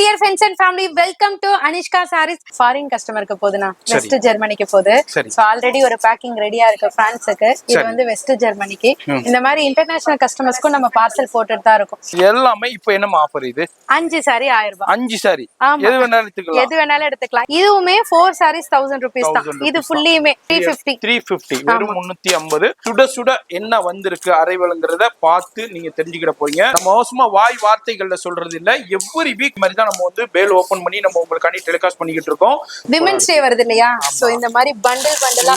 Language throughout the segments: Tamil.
dear friends and family, welcome to Anishka Sarees. Foreign customer க்கு போதுனா வெஸ்ட் ஜெர்மனிக்கு போகுது. சோ ஆல்ரெடி ஒரு பேக்கிங் ரெடியா இருக்கு பிரான்ஸ்க்கு. இது வந்து வெஸ்ட் ஜெர்மனிக்கு. இந்த மாதிரி இன்டர்நேஷனல் கஸ்டமர்ஸ்க்கு நம்ம பார்சல் போட்டுட்டு தான் இருக்கோம். எல்லாமே இப்போ என்ன ஆஃபர் இது? 5 saree 1000 ரூபாய். 5 saree எது வேணாலும் எடுத்துக்கலாம். எது வேணாலும் எடுத்துக்கலாம். இதுவுமே 4 sarees 1000 rupees தான். இது ஃபுல்லியுமே 350 வெறும் 350. சுட சுட என்ன வந்திருக்கு அரைவல்ங்கறத பார்த்து நீங்க தெரிஞ்சுக்கிட போறீங்க. நம்ம அவசரமா வாய் வார்த்தைகள்ல சொல்றது இல்ல. எவ்ரி வீக் மாதிரி தான் நம்ம வந்து பேல் ஓபன் பண்ணி நம்ம உங்களுக்காண்டி டெலிகாஸ்ட் பண்ணிக்கிட்டு இருக்கோம். விமென்ஸ் டே வருது இல்லையா? சோ இந்த மாதிரி பண்டலா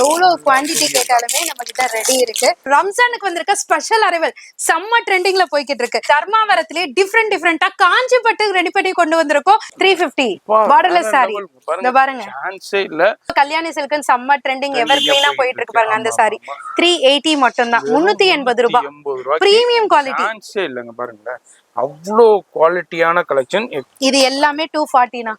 எவ்வளவு குவாண்டிட்டி கேட்டாலுமே நம்ம கிட்ட ரெடி இருக்கு. ரம்ஜானுக்கு வந்திருக்க ஸ்பெஷல் அரைவல் செம்ம ட்ரெண்டிங்ல போய்கிட்டு இருக்கு. தர்மாவரத்திலே டிஃபரெண்டா காஞ்சிபட்டு ரெடி பண்ணி கொண்டு வந்திருக்கோம். 350 பார்டர்லெஸ் saree. இந்த பாருங்க, சான்ஸே இல்ல. கல்யாணி சில்க்னு செம்ம ட்ரெண்டிங் எவர் கிரீனா போயிட்டு இருக்கு பாருங்க. அந்த saree 380 மட்டும் தான். 380 ரூபாய். Premium quality. சான்ஸே இல்லங்க பாருங்க. அவ்ளோ குவாலிட்டியான கலெக்ஷன். இது எல்லாமே 240 னா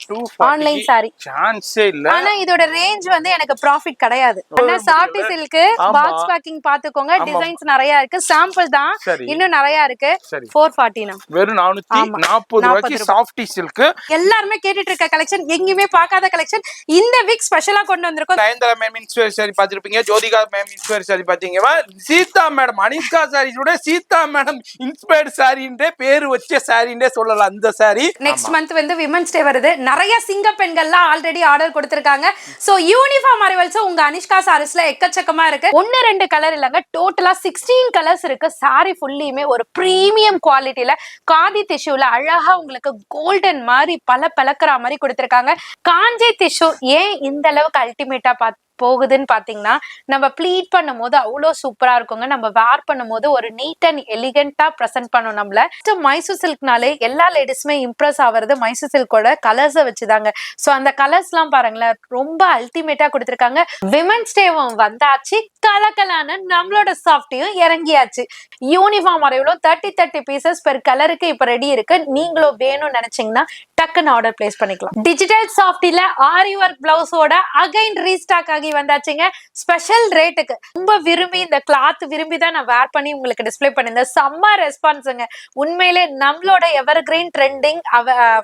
ஆன்லைன் saree. சான்ஸே இல்ல. ஆனா இதோட ரேஞ்ச் வந்து எனக்கு ப்ராஃபிட் கிடையாது. ஆனா சாஃப்ட் சில்க் பாக்ஸ் பேக்கிங் பாத்துக்கோங்க. டிசைன்ஸ் நிறைய இருக்கு. சாம்பிள் தான் இன்னும் நிறைய இருக்கு. 440 னா வெறும் 440 ரூபாய்க்கு சாஃப்ட் சில்க். எல்லாரும் கேட்டிட்டு இருக்க கலெக்ஷன், எங்கயுமே பார்க்காத கலெக்ஷன் இந்த வீக் ஸ்பெஷலா கொண்டு வந்திருக்கோம். நயன்தாரா மேம் இன்ஸ்பயர் saree பாத்திருப்பீங்க. ஜோதிகா மேம் இன்ஸ்பயர் saree பாத்தீங்க. சீதா மேடம் அனிஷ்கா சாரீஸோட சீதா மேடம் இன்ஸ்பயர்ட் சாரின்றே பேர் வச்ச சாரின்னே சொல்லலாம். அந்த சாரி நெக்ஸ்ட் மந்த் வந்து விமென்ஸ் டே வருது. நிறைய சிங்க பெண்கள்லாம் ஆல்ரெடி ஆர்டர் கொடுத்திருக்காங்க. சோ யூனிஃபார்ம் அரைவல்ஸ் உங்க அனிஷ்கா சாரீஸ்ல எக்கச்சக்கமா இருக்கு. 1-2 கலர் இல்லங்க, டோட்டலா 16 கலர்ஸ் இருக்கு. சாரி ஃபுல்லியுமே ஒரு பிரீமியம் குவாலிட்டில காதி டிஷ்யூல அழகா உங்களுக்கு கோல்டன் மாதிரி பளபளக்குற மாதிரி கொடுத்திருக்காங்க. காஞ்சி டிஷ்யூ ஏன் இந்த அளவுக்கு அல்டிமேட்டா போகுதுன்னு பாத்தீங்கன்னா, நம்ம ப்ளீட் பண்ணும் போது அவ்வளவு சூப்பரா இருக்குங்க. நம்ம வேர் பண்ணும் போது ஒரு நீட் அண்ட் எலிகண்டா பிரசன்ட் பண்ணும். நம்மள மைசூர் சில்க்னாலே எல்லா லேடிஸுமே இம்ப்ரெஸ் ஆகுறது மைசூர் சில்கோட கலர்ஸை வச்சுதாங்க. சோ அந்த கலர்ஸ் எல்லாம் பாருங்களேன், ரொம்ப அல்டிமேட்டா கொடுத்திருக்காங்க. விமென்ஸ் டேவும் வந்தாச்சு, கலக்கலான நம்மளோட சாஃப்டியும் இறங்கியாச்சு. யூனிஃபார்ம் அரைவலும் 30 பீசஸ் பெர் கலருக்கு இப்ப ரெடி இருக்கு. நீங்களும் வேணும்னு நினைச்சீங்கன்னா டக்குன்னு ஆர்டர் பிளேஸ் பண்ணிக்கலாம். டிஜிட்டல் சாஃப்டில ஆரி ஒர்க் பிளவுஸோட அகைன் ரீஸ்டாக் ஆகி வந்தாச்சுங்க. ஸ்பெஷல் ரேட்டுக்கு ரொம்ப விரும்பி இந்த கிளாத் விரும்பி தான் நான் வேர் பண்ணி உங்களுக்கு டிஸ்ப்ளே பண்ணிருந்தேன். செம்ம ரெஸ்பான்ஸுங்க. உண்மையிலே நம்மளோட எவர் கிரீன் ட்ரெண்டிங்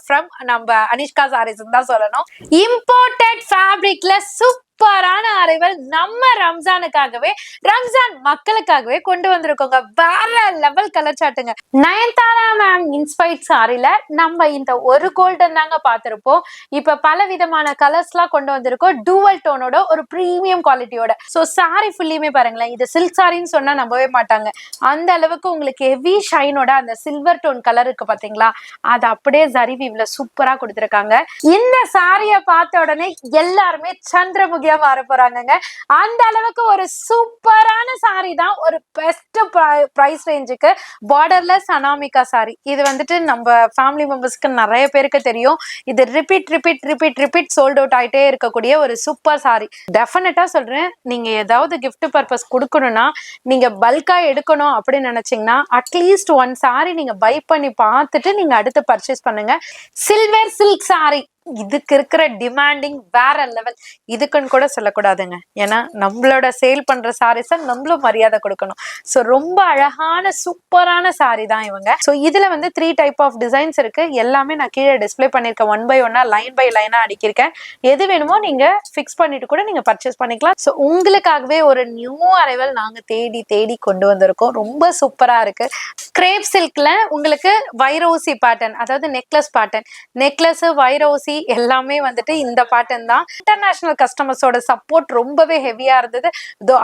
ஃப்ரம் நம்ம அனிஷ்கா சாரீஸ் தான் சொல்லணும். இம்போர்ட்டட் ஃபேப்ரிக்ல சூப்பரான அரைவல் நம்ம ரம்ஜானுக்காகவே, ரம்ஜான் மக்களுக்காகவே கொண்டு வந்திருக்கோங்க. வேற லெவல் கலர் சாட்டுங்க. நயன்தாரா மேம் இன்ஸ்பைர்ட் சாரில நம்ம இந்த ஒரு கோல்டன் தாங்க பார்த்திருப்போம். இப்ப பல விதமான கலர்ஸ் எல்லாம் கொண்டு வந்திருக்கோம். டூவல் டோனோட ஒரு பிரீமியம் குவாலிட்டியோட. சோ சாரி ஃபுல்லியுமே பாருங்களேன், இது சில்க் சாரின்னு சொன்னா நம்பவே மாட்டாங்க. அந்த அளவுக்கு உங்களுக்கு ஹெவி ஷைனோட அந்த சில்வர் டோன் கலர் இருக்கு பாத்தீங்களா, அது அப்படியே ஜரி வீவ்ல சூப்பரா கொடுத்திருக்காங்க. இந்த சாரிய பார்த்த உடனே எல்லாருமே சந்திரமுகி மாற போறாங்க. அந்த அளவுக்கு ஒரு சூப்பரான சாரி தான். ஒரு பெஸ்ட் பிரைஸ் ரேஞ்சுக்கு பார்டர்லெஸ் அனாமிகா சாரி. இது வந்துட்டு நம்ம ஃபேமிலி மெம்பர்ஸ்க்கு நிறைய பேருக்கு தெரியும். இது ரிப்பீட் சோல்ட் அவுட் ஆயிட்டே இருக்கக்கூடிய ஒரு சூப்பர் சாரி. டெஃபினட்டா சொல்றேன், நீங்க ஏதாவது கிஃப்ட் பர்பஸ் கொடுக்கணும்னா, நீங்க பல்கா எடுக்கணும் அப்படின்னு நினைச்சீங்கன்னா அட்லீஸ்ட் 1 சாரி நீங்க பை பண்ணி பார்த்துட்டு நீங்க அடுத்து பர்ச்சேஸ் பண்ணுங்க. சில்வர் சில்க் சாரி இதுக்கு இருக்கிற டிமாண்டிங் வேற லெவல். இதுக்குன்னு கூட சொல்லக்கூடாதுங்க. ஏன்னா நம்மளோட சேல் பண்ற சாரீஸ நம்மளும் மரியாதை கொடுக்கணும். சோ ரொம்ப அழகான சூப்பரான சாரி தான் இவங்க. சோ இதுல வந்து 3 டைப் ஆஃப் டிசைன்ஸ் இருக்கு. எல்லாமே நான் கீழே டிஸ்பிளே பண்ணிருக்கேன். 1 by 1 லைன் பை லைனா அடிக்கிருக்கேன். எது வேணுமோ நீங்க பிக்ஸ் பண்ணிட்டு கூட நீங்க பர்ச்சேஸ் பண்ணிக்கலாம். சோ உங்களுக்காகவே ஒரு நியூ அரைவல் நாங்க தேடி கொண்டு வந்திருக்கோம். ரொம்ப சூப்பரா இருக்கு. கிரேப் சில்க்ல உங்களுக்கு வைரோசி பேட்டர்ன், அதாவது நெக்லஸ் பேட்டர்ன், நெக்லஸ் வைரோசி எல்லாமே வந்துட்டு இந்த பேட்டர்ன் தான். இன்டர்நேஷனல் கஸ்டமர்ஸோட சப்போர்ட் ரொம்பவே ஹெவியா இருந்தது.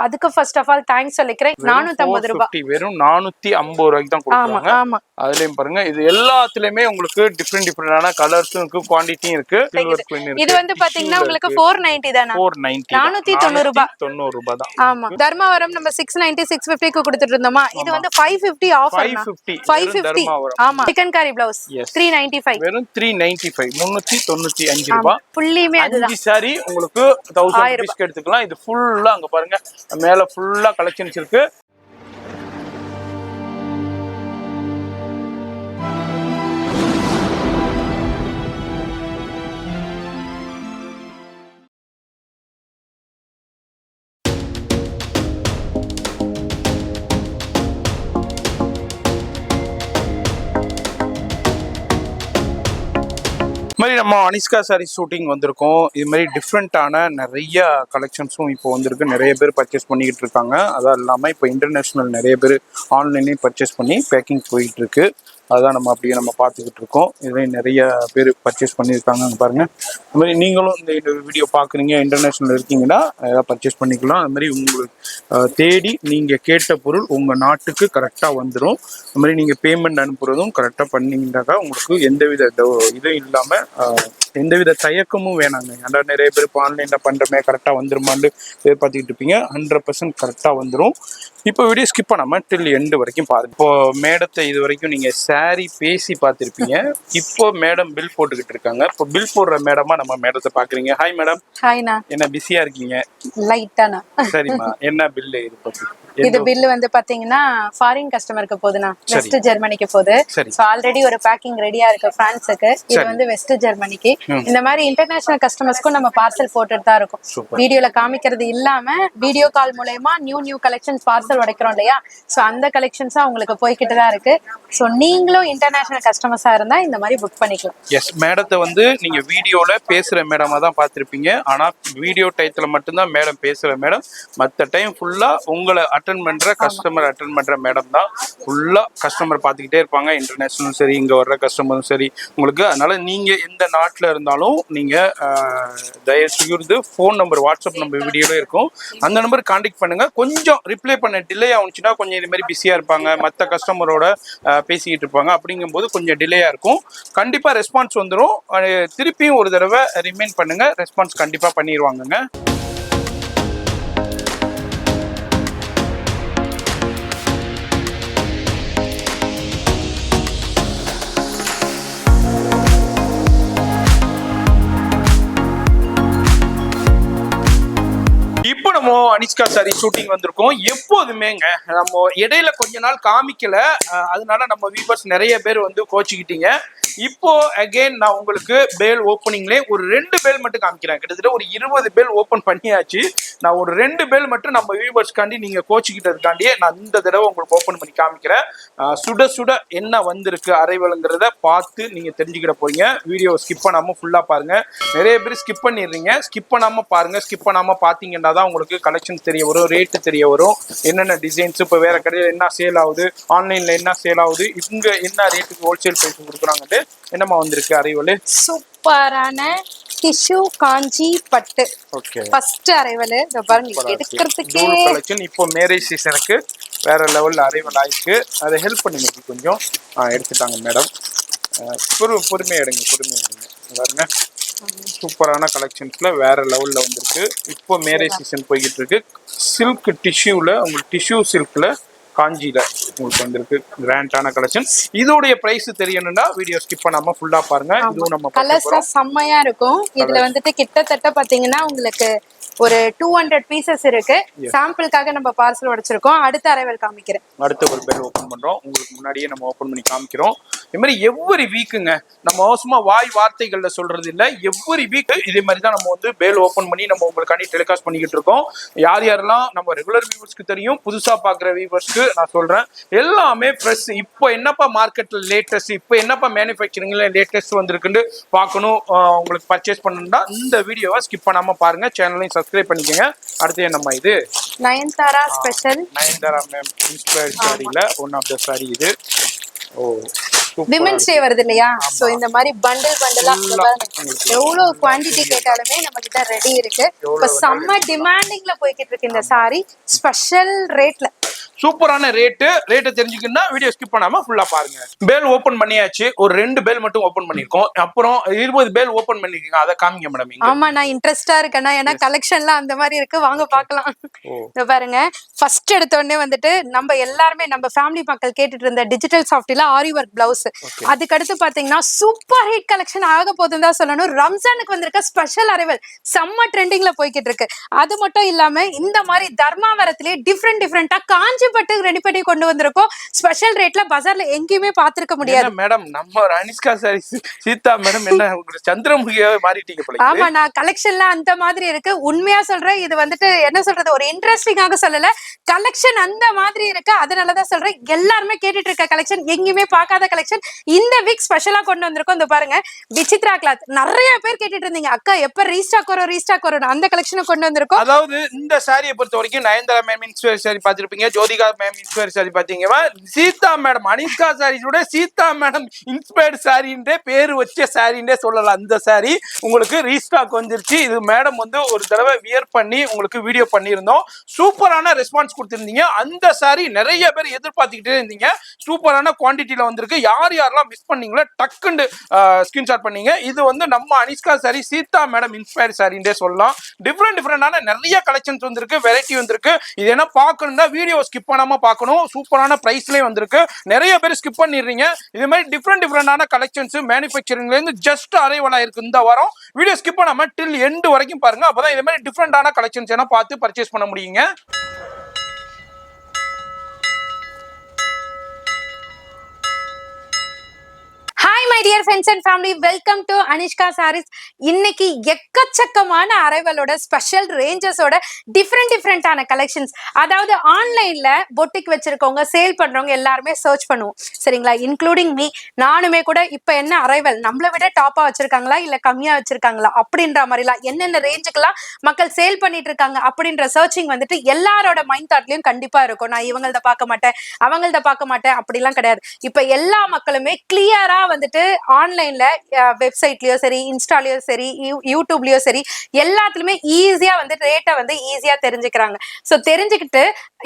அதுக்கு ஃபர்ஸ்ட் ஆஃப் ஆல் தேங்க்ஸ் சொல்லிக்கிறேன். 450 ரூபாய் வெறும் 450 ரூபாய்க்கு தான் கொடுக்குறாங்க. ஆமா, அதுலயும் பாருங்க, இது எல்லாத்துலயுமே உங்களுக்கு டிஃபரெண்டான கலர்ஸும் இருக்கு, குவாண்டிட்டியும் இருக்கு. இது வந்து பாத்தீங்கன்னா உங்களுக்கு 490 தானா? 490 ரூபாய் 90 ரூபாய் தான். ஆமா, தர்மாவரம் நம்ம 690 650 க்கு கொடுத்துட்டு இருந்தோமா, இது வந்து 550 ஆஃபர். 550 ஆமா. சிக்கன் கரி பிளவுஸ் 395 வெறும் 395 395 ரூபாய். ஃபுல்லியுமே அதுதான். 5 சாரி உங்களுக்கு 1000 ரூபாய்க்கு எடுத்துக்கலாம். இது ஃபுல்லா அங்க பாருங்க, மேல ஃபுல்லா கலெக்ஷன்ஸ் இருக்கு. இது மாதிரி நம்ம அனிஷ்கா சாரி ஷூட்டிங் வந்திருக்கோம். இது மாதிரி டிஃப்ரெண்ட்டான நிறைய கலெக்ஷன்ஸும் இப்போ வந்திருக்கு. நிறைய பேர் பர்ச்சேஸ் பண்ணிக்கிட்டு இருக்காங்க. அதான் இல்லாமல் இப்போ இன்டர்நேஷ்னல் நிறைய பேர் ஆன்லைன்லேயும் பர்ச்சேஸ் பண்ணி பேக்கிங் போயிட்டு இருக்கு. அதுதான் நம்ம அப்படியே நம்ம பார்த்துக்கிட்டு இருக்கோம். இதுலேயும் நிறைய பேர் பர்ச்சேஸ் பண்ணியிருக்காங்க பாருங்கள். அது மாதிரி நீங்களும் இந்த வீடியோ பார்க்குறீங்க, இன்டர்நேஷ்னல் இருக்கீங்கன்னா ஏதாவது பர்ச்சேஸ் பண்ணிக்கலாம். அது மாதிரி உங்களுக்கு தேடி நீங்கள் கேட்ட பொருள் உங்கள் நாட்டுக்கு கரெக்டாக வந்துடும். அது மாதிரி நீங்கள் பேமெண்ட் அனுப்புறதும் கரெக்டாக பண்ணிங்கன்னாக்கா உங்களுக்கு எந்தவித இதுவும் இல்லாமல் எந்தவித தயக்கமும் வேணாங்க. ஏன்னா நிறைய பேர் இப்போ ஆன்லைனில் பண்ணுறமே கரெக்டாக வந்துருமான்னு எதிர்பார்த்துக்கிட்டு இருப்பீங்க. 100% கரெக்டாக வந்துடும். இப்போ வீடியோ ஸ்கிப் பண்ணாமல் டில் எண்டு வரைக்கும் பாருங்க. இப்போ மேடத்தை இது வரைக்கும் நீங்கள் சாரி பேசி பார்த்துருப்பீங்க. இப்போ மேடம் பில் போட்டுக்கிட்டு இருக்காங்க. இப்போ பில் போடுற மேடமா நம்ம மேடத்தை பார்க்குறீங்க. Hi madam. ஹாய்ண்ணா. என்ன பிஸியா இருக்கீங்க? லைட்டாண்ணா. சரிம்மா, என்ன பில்லு இது பத்தி? இது பில் வந்து பாத்தீங்கன்னா ஃபாரின் கஸ்டமருக்கு போகுதுண்ணா, வெஸ்ட் ஜெர்மனிக்கு போகுது. சோ ஆல்ரெடி ஒரு பேக்கிங் ரெடியா இருக்கு பிரான்ஸுக்கு. இது வந்து வெஸ்ட் ஜெர்மனிக்கு. இந்த மாதிரி இன்டர்நேஷனல் கஸ்டமர்ஸ்க்கும் நம்ம பார்சல் போட்டுட்டு தான் இருக்கோம். வீடியோல காமிக்கிறது இல்லாம வீடியோ கால் மூலமா நியூ கலெக்ஷன்ஸ் பார்சல் உடைக்கிறோம் இல்லையா, சோ அந்த கலெக்ஷன்ஸா உங்களுக்கு போய்கிட்டு தான் இருக்கு. சோ நீங்களும் இன்டர்நேஷனல் கஸ்டமர்ஸா இருந்தா இந்த மாதிரி புக் பண்ணிக்கலாம். எஸ், மேடத்தை வந்து நீங்க வீடியோல பேசுற மேடமா தான் பார்த்திருப்பீங்க. ஆனா வீடியோ டயத்துல மட்டும்தான் மேடம் பேசுற மேடம். மற்ற டைம் ஃபுல்லா உங்களை அட்டன் பண்ற கஸ்டமர் அட்டன் பண்ற மேடம் தான். ஃபுல்லா கஸ்டமர் பார்த்துக்கிட்டே இருப்பாங்க. இன்டர்நேஷனலும் சரி, இங்க வர்ற கஸ்டமரும் சரி உங்களுக்கு. அதனால நீங்க எந்த நாட்டுல இருந்தாலும் நீங்க தயவு செய்து ஃபோன் நம்பர், வாட்ஸ்அப் நம்பர் வீடியோல இருக்கும், அந்த நம்பர் கான்டாக்ட் பண்ணுங்க. கொஞ்சம் ரிப்ளை பண்ண டிலே ஆகுச்சுன்னா கொஞ்சம் இது மாதிரி பிஸியா இருப்பாங்க, மற்ற கஸ்டமரோட பேசிக்கிட்டு இருப்பாங்க. அப்படிங்கும்போது கொஞ்சம் டிலேயா இருக்கும். கண்டிப்பா ரெஸ்பான்ஸ் வந்துடும். திருப்பியும் ஒரு தடவை ரிமைண்ட் பண்ணுங்க, ரெஸ்பான்ஸ் கண்டிப்பா பண்ணிடுவாங்கங்க. இப்போ நம்ம அனிஷ்கா சாரி ஷூட்டிங் வந்திருக்கோம். எப்போதுமேங்க நம்ம இடையில கொஞ்ச நாள் காமிக்கல, அதனால நம்ம வியூவர்ஸ் நிறைய பேர் வந்து கோச்சிக்கிட்டீங்க. இப்போ அகைன் நான் உங்களுக்கு பேல் ஓப்பனிங்லேயே ஒரு 2 பேல் மட்டும் காமிக்கிறேன். கிட்டத்தட்ட ஒரு 20 பேல் ஓப்பன் பண்ணியாச்சு. நான் ஒரு 2 பேல் மட்டும் நம்ம வியூவர்ஸ்க்காண்டி நீங்க கோச்சிக்கிட்டதுக்காண்டியே நான் இந்த தடவை உங்களுக்கு ஓப்பன் பண்ணி காமிக்கிறேன். சுட சுட என்ன வந்திருக்கு அரைவலுங்கிறத பார்த்து நீங்க தெரிஞ்சுக்கிட போறீங்க. வீடியோ ஸ்கிப் பண்ணாம ஃபுல்லா பாருங்க. நிறைய பேர் ஸ்கிப் பண்ணிடுறீங்க. ஸ்கிப் பண்ணாம பாருங்க. ஸ்கிப் பண்ணாம பாத்தீங்கன்னா தான் உங்களுக்கு கலெக்ஷன் தெரிய வரும், ரேட்டு தெரிய வரும், என்னென்ன டிசைன்ஸ் இப்போ வேற கடையில் என்ன சேல் ஆகுது, ஆன்லைன்ல என்ன சேல் ஆகுது, இங்க என்ன ரேட்டுக்கு ஹோல்சேல் பிரைஸ் கொடுக்குறாங்கன்னு. என்னமா வந்திருக்கு அரைவல்? சூப்பரான டிஷ்யூ காஞ்சி பட்டு. ஓகே, ஃபர்ஸ்ட் அரைவல் இத பாருங்க, எடுக்கிறதுக்கே கலெக்ஷன். இப்போ மேரேஜ் சீசனுக்கு வேற லெவல்ல அரைவல் ஆயிருக்கு. அதை ஹெல்ப் பண்ணுங்க கொஞ்சம். எடுத்துட்டாங்க மேடம். பொறுமையா எடுங்க, பொறுமையா எடுங்க. பாருங்க, சூப்பரான கலெக்ஷன்ஸ்ல வேற லெவல்ல வந்திருக்கு. இப்போ மேரேஜ் சீசன் போய்கிட்டு இருக்கு. சில்க் டிஷ்யூல, உங்களுக்கு டிஷ்யூ சில்க்ல காஞ்சியில உங்களுக்கு வந்திருக்கு. கிராண்டான கலெக்ஷன். இதோடைய பிரைஸ் தெரியணும்னா வீடியோ ஸ்கிப் பண்ணாம ஃபுல்லா பாருங்க. இதுவும் நம்ம கலர்ஸ் செம்மையா இருக்கும். இதுல வந்துட்டு கிட்டத்தட்ட பாத்தீங்கன்னா உங்களுக்கு ஒரு 200 பீசஸ் இருக்கு. சாம்பிளுக்காக நம்ம பார்சல் உடைச்சிருக்கோம். அடுத்த அரைவல் காமிக்கிறேன். அடுத்த ஒரு பேர் ஓபன் பண்றோம். உங்களுக்கு முன்னாடியே நம்ம ஓபன் பண்ணி காமிக்கிறோம். இது மாதிரி எவ்வரி வீக்குங்க நம்ம அவசரமா வாய் வார்த்தைகள்ல சொல்றது இல்ல, எவ்வரி வீக் இதே மாதிரி தான் நம்ம வந்து பேல் ஓபன் பண்ணி நம்ம உங்களுக்காண்டி டெலிகாஸ்ட் பண்ணிக்கிட்டு இருக்கோம். யார் யாரெல்லாம் நம்ம ரெகுலர் வியூவர்ஸ்க்கு தெரியும், புதுசா பாக்குற வியூவர்ஸ்க்கு நான் சொல்றேன், எல்லாமே ஃப்ரெஷ். இப்போ என்னப்பா மார்க்கெட்ல லேட்டஸ்ட், இப்போ என்னப்பா மேனுஃபேக்சரிங்ல லேட்டஸ்ட் வந்திருக்குன்னு பார்க்கணும், உங்களுக்கு பர்ச்சேஸ் பண்ணணும்னா இந்த வீடியோவை ஸ்கிப் பண்ணாம பாருங்க. சேனலையும் சப்ஸ்கிரைப் பண்ணிக்கோங்க. அடுத்து நம்ம இது Nayanthara special, Nayanthara ma'am inspired சாரியில ஒன் ஆஃப் த சாரி இது. ஓ, விமென்ஸ் டே வருது இல்லையா, சோ இந்த மாதிரி பண்டலா எவ்வளவு குவாண்டிட்டி கேட்டாலுமே நம்ம கிட்ட ரெடி இருக்கு. இப்ப செம்ம டிமாண்டிங்ல போய்கிட்டு இருக்கு இந்த சாரி, ஸ்பெஷல் ரேட்ல. சூப்பரான ரேட்டை தெரிஞ்சுக்கணும்னா வீடியோ ஸ்கிப் பண்ணாம ஃபுல்லா பாருங்க. பேல் ஓபன் பண்ணியாச்சு. ஒரு 2 பேல் மட்டும் ஓபன் பண்ணிருக்கோம். அப்புறம் 20 பேல் ஓபன் பண்ணிருக்கீங்க. அதை காமிங்க மேடம். ஆமா, நான் இன்ட்ரெஸ்டா இருக்கேன்னா, ஏன்னா கலெக்ஷன்லாம் அந்த மாதிரி இருக்கு. வாங்க பாக்கலாம். பாருங்க, ஃபர்ஸ்ட் எடுத்த உடனே வந்துட்டு நம்ம எல்லாருமே நம்ம ஃபேமிலி மக்கள் கேட்டுட்டு இருந்த டிஜிட்டல் சாஃப்ட்ல ஆரி ஒர்க் பிளவுஸ். அதுக்கு அடுத்து பாத்தீங்கன்னா சூப்பர் ஹிட் கலெக்ஷன் ஆக போகுதுன்னு தான் சொல்லணும். ரம்ஜானுக்கு வந்திருக்க ஸ்பெஷல் அரைவல் செம்ம ட்ரெண்டிங்ல போய்கிட்டு இருக்கு. அது மட்டும் இல்லாம இந்த மாதிரி தர்மாவரத்திலே டிஃப்ரெண்டா காஞ்சி காஞ்சி பட்டு ரெடி பண்ணி கொண்டு வந்திருக்கோம். ஸ்பெஷல் ரேட்ல பஜார்ல எங்கேயுமே பாத்திருக்க முடியாது. மேடம் நம்ம அனிஷ்கா சாரீஸ் சீதா மேடம் என்ன சந்திரமுகியாவே மாறிட்டீங்க போல. ஆமா, நான் கலெக்ஷன்ல அந்த மாதிரி இருக்கு. உண்மையா சொல்றேன், இது வந்துட்டு என்ன சொல்றது, ஒரு இன்ட்ரெஸ்டிங்காக சொல்லல, கலெக்ஷன் அந்த மாதிரி இருக்கு. அதனாலதான் சொல்றேன், எல்லாருமே கேட்டுட்டு இருக்க கலெக்ஷன், எங்கேயுமே பார்க்காத கலெக்ஷன் இந்த வீக் ஸ்பெஷலா கொண்டு வந்திருக்கோம். இந்த பாருங்க, விசித்ரா கிளாத். நிறைய பேர் கேட்டுட்டு இருந்தீங்க, அக்கா எப்ப ரீஸ்டாக் வரும், அந்த கலெக்ஷனை கொண்டு வந்திருக்கோம். அதாவது இந்த சாரியை பொறுத்த வரைக்கும் நயன்தாரா மேம் இன்ஸ்பயர் சாரி பாத்திருப்பீங்க, ஜோதிகா மேம் இன்ஸ்பயர் சாரி பாத்தீங்கன்னா, சீதா மேடம் அனிஷ்கா சாரியோட சீதா மேடம் இன்ஸ்பயர்ட் சாரின்றே பேரு வச்ச சாரின்றே சொல்லலாம். அந்த சாரி உங்களுக்கு ரீஸ்டாக் வந்துருச்சு. இது மேடம் வந்து ஒரு தடவை வியர் பண்ணி உங்களுக்கு வீடியோ பண்ணியிருந்தோம். சூப்பரான ரெஸ்பான்ஸ் கொடுத்திருந்தீங்க. அந்த சாரி நிறைய பேர் எதிர்பார்த்துக்கிட்டே இருந்தீங்க. சூப்பரான குவான்டிட்டியில வந்திருக்கு. யாரெல்லாம் மிஸ் பண்ணீங்களோ டக்குன்னு ஸ்கிரீன்ஷாட் பண்ணீங்க. இது வந்து நம்ம அனிஷ்கா சாரி சீதா மேடம் இன்ஸ்பயர் சாரின்றே சொல்லலாம். டிஃப்ரெண்டான நிறைய கலெக்ஷன்ஸ் வந்திருக்கு, வெரைட்டி வந்திருக்கு. இது என்ன பார்க்கணும்னா வீடியோ ஸ்கிப் பண்ணாம பார்க்கணும். சூப்பரான பிரைஸ்லயே வந்திருக்கு. நிறைய பேர் ஸ்கிப் பண்ணிடுறீங்க. இது மாதிரி டிஃப்ரெண்டான கலெக்ஷன்ஸ் மேனுஃபேக்சரிங்ல இருந்து ஜஸ்ட் அரைவலா இருக்கு இந்த வாரம். வீடியோ ஸ்கிப் பண்ணாம டில் எண்ட் வரைக்கும் பாருங்க. அப்பதான் இது மாதிரி டிஃப்ரெண்டான கலெக்ஷன்ஸ் எல்லாம் பார்த்து பர்ச்சேஸ் பண்ண முடியுங்க. Hi my dear friends and family, welcome to Anishka Sarees. இன்னைக்கு எக்கச்சக்கமான அரைவலோட ஸ்பெஷல் ரேஞ்சஸோட டிஃப்ரெண்டான கலெக்ஷன்ஸ். அதாவது ஆன்லைன்ல பொட்டிக் வச்சிருக்கவங்க, சேல் பண்றவங்க எல்லாருமே சர்ச் பண்ணுவோம், சரிங்களா, இன்க்ளூடிங் மீ. நானுமே கூட இப்ப என்ன அரைவல் நம்மள விட டாப்பா வச்சிருக்காங்களா இல்ல கம்மியா வச்சிருக்காங்களா அப்படின்ற மாதிரிலாம், என்னென்ன ரேஞ்சுக்கெல்லாம் மக்கள் சேல் பண்ணிட்டு இருக்காங்க அப்படின்ற சர்ச்சிங் வந்துட்டு எல்லாரோட மைண்ட் தாட்லயும் கண்டிப்பா இருக்கும். நான் இவங்கள்த பார்க்க மாட்டேன், அவங்கள்த பார்க்க மாட்டேன் அப்படிலாம் கிடையாது. இப்ப எல்லா மக்களுமே கிளியரா வந்துட்டு ஆன்லைன்ல வெப்சைட்லயோ சரி, இன்ஸ்டாலயோ சரி, யூடியூப்லயோ சரி, எல்லாத்துலயுமே ஈஸியா வந்து ரேட்டை வந்து ஈஸியா தெரிஞ்சுக்கிறாங்க. சோ தெரிஞ்சுக்கிட்டு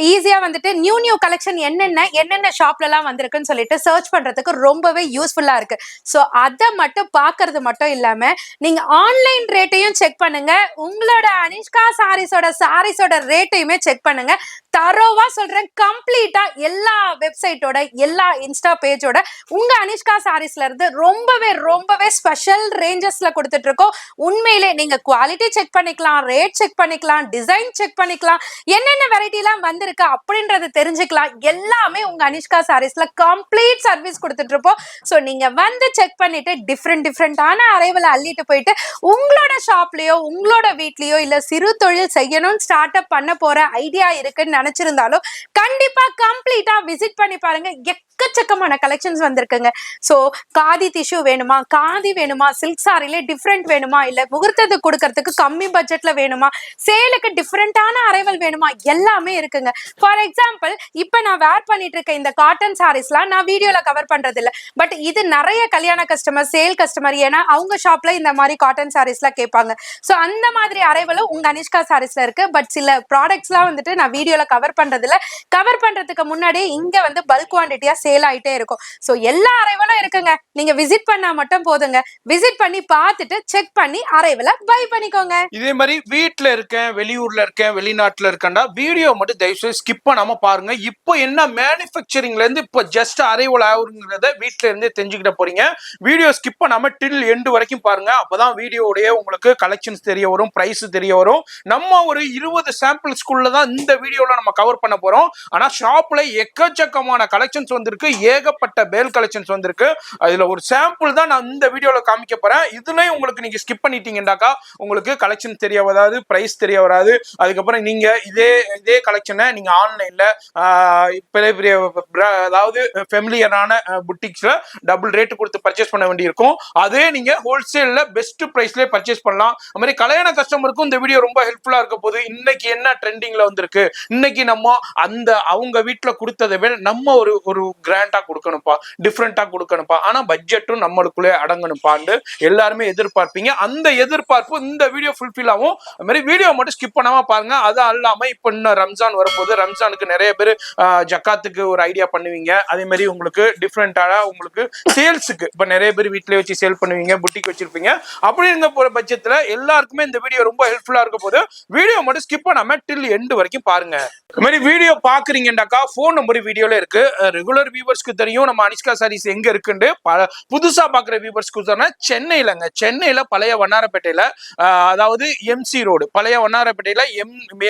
ஈஸியா வந்துட்டு நியூ கலெக்ஷன் என்னென்ன ஷாப்ல எல்லாம் வந்திருக்குன்னு சொல்லிட்டு சர்ச் பண்றதுக்கு ரொம்பவே யூஸ்ஃபுல்லா இருக்கு. சோ அதை மட்டும் பாக்குறது மட்டும் இல்லாம நீங்க ஆன்லைன் ரேட்டையும் செக் பண்ணுங்க, உங்களோட அனிஷ்கா சாரீஸோட ரேட்டையுமே செக் பண்ணுங்க. தரோவா சொல்றேன், கம்ப்ளீட்டா எல்லா வெப்சைட்டோட எல்லா இன்ஸ்டா பேஜோட உங்க அனிஷ்கா சாரீஸ்ல இருந்து ரொம்பவே ஸ்பெஷல் ரேஞ்சஸ்ல கொடுத்துட்டு இருக்கோம். உண்மையிலே நீங்க குவாலிட்டி செக் பண்ணிக்கலாம், ரேட் செக் பண்ணிக்கலாம், டிசைன் செக் பண்ணிக்கலாம், என்னென்ன வெரைட்டி எல்லாம் வந்திருக்கு அப்படின்றத தெரிஞ்சுக்கலாம். எல்லாமே உங்க அனிஷ்கா சாரீஸ்ல கம்ப்ளீட் சர்வீஸ் கொடுத்துட்டு இருப்போம். சோ நீங்க வந்து செக் பண்ணிட்டு டிஃப்ரெண்டான அரைவலை அள்ளிட்டு போயிட்டு உங்களோட ஷாப்லயோ உங்களோட வீட்லயோ இல்ல சிறு தொழில் செய்யணும்னு ஸ்டார்ட் அப் பண்ண போற ஐடியா இருக்குன்னு நினைச்சிருந்தாலும் கண்டிப்பா கம்ப்ளீட்டா விசிட் பண்ணி பாருங்க. எக்கச்சக்கமான கலெக்ஷன்ஸ் வந்திருக்குங்க. சோ காதி டிஷ்யூ வேணுமா, காதி வேணுமா, சில்க் சாரில டிஃப்ரெண்ட் வேணுமா, இல்ல முகூர்த்தத்துக்கு கொடுக்கறதுக்கு கம்மி பட்ஜெட்ல வேணுமா, சேலுக்கு டிஃப்ரெண்டான அரைவல் வேணுமா, எல்லாமே இருக்குங்க. ஃபார் எக்ஸாம்பிள், இப்ப நான் வேர் பண்ணிட்டு இருக்க இந்த காட்டன் சாரீஸ்லாம் நான் வீடியோல கவர் பண்றது இல்ல. பட் இது நிறைய கல்யாண கஸ்டமர், சேல் கஸ்டமர், ஏன்னா அவங்க ஷாப்ல இந்த மாதிரி காட்டன் சாரீஸ்லாம் கேட்பாங்க. சோ அந்த மாதிரி அரைவலும் உங்க அனிஷ்கா சாரீஸ்ல இருக்கு. பட் சில ப்ராடக்ட்ஸ்லாம் வந்துட்டு நான் வீடியோல கவர் பண்றது இல்ல. கவர் பண்றதுக்கு முன்னாடியே இங்க வந்து பல்க் குவான்டிட்டியா சேல் ஆயிட்டே இருக்கும். சோ எல்லா அரைவலும் இருக்குங்க. நீங்க விசிட் பண்ணா மட்டும் போதுங்க. விசிட் பண்ணி பார்த்துட்டு செக் பண்ணி அரைவல பை பண்ணிக்கோங்க. இதே மாதிரி வீட்ல இருக்கேன், வெளியூர்ல இருக்கேன், வெளிநாட்டுல இருக்கேன்டா வீடியோ மட்டும் தயவுசெய்து ஸ்கிப் பண்ணாம பாருங்க. இப்போ என்ன மேனுஃபேக்சரிங்ல இருந்து இப்போ ஜஸ்ட் அரைவல் ஆகுங்கிறத வீட்ல இருந்தே தெரிஞ்சுக்கிட்ட போறீங்க. வீடியோ ஸ்கிப் பண்ணாம டில் எண்டு வரைக்கும் பாருங்க. அப்பதான் வீடியோடைய உங்களுக்கு கலெக்ஷன்ஸ் தெரிய வரும், பிரைஸ் தெரிய வரும். நம்ம ஒரு 20 சாம்பிள்ஸ்குள்ள தான் இந்த வீடியோல நம்ம கவர் பண்ண போறோம். ஆனா ஷாப்ல எக்கச்சக்கமான கலெக்ஷன்ஸ் வந்திருக்கு, ஏகப்பட்ட பேல் கலெக்ஷன்ஸ் வந்திருக்கு. அதுல ஒரு சாம்பிள் தான் நான் இந்த வீடியோல காமிக்க போறேன். இதுலயும் உங்களுக்கு நீங்க ஸ்கிப் பண்ணிட்டீங்கன்னாக்கா உங்களுக்கு கலெக்ஷன் தெரிய வராது, பிரைஸ் தெரிய வராது. அதுக்கப்புறம் நீங்க இதே கலெக்ஷனை நீங்க ஆன்லைன்ல பெரிய அதாவது ஃபெமிலியரான புட்டிக்ஸ்ல டபுள் ரேட் கொடுத்து பர்ச்சேஸ் பண்ண வேண்டியிருக்கும். அதே நீங்க ஹோல்சேல்ல பெஸ்ட் பிரைஸ்ல பர்ச்சேஸ் பண்ணலாம். அது மாதிரி கல்யாண கஸ்டமருக்கும் இந்த வீடியோ ரொம்ப ஹெல்ப்ஃபுல்லா இருக்க போது. இன்னைக்கு என்ன ட்ரெண்டிங்ல வந்திருக்கு, இன்னைக்கு நம்ம அவங்க வீட்டுல கொடுத்ததை விட நம்ம ஒரு கிராண்டா கொடுக்கணும்ப்பா, டிஃப்ரெண்டா கொடுக்கணும்ப்பா, ஆனா பட்ஜெட்டும் நம்மளுக்குள்ளே அடங்கணும்ப்பான்னு எல்லாருமே எதிர்பார்ப்பீங்க. அந்த எதிர்பார்ப்பு இந்த வீடியோ ஃபுல்ஃபில் ஆகும். அது மாதிரி வீடியோ மட்டும் ஸ்கிப் பண்ணாம பாருங்க. அது அல்லாம இப்ப இன்னும் ரம்ஜான் வரப்போது. ரம்ஜானுக்கு நிறைய பேர் ஜக்காத்துக்கு ஒரு ஐடியா பண்ணுவீங்க. அதே மாதிரி உங்களுக்கு டிஃப்ரெண்டான உங்களுக்கு சேல்ஸுக்கு இப்ப நிறைய பேர் வீட்டிலே வச்சு சேல் பண்ணுவீங்க, புட்டிக் வச்சிருப்பீங்க. அப்படிங்கிற போற பட்சத்துல எல்லாருக்குமே இந்த வீடியோ ரொம்ப ஹெல்ப்ஃபுல்லா இருக்க போது. வீடியோ மட்டும் ஸ்கிப் பண்ணாம டில் எண்டு வரைக்கும் பாருங்க. இது மாதிரி வீடியோ பாக்குறீங்கன்னாக்கா போன் நம்பர் வீடியோல இருக்கு. ரெகுலர் வியூவர்ஸ்க்கு தெரியும் நம்ம அனிஷ்கா சாரீஸ் எங்க இருக்குன்னு. புதுசா பாக்குற வியூவர்ஸ்க்கு சொன்னா சென்னையிலங்க, சென்னையில பழைய வண்ணாரப்பேட்டையில, அதாவது எம்சி ரோடு, பழைய வண்ணாரப்பேட்டையில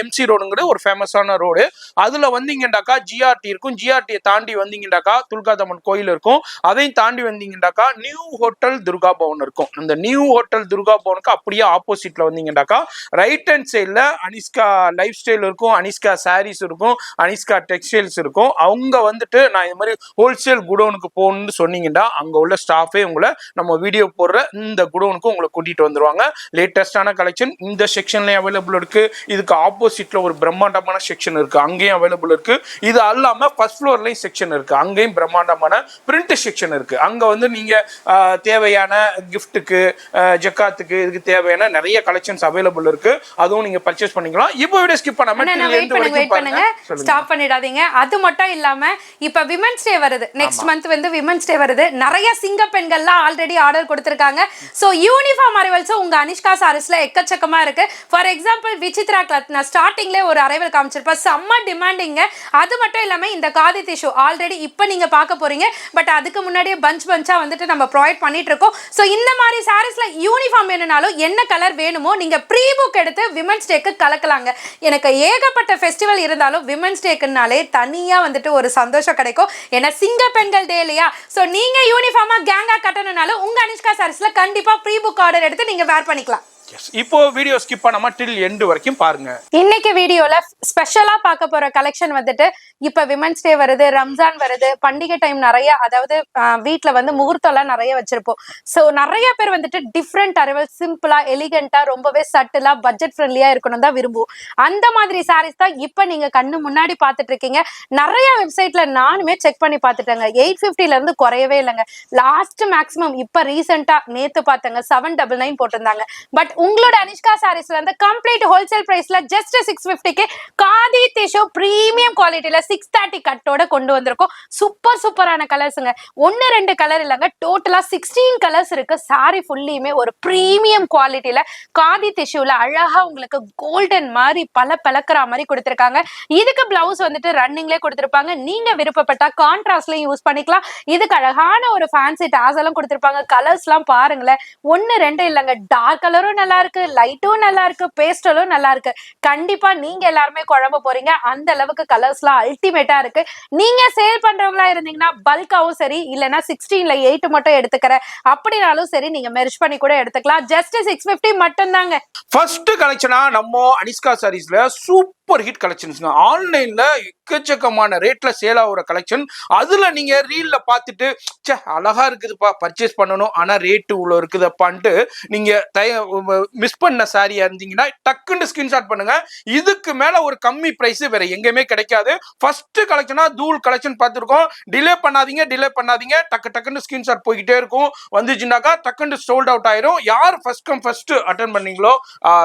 எம்சி ரோடுங்கிற ஒரு ஃபேமஸான ரோடு. அதுல வந்தீங்கன்னாக்கா ஜிஆர்டி இருக்கும். ஜிஆர்டியை தாண்டி வந்தீங்கன்னாக்கா துர்காதம்மன் கோயில் இருக்கும். அதையும் தாண்டி வந்தீங்கன்னாக்கா நியூ ஹோட்டல் துர்கா பவன் இருக்கும். அந்த நியூ ஹோட்டல் துர்கா பவனுக்கு அப்படியே ஆப்போசிட்ல வந்தீங்கன்னாக்கா ரைட் ஹேண்ட் சைட்ல அனிஷ்கா லைஃப் ஸ்டைல் இருக்கும், அனிஷ்கா சாரீஸ் இருக்கும், அனிஷ்கா டெக்ஸ்டைல்ஸ் இருக்கும். அவங்க வந்துட்டு நான் இது மாதிரி ஹோல்சேல் குடோனுக்கு போகணும்னு சொன்னீங்கன்னா அங்க உள்ள ஸ்டாஃபே உங்களை நம்ம வீடியோ போடுற இந்த குடோனுக்கு உங்களை கூட்டிட்டு வந்துருவாங்க. லேட்டஸ்டான கலெக்ஷன் இந்த செக்ஷன்லயும் அவைலபிள் இருக்கு. இதுக்கு ஆப்போசிட்ல ஒரு பிரம்மாண்டமான செக்ஷன் இருக்கு, அங்கேயும் அவைலபிள் இருக்கு. இது அல்லாம ஃபர்ஸ்ட் ஃப்ளோர்லயும் செக்ஷன் இருக்கு, அங்கேயும் பிரம்மாண்டமான பிரிண்ட் செக்ஷன் இருக்கு. அங்க வந்து நீங்க தேவையான கிஃப்ட்டுக்கு, ஜக்காத்துக்கு, இதுக்கு தேவையான நிறைய கலெக்ஷன்ஸ் அவைலபிள் இருக்கு. அதுவும் நீங்க பர்ச்சேஸ் பண்ணிக்கலாம். இப்போ வீடியோ ஸ்கிப் பண்ணாம வெயிட் பண்ணுங்க, ஸ்டாப் பண்ணிடாதீங்க. அது மட்டும் இல்லாம இப்ப விமென்ஸ் டே வருது, நெக்ஸ்ட் மந்த் வந்து விமென்ஸ் டே வருது. நிறைய சிங்க பெண்கள்லாம் ஆல்ரெடி ஆர்டர் கொடுத்திருக்காங்க. சோ யூனிஃபார்ம் அரைவல்ஸ் உங்க அனிஷ்கா சாரீஸ்ல எக்கச்சக்கமா இருக்கு. ஃபார் எக்ஸாம்பிள் விசித்ரா கிளாத் நான் ஸ்டார்டிங்ல ஒரு அரைவல் காமிச்சிருப்பேன், செம்ம டிமாண்டிங்க. அது மட்டும் இல்லாம இந்த காதி டிஷ்யூ ஆல்ரெடி இப்ப நீங்க பார்க்க போறீங்க, பட் அதுக்கு முன்னாடியே பஞ்சா வந்துட்டு நம்ம ப்ரொவைட் பண்ணிட்டு இருக்கோம். சோ இந்த மாதிரி சாரீஸ்ல யூனிஃபார்ம் வேணும்னாலும் என்ன கலர் வேணுமோ நீங்க ப்ரீ புக் எடுத்து விமென்ஸ் டேக்கு கலக்கலாங்க. எனக்கு ஏகப்பட்ட ஃபெஸ்டிவல் இருந்தாலும் விமென்ஸ் டேக்குனாலே தனியா வந்துட்டு ஒரு சந்தோஷம் கிடைக்கும். ஏன்னா சிங்க பெண்கள் டே இல்லையா? சோ நீங்க யூனிஃபார்மா கேங்கா கட்டணும்னாலும் உங்க அனிஷ்கா சாரீஸ்ல கண்டிப்பா ப்ரீ புக் ஆர்டர் எடுத்து நீங்க வேர் பண்ணிக்கலாம். இப்போ வீடியோ ஸ்கிப் பண்ணாம டில் எண்ட் வரைக்கும் பாருங்க. இன்னைக்கு வீடியோல ஸ்பெஷலா பார்க்க போற கலெக்ஷன் வந்துட்டு இப்ப விமென்ஸ் டே வருது, ரம்ஜான் வருது, பண்டிகை டைம் நிறைய, அதாவது வீட்டுல வந்து முகூர்த்தம் எல்லாம் நிறைய வச்சிருப்போம். சோ நிறைய பேர் வந்துட்டு டிஃப்ரெண்ட் அரைவல் சிம்பிளா எலிகென்ட்டா ரொம்பவே சட்டிலா பட்ஜெட் ஃப்ரெண்ட்லியா இருக்கணும் தான் விரும்புவோம். அந்த மாதிரி சாரீஸ் தான் இப்ப நீங்க கண்ணு முன்னாடி பாத்துட்டு இருக்கீங்க. நிறைய வெப்சைட்ல நானுமே செக் பண்ணி பாத்துட்டேங்க. 850ல இருந்து குறையவே இல்லைங்க. லாஸ்ட் மேக்ஸிமம் இப்ப ரீசெண்டா நேத்து பார்த்தங்க 799 போட்டிருந்தாங்க. பட் உங்களோட அனிஷ்கா சாரீஸ்ல இருந்து கம்ப்ளீட் ஹோல்சேல் பிரைஸ்ல ஜஸ்ட் 650க்கு காதி டிஷ்யூ பிரீமியம் குவாலிட்டில 630 கட்டோட கொண்டு வந்திருக்கோம். சூப்பரான கலர்ஸ்ங்க. 1-2 கலர் இல்லங்க, டோட்டலா 16 கலர்ஸ் இருக்கு. சாரி ஃபுல்லியுமே ஒரு பிரீமியம் குவாலிட்டில காதி டிஷ்யூல அழகா உங்களுக்கு கோல்டன் மாதிரி பளபளக்கிற மாதிரி கொடுத்திருக்காங்க. இதுக்கு பிளவுஸ் வந்துட்டு ரன்னிங்லேயே கொடுத்திருப்பாங்க. நீங்க விருப்பப்பட்டா கான்ட்ராஸ்ட்லயும் யூஸ் பண்ணிக்கலாம். இதுக்கு அழகான ஒரு ஃபேன்சி டாசலும் கொடுத்திருப்பாங்க. கலர்ஸ் எல்லாம் பாருங்களேன், 1-2 இல்லங்க, டார்க் கலரும் நல்லா இருக்கு, லைட்டும் நல்லா இருக்கு, பேஸ்டலும் நல்லா இருக்கு. கண்டிப்பா நீங்க எல்லாருமே குழம்ப போறீங்க. அந்த அளவுக்கு கலர்ஸ்லாம் அல்டிமேட்டா இருக்கு. நீங்க சேல் பண்றவங்களா இருந்தீங்கன்னா பல்காவும் சரி, இல்லைன்னா 16ல 8 மட்டும் எடுத்துக்கிறேன் அப்படினாலும் சரி, நீங்க மெர்ஜ் பண்ணி கூட எடுத்துக்கலாம். ஜஸ்ட் 650 மட்டும் தாங்க. ஃபர்ஸ்ட் கலெக்ஷனா நம்ம அனிஷ்கா சாரீஸ்ல சூப்பர் ஹிட் கலெக்ஷன்ஸ்ங்க. ஆன்லைன்ல எக்கச்சக்கமான ரேட்ல சேல் ஆகுற கலெக்ஷன். அதுல நீங்க ரீல்ல பார்த்துட்டு அழகா இருக்குதுப்பா, பர்ச்சேஸ் பண்ணணும், ஆனா ரேட்டு இவ்வளவு இருக்குதப்பான்ட்டு நீங்க மிஸ் பண்ண சாரியா இருந்தீங்கன்னா டக்குன்னு ஸ்கிரீன்ஷாட் பண்ணுங்க. இதுக்கு மேல ஒரு கம்மி பிரைஸ் வேற எங்கேயுமே கிடைக்காது. ஃபர்ஸ்ட் கலெக்ஷனா தூள் கலெக்ஷன் பார்த்துருக்கோம். டிலே பண்ணாதீங்க, டக்குன்னு ஸ்கிரீன்ஷாட் போய்கிட்டே இருக்கும். வந்துச்சுனாக்கா டக்குன்னு சோல்ட் அவுட் ஆயிரும். யார் ஃபர்ஸ்ட் கம் ஃபர்ஸ்ட் அட்டென்ட் பண்ணீங்களோ,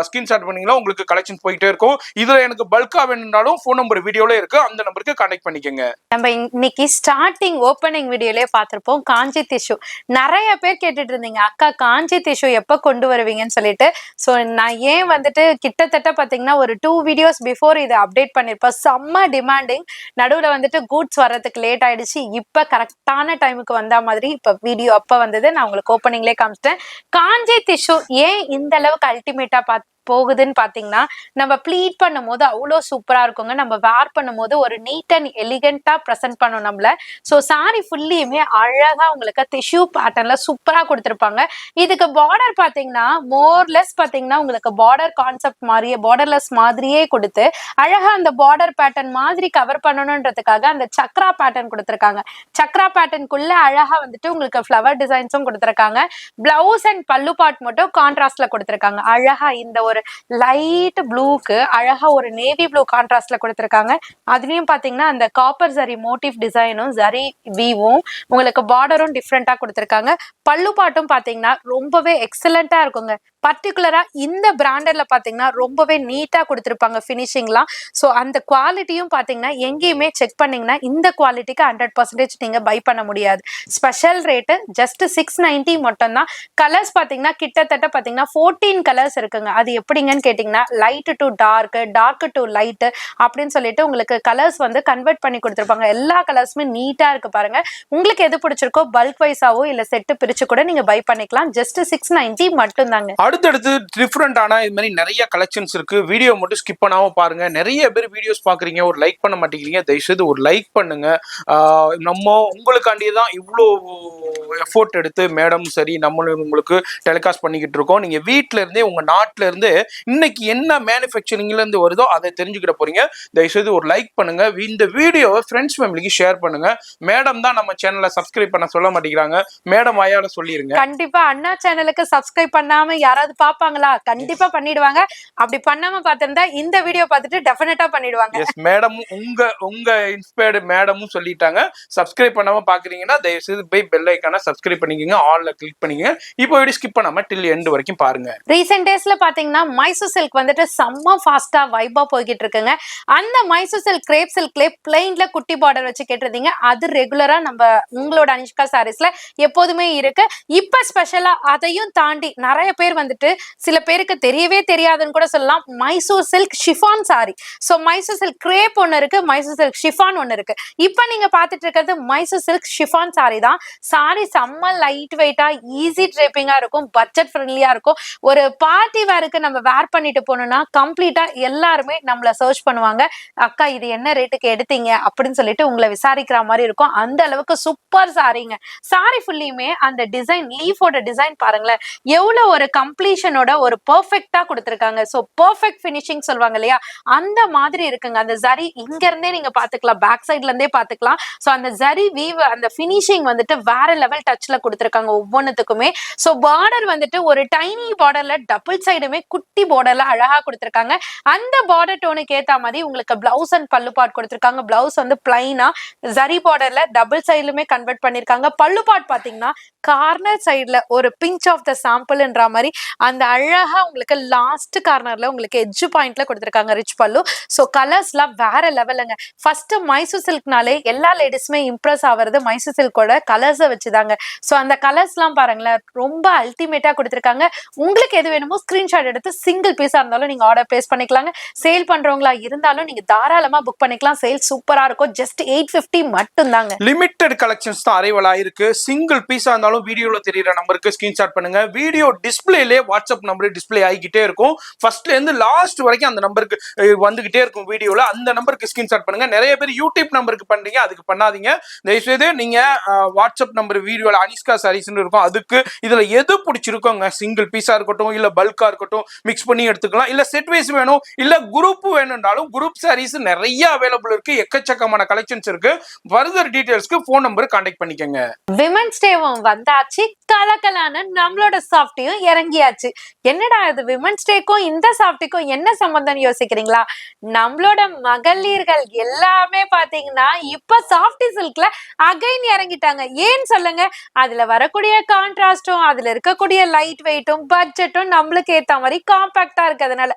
ஸ்கிரீன்ஷாட் பண்ணீங்களோ, உங்களுக்கு கலெக்ஷன் போயிட்டே இருக்கும். இதுல எனக்கு பல்கா வேணும்னாலும் ஃபோன் நம்பர் வீடியோல இருக்கு, அந்த நம்பருக்கு கான்டாக்ட் பண்ணிக்கங்க. நம்ம இன்னைக்கு ஸ்டார்டிங் ஓப்பனிங் வீடியோலயே பார்த்திருப்போம் காஞ்சி டிஷ்யூ. நிறைய பேர் கேட்டுட்டு இருந்தீங்க, அக்கா காஞ்சி டிஷ்யூ எப்ப கொண்டு வருவீங்கன்னு சொல்லிட்டு. சோ நான் ஏன் வந்துட்டு கிட்டத்தட்ட பாத்தீங்கன்னா ஒரு 2 வீடியோஸ் பிஃபோர் இதை அப்டேட் பண்ணிருப்பேன். செம்ம டிமாண்டிங். நடுவுல வந்துட்டு கூட்ஸ் வர்றதுக்கு லேட் ஆயிடுச்சு. இப்ப கரெக்டான டைமுக்கு வந்த மாதிரி இப்ப வீடியோ அப்ப வந்தது. நான் உங்களுக்கு ஓப்பனிங்லேயே காமிச்சிட்டேன். காஞ்சி டிஷ்யூ ஏன் இந்த அளவுக்கு அல்டிமேட்டா போகுதுன்னு பாத்தீங்கன்னா, நம்ம ப்ளீட் பண்ணும் போது அவ்வளோ சூப்பரா இருக்குங்க. நம்ம வேர் பண்ணும் போது ஒரு நீட் அண்ட் எலிகென்ட்டா ப்ரெசென்ட் பண்ணும் நம்மள. ஸோ சாரி ஃபுல்லியுமே அழகா உங்களுக்கு டிஷ்யூ பேட்டர்ன்ல சூப்பரா கொடுத்துருப்பாங்க. இதுக்கு பார்டர் பாத்தீங்கன்னா மோர்லெஸ் பாத்தீங்கன்னா உங்களுக்கு பார்டர் கான்செப்ட் மாதிரியே, பார்டர்லெஸ் மாதிரியே கொடுத்து அழகா அந்த பார்டர் பேட்டர்ன் மாதிரி கவர் பண்ணணுன்றதுக்காக அந்த சக்ரா பேட்டர்ன் கொடுத்துருக்காங்க. சக்ரா பேட்டர்னுக்குள்ள அழகா வந்துட்டு உங்களுக்கு ஃப்ளவர் டிசைன்ஸும் கொடுத்துருக்காங்க. பிளவுஸ் அண்ட் பல்லு பார்ட் மட்டும் கான்ட்ராஸ்ட்ல கொடுத்துருக்காங்க. அழகா இந்த ஒரு லைட் ப்ளூக்கு அழகா ஒரு நேவி ப்ளூ கான்ட்ராஸ்ட்ல கொடுத்திருக்காங்க. அதுலயும் பாத்தீங்கன்னா அந்த காப்பர் ஜரி மோட்டிவ் டிசைனும் ஜரி வீவும் உங்களுக்கு பார்டரும் டிஃப்ரெண்டா கொடுத்திருக்காங்க. பல்லு பாட்டும் பாத்தீங்கன்னா ரொம்பவே எக்ஸலண்டா இருக்குங்க. பர்டிகுலரா இந்த பிராண்டட்ல பாத்தீங்கன்னா ரொம்பவே நீட்டா கொடுத்திருப்பாங்க ஃபினிஷிங்லாம். ஸோ அந்த குவாலிட்டியும் பாத்தீங்கன்னா எங்கேயுமே செக் பண்ணீங்கன்னா இந்த குவாலிட்டிக்கு 100% நீங்க பை பண்ண முடியாது. ஸ்பெஷல் ரேட்டு ஜஸ்ட் 690 மட்டும் தான். கலர்ஸ் பாத்தீங்கன்னா கிட்டத்தட்ட பாத்தீங்கன்னா 14 கலர்ஸ் இருக்குங்க. அது எப்படிங்கன்னு கேட்டீங்கன்னா light to dark, dark to light அப்படின்னு சொல்லிட்டு உங்களுக்கு கலர்ஸ் வந்து கன்வெர்ட் பண்ணி கொடுத்துருப்பாங்க. எல்லா கலர்ஸுமே நீட்டா இருக்கு பாருங்க. உங்களுக்கு எது பிடிச்சிருக்கோ பல்க் வைஸாவோ இல்ல செட்டு பிரிச்சு கூட நீங்க பை பண்ணிக்கலாம். ஜஸ்ட் 690 மட்டும் தாங்க. அடுத்தடுத்து டிஃப்ரெண்டான இது மாதிரி நிறைய கலெக்ஷன்ஸ் இருக்கு. வீடியோ மட்டும் ஸ்கிப் பண்ணாம பாருங்க. நிறைய பேர் வீடியோஸ் பாக்குறீங்க, ஒரு லைக் பண்ண மாட்டேங்கிறீங்க. தயவுசெய்து ஒரு லைக் பண்ணுங்க. நம்ம உங்களுக்காண்டியே தான் இவ்வளோ எஃபோர்ட் எடுத்து மேடம் சரி நம்மளும் உங்களுக்கு டெலிகாஸ்ட் பண்ணிக்கிட்டு இருக்கோம். நீங்க வீட்ல இருந்தே உங்க நாட்டுல இருந்து இன்னைக்கு என்ன மேனுஃபேக்சரிங்ல இருந்து வருதோ அதை தெரிஞ்சுக்கிட போறீங்க. தயவுசெய்து ஒரு லைக் பண்ணுங்க. இந்த வீடியோவை ஃப்ரெண்ட்ஸ் ஃபேமிலிக்கு ஷேர் பண்ணுங்க. மேடம் தான் நம்ம சேனலை சப்ஸ்கிரைப் பண்ண சொல்ல மாட்டேங்கிறாங்க. மேடம் வாயால சொல்லிருங்க. கண்டிப்பா அண்ணா சேனலுக்கு சப்ஸ்கிரைப் பண்ணாம யாராவது பாப்பாங்களா? கண்டிப்பா பண்ணிடுவாங்க. அப்படி பண்ணாம பார்த்திருந்தா இந்த வீடியோ பார்த்துட்டு டெஃபினட்டா பண்ணிடுவாங்க. எஸ் மேடம், உங்க இன்ஸ்பயர்டு மேடமும் சொல்லிட்டாங்க. சப்ஸ்கிரைப் பண்ணாம பாக்குறீங்கன்னா தயவு செய்து போய் பெல் ஐகானை சப்ஸ்கிரைப் பண்ணிக்கங்க, ஆல்ல கிளிக் பண்ணிக்கங்க. இப்போ வீடியோ ஸ்கிப் பண்ணாம டில் எண்ட் வரைக்கும் பாருங்க. ரீசெண்ட் டேஸ்ல பாத்தீங்கன்னா மைசூர் சில்க் வந்துட்டு செம்ம ஃபாஸ்டா வைபா போய்கிட்டு இருக்குங்க. அந்த மைசூர் சில்க் கிரேப் சில்க்ல பிளைன்ல குட்டி பார்டர் வச்சு கேட்டிருந்தீங்க. அது ரெகுலரா நம்ம உங்களோட அனிஷ்கா சாரீஸ்ல எப்போதுமே இருக்கு. இப்ப ஸ்பெஷலா அதையும் தாண்டி நிறைய பேர் வந்துட்டு சில பேருக்கு தெரியவே தெரியாதுன்னு கூட சொல்லலாம், Mysore silk chiffon sari. So Mysore silk crepe ஒன்று இருக்கு, மைசூர் சில்க் ஷிஃபான் ஒன்று இருக்கு. இப்போ நீங்க பார்த்துட்டு இருக்கிறது மைசூர் சில்க் ஷிஃபான் சாரி தான். சாரி செம்ம லைட் வெயிட்டா ஈஸி ட்ரேப்பிங்கா இருக்கும், பட்ஜெட் ஃப்ரெண்ட்லியா இருக்கும். ஒரு பார்ட்டி வேருக்கு நம்ம வேர் பண்ணிட்டு போனோம்னா கம்ப்ளீட்டா எல்லாருமே நம்மள சர்ச் பண்ணுவாங்க. அக்கா இது என்ன ரேட்டுக்கு எடுத்தீங்க அப்படின்னு சொல்லிட்டு உங்களை விசாரிக்கிற மாதிரி இருக்கும். அந்த அளவுக்கு சூப்பர் சாரிங்க. சாரி ஃபுல்லியுமே அந்த டிசைன், லீஃபோட டிசைன் பாருங்களேன், எவ்வளவு ஒரு கம்ப்ளீஷனோட ஒரு பெர்ஃபெக்ட்டா கொடுத்துருக்காங்க. ஸோ பெர்ஃபெக்ட் ஃபினிஷிங் சொல்லுவாங்க இல்லையா, அந்த மாதிரி இருக்குங்க. அந்த ஜரி இங்க இருந்தே நீங்க பாத்துக்கலாம், பேக் சைட்ல இருந்தே பாத்துக்கலாம். ஸோ அந்த ஜரி வீவ், அந்த ஃபினிஷிங் வந்துட்டு வேற லெவல் டச்ல கொடுத்துருக்காங்க ஒவ்வொன்றுத்துக்குமே. ஸோ பார்டர் வந்துட்டு ஒரு டைனி பார்டர்ல டபுள் சைடுமே குட்டி பார்டர்ல அழகா கொடுத்துருக்காங்க. அந்த பார்டர் டோனுக்கு ஏத்த மாதிரி உங்களுக்கு பிளவுஸ் அண்ட் பல்லு பார்ட் கொடுத்துருக்காங்க. பிளவுஸ் வந்து பிளைனா ஜரி பார்டர்ல டபுள் சைடுலுமே கன்வெர்ட் பண்ணிருக்காங்க. பல்லு பார்ட் பாத்தீங்கன்னா கார்னர் சைடுல ஒரு பிஞ்ச் ஆஃப் த சாம்பிள்ன்ற மாதிரி அந்த அழகா உங்களுக்கு லாஸ்ட் கார்னர்ல உங்களுக்கு எட்ஜ் பாயிண்ட்ல கொடுத்துருக்காங்க ரிச் பல்லு. ஸோ கலர்ஸ்லாம் வேற லெவலுங்க. ஃபர்ஸ்ட் மைசூர் சில்க்னாலே எல்லா லேடிஸுமே இம்ப்ரெஸ் ஆகிறது மைசூர் சில்கோட கலர்ஸை வச்சுதாங்க. ஸோ அந்த கலர்ஸ்லாம் பாருங்களேன், ரொம்ப அல்டிமேட்டா கொடுத்துருக்காங்க. உங்களுக்கு எது வேணுமோ ஸ்கிரீன்ஷாட் எடுத்து சிங்கிள் பீஸா இருந்தாலும் நீங்க ஆர்டர் பிளேஸ் பண்ணிக்கலாங்க. சேல் பண்றவங்களா இருந்தாலும் நீங்க தாராளமா புக் பண்ணிக்கலாம். சேல் சூப்பரா இருக்கும். ஜஸ்ட் 850 மட்டும் தாங்க. லிமிடெட் கலெக்ஷன்ஸ் தான் அரைவல் ஆயிருக்கு. சிங்கிள் பீஸா இருந்தாலும் வீடியோல தெரியற நம்பருக்கு ஸ்கிரீன்ஷாட் பண்ணுங்க. வீடியோ டிஸ்பிளேலே வாட்ஸ்அப் நம்பர் டிஸ்பிளே ஆகிக்கிட்டே இருக்கும். ஃபர்ஸ்ட்ல இருந்து லாஸ்ட் வரைக்கும் அந்த நம்பருக்கு வந்துகிட்டே இருக்கும் வீடியோல. அந்த நம்பருக்கு ஸ்கிரீன்ஷாட் பண்ணுங்க. நிறைய பேர் யூடியூப் நம்பருக்கு பண்றீங்க, அதுக்கு பண்ணாதீங்க. தயவுசெய்து நீங்க வாட்ஸ்அப் நம்பர் வீடியோல அனிஷ்கா சாரீஸ்னு இருக்கும், அதுக்கு இதுல எது பிடிச்சிருக்கோங்க, சிங்கிள் பீஸா இருக்கட்டும் இல்ல பல்கா இருக்கட்டும் மிக்ஸ் பண்ணி எடுத்துக்கலாம். இல்ல செட் வைஸ் வேணும் இல்ல குரூப் வேணும்னாலும் குரூப் சாரீஸ் நிறைய அவைலபிள் இருக்கு. எக்கச்சக்கமான கலெக்ஷன்ஸ் இருக்கு. ஃபர்தர் டீடைல்ஸ்க்கு ஃபோன் நம்பர் கான்டாக்ட் பண்ணிக்கங்க. விமன்ஸ் டேவும் வந்தாச்சு, கலக்கலான நம்மளோட சாஃப்டியும் இறங்கியாச்சு. என்னடா இது விமன்ஸ் டேக்கும் இந்த சாஃப்டிக்கும் என்ன சம்பந்தம் யோசிக்கிறீங்களா? நம்மளோட மகளிர்கள் எல்லாமே பாத்தீங்கன்னா இப்ப சாஃப்டி சில்க்ல அகைன் இறங்கிட்டாங்க. ஏன்னு சொல்லுங்க, அதுல வரக்கூடிய கான்ட்ராஸ்டும் அதுல இருக்கக்கூடிய லைட் வெயிட்டும் பட்ஜெட்டும் நம்மளுக்கு ஏத்த மாதிரி காம்பாக்டா இருக்கிறதுனால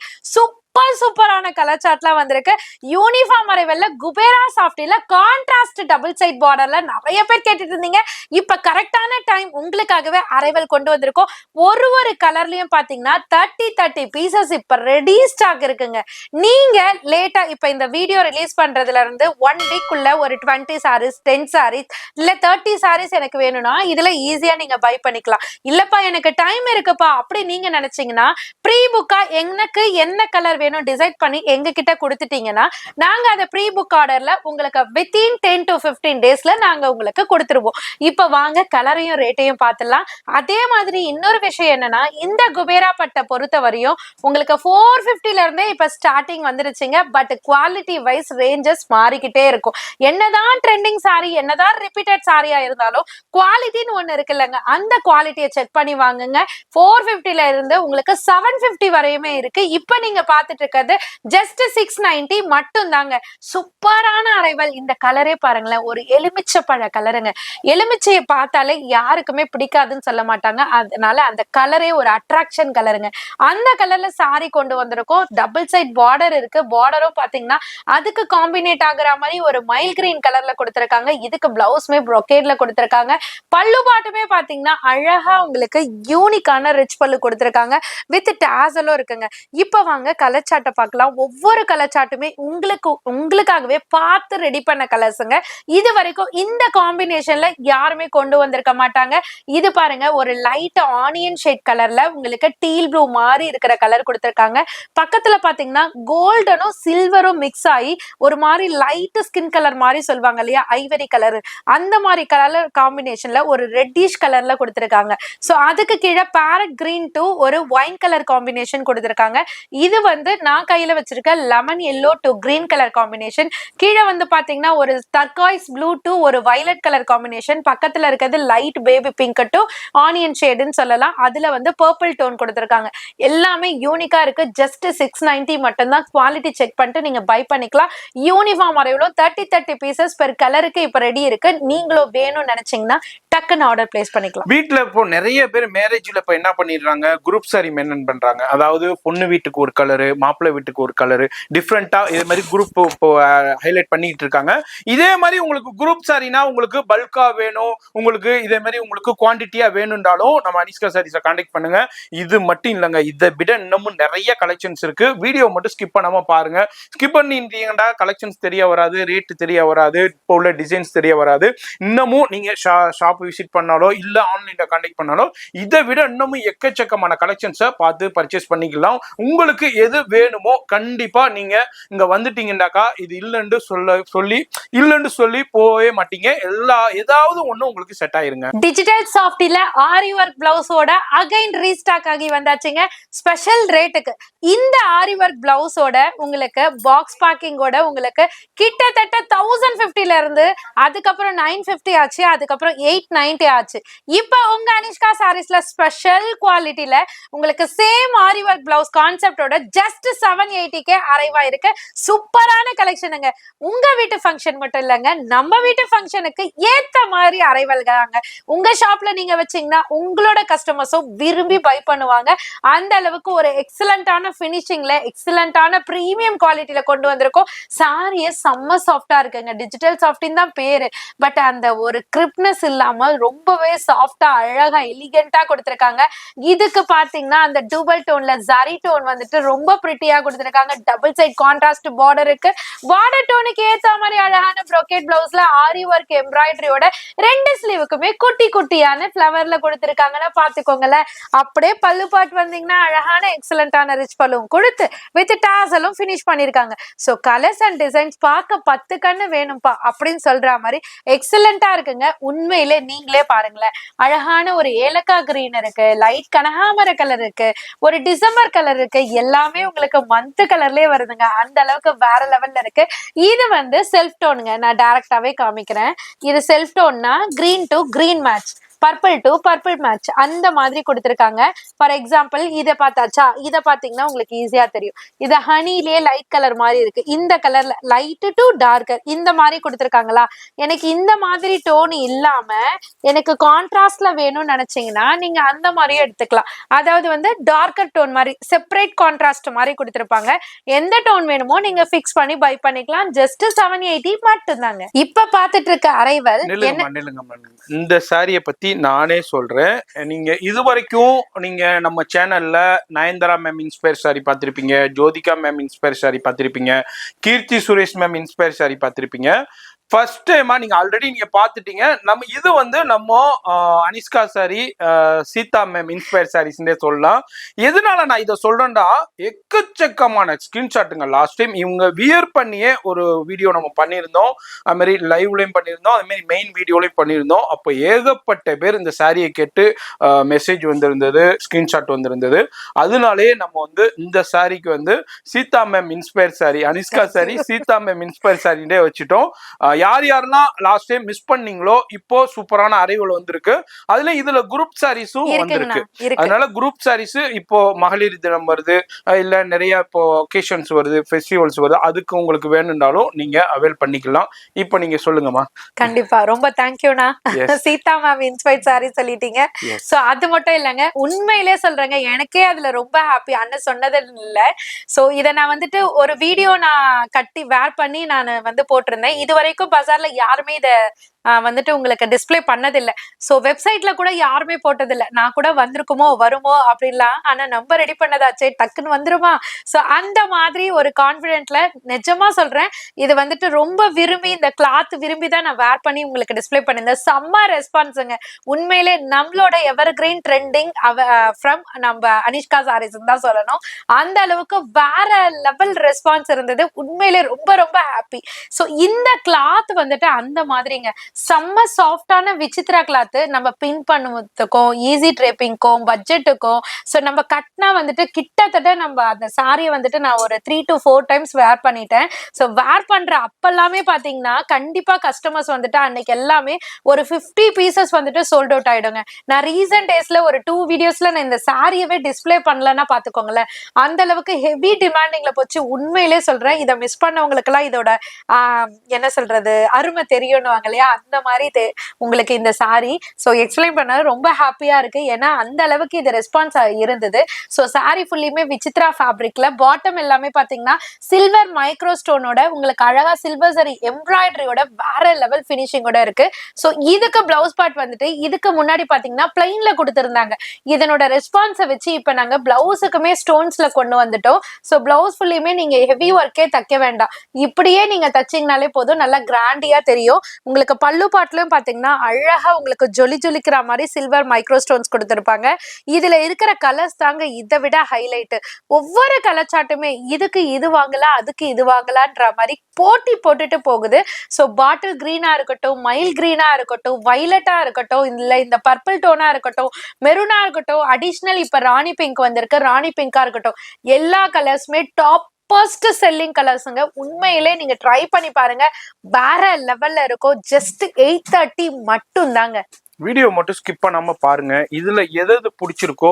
சூப்பரான கலர் சார்ட்லாம் வந்திருக்கு. யூனிஃபார்ம் அரைவல்ல குபேரா சாஃப்டில கான்ட்ராஸ்ட் டபுள் சைட் பார்டர்ல நிறைய பேர் கேட்டுட்டு இருந்தீங்க. இப்ப கரெக்டான டைம் உங்களுக்காகவே அரைவல் கொண்டு வந்திருக்கோம். ஒரு கலர்லயும் பாத்தீங்கன்னா 30 பீசஸ் இப்ப ரெடி ஸ்டாக் இருக்குங்க. நீங்க லேட்டா இப்ப இந்த வீடியோ ரிலீஸ் பண்றதுல இருந்து 1 வீக் உள்ள ஒரு 20 சாரீஸ் 10 சாரீஸ் இல்ல 30 சாரீஸ் எனக்கு வேணும்னா இதுல ஈஸியா நீங்க பை பண்ணிக்கலாம். இல்லப்பா எனக்கு டைம் இருக்குப்பா அப்படி நீங்க நினைச்சீங்கன்னா ப்ரீ புக்கா எனக்கு என்ன கலர் டிசைட் பண்ணி எங்க கிட்ட கொடுத்துட்டீங்கன்னா நாங்க அதை ப்ரீ புக் ஆர்டர்ல உங்களுக்கு within 10 to 15 டேஸ்ல நாங்க உங்களுக்கு கொடுத்துருவோம். இப்ப வாங்க கலரையும் ரேட்டையும் பார்த்துடலாம். அதே மாதிரி இன்னொரு விஷயம் என்னன்னா, இந்த குபேரா பட்டை பொறுத்த வரையும் உங்களுக்கு 450ல இருந்தே இப்ப ஸ்டார்டிங் வந்துருச்சுங்க. பட் குவாலிட்டி வைஸ் ரேஞ்சஸ் மாறிக்கிட்டே இருக்கும். என்னதான் ட்ரெண்டிங் சாரி என்னதான் ரிப்பீட்டட் சாரியா இருந்தாலும் குவாலிட்டின்னு ஒண்ணு இருக்குல்லங்க, அந்த குவாலிட்டியை செக் பண்ணி வாங்குங்க. 450ல இருந்து உங்களுக்கு 750 வரையுமே இருக்கு. இப்ப நீங்க பார்த்துட்டு பாத்துட்டு இருக்கிறது ஜஸ்ட் 690 மட்டும் தாங்க. சூப்பரான அரைவல். இந்த கலரே பாருங்களேன், ஒரு எலுமிச்சை பழ கலருங்க. எலுமிச்சையை பார்த்தாலே யாருக்குமே பிடிக்காதுன்னு சொல்ல மாட்டாங்க. அதனால அந்த கலரே ஒரு அட்ராக்ஷன் கலருங்க. அந்த கலர்ல சாரி கொண்டு வந்திருக்கோம். டபுள் சைட் பார்டர் இருக்கு. பார்டரும் பாத்தீங்கன்னா அதுக்கு காம்பினேட் ஆகுற மாதிரி ஒரு மைல் கிரீன் கலர்ல கொடுத்திருக்காங்க. இதுக்கு பிளவுஸ்மே ப்ரொக்கேட்ல கொடுத்திருக்காங்க. பல்லு பாட்டுமே பாத்தீங்கன்னா அழகா உங்களுக்கு யூனிக்கான ரிச் பல்லு கொடுத்திருக்காங்க. வித் டாசலும் இருக்குங்க. இப்ப வாங்க கலர் சார்ட்டை பார்க்கலாம். ஒவ்வொரு கலர் சார்ட்டுமே உங்களுக்காகவே பார்த்து ரெடி பண்ண கலர்ஸுங்க. இது வரைக்கும் இந்த காம்பினேஷன்ல யாருமே கொண்டு வந்திருக்க மாட்டாங்க. இது பாருங்க, ஒரு லைட் ஆனியன் ஷேட் கலர்ல உங்களுக்கு டீல் ப்ளூ மாதிரி இருக்கிற கலர் கொடுத்திருக்காங்க. பக்கத்துல பாத்தீங்கன்னா கோல்டனும் சில்வரும் மிக்ஸ் ஆகி ஒரு மாதிரி லைட் ஸ்கின் கலர் மாதிரி சொல்லுவாங்க இல்லையா, ஐவரி கலர், அந்த மாதிரி கலர் காம்பினேஷன்ல ஒரு ரெட்டிஷ் கலர்ல கொடுத்திருக்காங்க. சோ அதுக்கு கீழே பேரட் கிரீன் டு ஒரு ஒயின் கலர் காம்பினேஷன் கொடுத்திருக்காங்க. இது வந்து நான் கையில வச்சிருக்க lemon yellow to green colour combination. கீழே வந்து பாத்தீங்கன்னா ஒரு டர்காய்ஸ் ப்ளூ டு ஒரு வயலட் கலர் காம்பினேஷன். பக்கத்துல இருக்கிறது light baby pink to onion ஷேடுன்னு சொல்லலாம். அதுல வந்து பர்பிள் டோன் கொடுத்திருக்காங்க. எல்லாமே யூனிக்கா இருக்கு. ஜஸ்ட் 690 மட்டும்தான். குவாலிட்டி செக் பண்ணிட்டு நீங்க பை பண்ணிக்கலாம். யூனிஃபார்ம் அரைவலும் 30 பீசஸ் பெர் கலருக்கு இப்ப ரெடி இருக்கு. நீங்களும் வேணும்னு நினைச்சீங்கன்னா டக்குன்னு ஆர்டர் பிளேஸ் பண்ணிக்கலாம். வீட்டுல இப்போ நிறைய பேர் மேரேஜ்ல இப்ப என்ன பண்ணிடுறாங்க, குரூப் சாரி மெயின்டைன் பண்றாங்க. அதாவது பொண்ணு வீட்டுக்கு ஒரு கலரு, மாப்பிள்ளை வீட்டுக்கு ஒரு கலரு, டிஃப்ரெண்டா இதே மாதிரி குரூப் இப்போ ஹைலைட் பண்ணிட்டு இருக்காங்க. இதே மாதிரி உங்களுக்கு குரூப் சாரினா உங்களுக்கு பல்கா வேணும், உங்களுக்கு இதே மாதிரி உங்களுக்கு குவான்டிட்டியா வேணும்னாலும் நம்ம அனிஷ்கா சாரீஸை கான்டாக்ட் பண்ணுங்க. இது மட்டும் இல்லைங்க, இதை விட இன்னமும் நிறைய கலெக்ஷன்ஸ் இருக்கு. வீடியோ மட்டும் ஸ்கிப் பண்ணாம பாருங்க. ஸ்கிப் பண்ணிட்டீங்கன்னா கலெக்ஷன்ஸ் தெரிய வராது, ரேட் தெரிய வராது, இப்போ உள்ள டிசைன்ஸ் தெரிய வராது. இன்னமும் நீங்க ஷாப் விசிட் பண்ணாலோ இல்ல ஆன்லைன்ல கான்டாக்ட் பண்ணாலோ இதை விட இன்னமும் எக்கச்சக்கமான கலெக்ஷன்ஸை பார்த்து பர்ச்சேஸ் பண்ணிக்கலாம். உங்களுக்கு எது வேணுமோ கண்டிப்பா நீங்க இங்க வந்துட்டீங்கன்னாக்கா இது இல்லைன்னு சொல்லி போவே மாட்டீங்க. ஏதாவது ஒண்ணு உங்களுக்கு செட் ஆயிருங்க. டிஜிட்டல் சாஃப்ட்ல ஆரி ஒர்க் பிளவுஸோட அகைன் ரீஸ்டாக் ஆகி வந்தாச்சுங்க. ஸ்பெஷல் ரேட்டுக்கு இந்த ஆரி ஒர்க் பிளவுஸோட உங்களுக்கு பாக்ஸ் பேக்கிங்கோட உங்களுக்கு கிட்டத்தட்ட 1050ல இருந்து அதுக்கப்புறம் 950 ஆச்சு, அதுக்கப்புறம் 890 ஆச்சு. இப்ப உங்க அனிஷ்கா சாரீஸ்ல ஸ்பெஷல் குவாலிட்டில உங்களுக்கு சேம் ஆரி ஒர்க் பிளவுஸ் கான்செப்டோட ஜஸ்ட் 780க்கு அரைவா இருக்கு. சூப்பரான கலெக்ஷனுங்க. உங்க வீட்டு ஃபங்க்ஷன் மட்டும் இல்லைங்க, நம்ம வீட்டு ஃபங்க்ஷனுக்கு ஏத்த மாதிரி அரைவல்காங்க. உங்க ஷாப்ல நீங்க வச்சீங்கன்னா உங்களோட கஸ்டமர்ஸும் விரும்பி பை பண்ணுவாங்க. அந்த அளவுக்கு ஒரு எக்ஸலண்டான பினிஷிங்ல எக்ஸலண்டான பிரீமியம் குவாலிட்டியில கொண்டு வந்திருக்கோம். சாரியே செம்ம சாஃப்டா இருக்குங்க. டிஜிட்டல் சாஃப்டின் தான் பேரு, பட் அந்த ஒரு கிரிப்னஸ் இல்லாம ரொம்பவே சாஃப்டா அழகா எலிகென்ட்டா கொடுத்திருக்காங்க. இதுக்கு பாத்தீங்கன்னா அந்த டூபல் டோன்ல ஜரி டோன் வந்துட்டு ரொம்ப பிரிட்டியா கொடுத்திருக்காங்க. டபுள் சைட் கான்ட்ராஸ்ட் பார்டர் இருக்கு. பார்டர் டோனுக்கு ஏத்த மாதிரி அழகான ப்ரோகேட் பிளவுஸ்ல ஆரி ஒர்க் எம்ப்ராய்டரியோட 2 ஸ்லீவுக்குமே குட்டி குட்டியான ஃபிளவர்ல கொடுத்திருக்காங்கன்னா பாத்துக்கோங்களேன். அப்படியே பல்லு பாட்டு வந்தீங்கன்னா அழகான எக்ஸலண்டான ரிச் பல்லும் கொடுத்து வித் டாசலும் ஃபினிஷ் பண்ணிருக்காங்க. சோ கலர்ஸ் அண்ட் டிசைன்ஸ் பார்க்க 10 கண்ணு வேணும்பா அப்படின்னு சொல்ற மாதிரி எக்ஸலண்டா இருக்குங்க. உண்மையிலே நீங்களே பாருங்களேன். அழகான ஒரு ஏலக்காய் கிரீன் இருக்கு, லைட் கனகாமர கலர் இருக்கு, ஒரு டிசம்பர் கலர் இருக்கு. எல்லாமே உங்களுக்கு மந்த் கலர்லயே வருதுங்க. அந்த அளவுக்கு வேற லெவல்ல இருக்கு. இது வந்து செல்ஃப் டோனுங்க. நான் டைரக்டாவே காமிக்கிறேன். இது செல்ஃப் டோன்னா green to green match, purple to purple match அந்த மாதிரி கொடுத்திருக்காங்க. ஃபார் எக்ஸாம்பிள் இதை பார்த்தாச்சா, இதை பார்த்தீங்கன்னா உங்களுக்கு ஈஸியா தெரியும். இது ஹனிலேயே லைட் கலர் மாதிரி இருக்கு. இந்த கலர்ல லைட் டு டார்க்கர் இந்த மாதிரி கொடுத்திருக்காங்களா. எனக்கு இந்த மாதிரி டோன் இல்லாம எனக்கு கான்ட்ராஸ்ட்ல வேணும்னு நினைச்சீங்கன்னா நீங்க அந்த மாதிரியே எடுத்துக்கலாம். அதாவது வந்து டார்க்கர் டோன் மாதிரி செப்பரேட் கான்ட்ராஸ்ட் மாதிரி கொடுத்திருப்பாங்க. எந்த டோன் வேணுமோ நீங்க பிக்ஸ் பண்ணி பை பண்ணிக்கலாம். ஜஸ்ட் 780 மட்டும் தாங்க. இப்ப பாத்துட்டு இருக்க அரைவல் இந்த சாரியை பத்தி நானே சொல்றேன். நீங்க இது வரைக்கும் நீங்க நம்ம சேனல்ல நயன்தாரா மேம் இன்ஸ்பயர் சாரி பார்த்திருப்பீங்க, ஜோதிகா மேம் இன்ஸ்பயர் சாரி பார்த்திருப்பீங்க, கீர்த்தி சுரேஷ் மேம் இன்ஸ்பயர் சாரி பார்த்திருப்பீங்க. ஃபர்ஸ்ட் டைமா நீங்க ஆல்ரெடி நீங்க பாத்துட்டீங்க. நம்ம இது வந்து நம்ம அனிஷ்கா சாரி சீதா மேம் இன்ஸ்பயர் சாரீஸ்னே சொல்லலாம். எதனால நான் இதை சொல்றேன்டா, எக்கச்சக்கமான ஸ்கிரீன்ஷாட்டுங்க. லாஸ்ட் டைம் இவங்க வியர் பண்ணியே ஒரு வீடியோ நம்ம பண்ணியிருந்தோம். அது மாதிரி லைவ்லயும் பண்ணியிருந்தோம், அது மாதிரி மெயின் வீடியோலையும் பண்ணியிருந்தோம். அப்போ ஏகப்பட்ட பேர் இந்த சாரியை கேட்டு மெசேஜ் வந்திருந்தது, ஸ்கிரீன்ஷாட் வந்திருந்தது. அதனாலே நம்ம வந்து இந்த சாரிக்கு வந்து Seetha ma'am inspire sari, Anishka sari Seetha ma'am inspire சாரின்றே வச்சுட்டோம். யார் யாரெல்லாம் லாஸ்ட் டைம் மிஸ் பண்ணீங்களோ இப்போ சூப்பரான அரைவல் வந்திருக்கு. அதுல இதுல குரூப் சாரீஸும் வந்திருக்கு. அதனால குரூப் சாரீஸ் இப்போ மகளிர் தினம் வருது, இல்ல நிறைய இப்போ ஒகேஷன்ஸ் வருது, ஃபெஸ்டிவல்ஸ் வருது, அதுக்கு உங்களுக்கு வேணும்னாலும் நீங்க அவைல் பண்ணிக்கலாம். இப்போ நீங்க சொல்லுங்கம்மா. கண்டிப்பா ரொம்ப தேங்க்யூண்ணா. சீதா மேம் இன்ஸ்பைர்ட் சாரி சொல்லிட்டீங்க. சோ அது மட்டும் இல்லைங்க, உண்மையிலே சொல்றேங்க, எனக்கே அதுல ரொம்ப ஹாப்பி. அண்ணன் சொன்னது இல்ல. சோ இத நான் வந்துட்டு ஒரு வீடியோ நான் கட்டி வேர் பண்ணி நான் வந்து போட்டிருந்தேன். இது வரைக்கும் பஜார்ல யாருமே இத வந்துட்டு உங்களுக்கு டிஸ்பிளே பண்ணதில்லை. ஸோ வெப்சைட்ல கூட யாருமே போட்டதில்லை. நான் கூட வந்திருக்குமோ வருமோ அப்படின்லாம், ஆனா நம்ம ரெடி பண்ணதாச்சே டக்குன்னு வந்துருமா. ஸோ அந்த மாதிரி ஒரு கான்பிடென்ட்ல நிஜமா சொல்றேன், இது வந்துட்டு ரொம்ப விரும்பி இந்த கிளாத் விரும்பி தான் நான் வேர் பண்ணி உங்களுக்கு டிஸ்பிளே பண்ணியிருந்தேன். செம்ம ரெஸ்பான்ஸுங்க. உண்மையிலே நம்மளோட எவர் கிரீன் ட்ரெண்டிங் ஃப்ரம் நம்ம அனிஷ்கா சாரீஸ் தான் சொல்லணும். அந்த அளவுக்கு வேற லெவல் ரெஸ்பான்ஸ் இருந்தது. உண்மையிலே ரொம்ப ரொம்ப ஹாப்பி. ஸோ இந்த கிளாத் வந்துட்டு அந்த மாதிரிங்க செம்ம சாஃப்டான விசித்ரா கிளாத். நம்ம பின் பண்ணுவதுக்கும் ஈஸி ட்ரேப்பிங்க்கும் பட்ஜெட்டுக்கும். ஸோ நம்ம கட்னா வந்துட்டு கிட்டத்தட்ட நம்ம அந்த சாரியை வந்துட்டு நான் ஒரு 3 to 4 டைம்ஸ் வேர் பண்ணிட்டேன். ஸோ வேர் பண்ற அப்பெல்லாமே பாத்தீங்கன்னா கண்டிப்பா கஸ்டமர்ஸ் வந்துட்டு அன்னைக்கு எல்லாமே ஒரு 50 பீசஸ் வந்துட்டு சோல்ட் அவுட் ஆயிடுங்க. நான் ரீசன்ட் டேஸ்ல ஒரு 2 வீடியோஸ்ல நான் இந்த சாரியவே டிஸ்பிளே பண்ணலன்னா பாத்துக்கோங்களேன். அந்த அளவுக்கு ஹெவி டிமாண்டிங்ல போச்சு. உண்மையிலே சொல்றேன், இதை மிஸ் பண்ணவங்களுக்கு எல்லாம் இதோட என்ன சொல்றது அருமை தெரியும்னுவாங்க இல்லையா, அந்த மாதிரி உங்களுக்கு இந்த சாரி. ஸோ எக்ஸ்பிளைன் பண்ணது ரொம்ப ஹாப்பியா இருக்கு. ஏன்னா அந்த அளவுக்கு இது ரெஸ்பான்ஸ் இருந்தது. ஸோ சாரி ஃபுல்லியுமே விசித்ரா ஃபேப்ரிக்ல, பாட்டம் எல்லாமே பாத்தீங்கன்னா சில்வர் மைக்ரோ ஸ்டோனோட உங்களுக்கு அழகா சில்வர் சரி எம்ப்ராய்டரியோட வேற லெவல் பினிஷிங்கோட இருக்கு. ஸோ இதுக்கு பிளவுஸ் பார்ட் வந்துட்டு இதுக்கு முன்னாடி பாத்தீங்கன்னா பிளைன்ல கொடுத்திருந்தாங்க. இதனோட ரெஸ்பான்ஸை வச்சு இப்ப நாங்க பிளவுஸுக்குமே ஸ்டோன்ஸ்ல கொண்டு வந்துட்டோம். ஸோ பிளவுஸ் ஃபுல்லியுமே நீங்க ஹெவி ஒர்க்கே தைக்க வேண்டாம், இப்படியே நீங்க தச்சிங்கனாலே போதும், நல்லா கிராண்டியா தெரியும். உங்களுக்கு பல்லு பாட்டுலயும் பாத்தீங்கன்னா அழகா உங்களுக்கு ஜொலி ஜொலிக்கிற மாதிரி சில்வர் மைக்ரோ ஸ்டோன்ஸ் கொடுத்திருப்பாங்க. இதுல இருக்கிற கலர்ஸ் தாங்க இதை விட ஹைலைட். ஒவ்வொரு கலர் சாட்டுமே இதுக்கு இது வாங்கலாம் அதுக்கு இது வாங்கலான்ற மாதிரி போட்டி போட்டுட்டு போகுது. ஸோ பாட்டில் கிரீனா இருக்கட்டும், மயில் கிரீனா இருக்கட்டும், வைலட்டா இருக்கட்டும், இல்ல இந்த பர்பிள் டோனா இருக்கட்டும், மெரூனா இருக்கட்டும், அடிஷ்னல் இப்ப ராணி பிங்க் வந்திருக்கு, ராணி பிங்கா இருக்கட்டும், எல்லா கலர்ஸுமே டாப் ஃபர்ஸ்ட் செல்லிங் கலர்ஸுங்க. உண்மையிலே நீங்க ட்ரை பண்ணி பாருங்க, வேற லெவல்ல இருக்கும். ஜஸ்ட் 830 மட்டும் தாங்க. வீடியோ மட்டும் ஸ்கிப் பண்ணாம பாருங்க. இதுல எது பிடிச்சிருக்கோ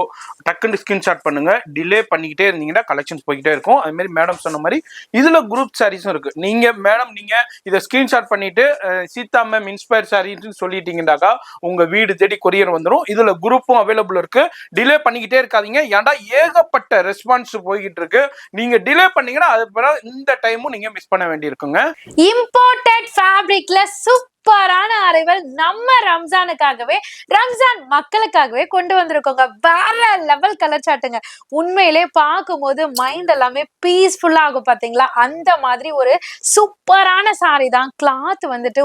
டக்குன்னு ஸ்கிரீன்ஷாட் பண்ணுங்க. டிலே பண்ணிக்கிட்டே இருந்தீங்கன்னா கலெக்ஷன்ஸ் போய்கிட்டே இருக்கும். அது மாதிரி மேடம் சொன்ன மாதிரி இதுல குரூப் சாரீஸும் இருக்கு. நீங்க மேடம் நீங்க இதை ஸ்கிரீன்ஷாட் பண்ணிட்டு சீதா மேம் இன்ஸ்பயர் சாரின்னு சொல்லிட்டீங்கன்னாக்கா உங்க வீடு தேடி கொரியர் வந்துடும். இதுல குரூப்பும் அவைலபிள் இருக்கு. டிலே பண்ணிக்கிட்டே இருக்காதீங்க, ஏன்டா ஏகப்பட்ட ரெஸ்பான்ஸ் போய்கிட்டு இருக்கு. நீங்க டிலே பண்ணீங்கன்னா அது பிறகு இந்த டைமும் நீங்க மிஸ் பண்ண வேண்டி இருக்குங்க. இம்போர்ட்டட் ஃபேப்ரிக்ல சூப்பரான அரைவல் நம்ம ரம்ஜானுக்காகவே, ரம்ஜான் மக்களுக்காகவே கொண்டு வந்திருக்கோங்க. வேற லெவல் கலர் சாட்டுங்க. உண்மையிலே பார்க்கும்போது மைண்ட் எல்லாமே பீஸ்ஃபுல்லா ஆகும் பாத்தீங்களா. அந்த மாதிரி ஒரு சூப்பரான சாரி தான். கிளாத் வந்துட்டு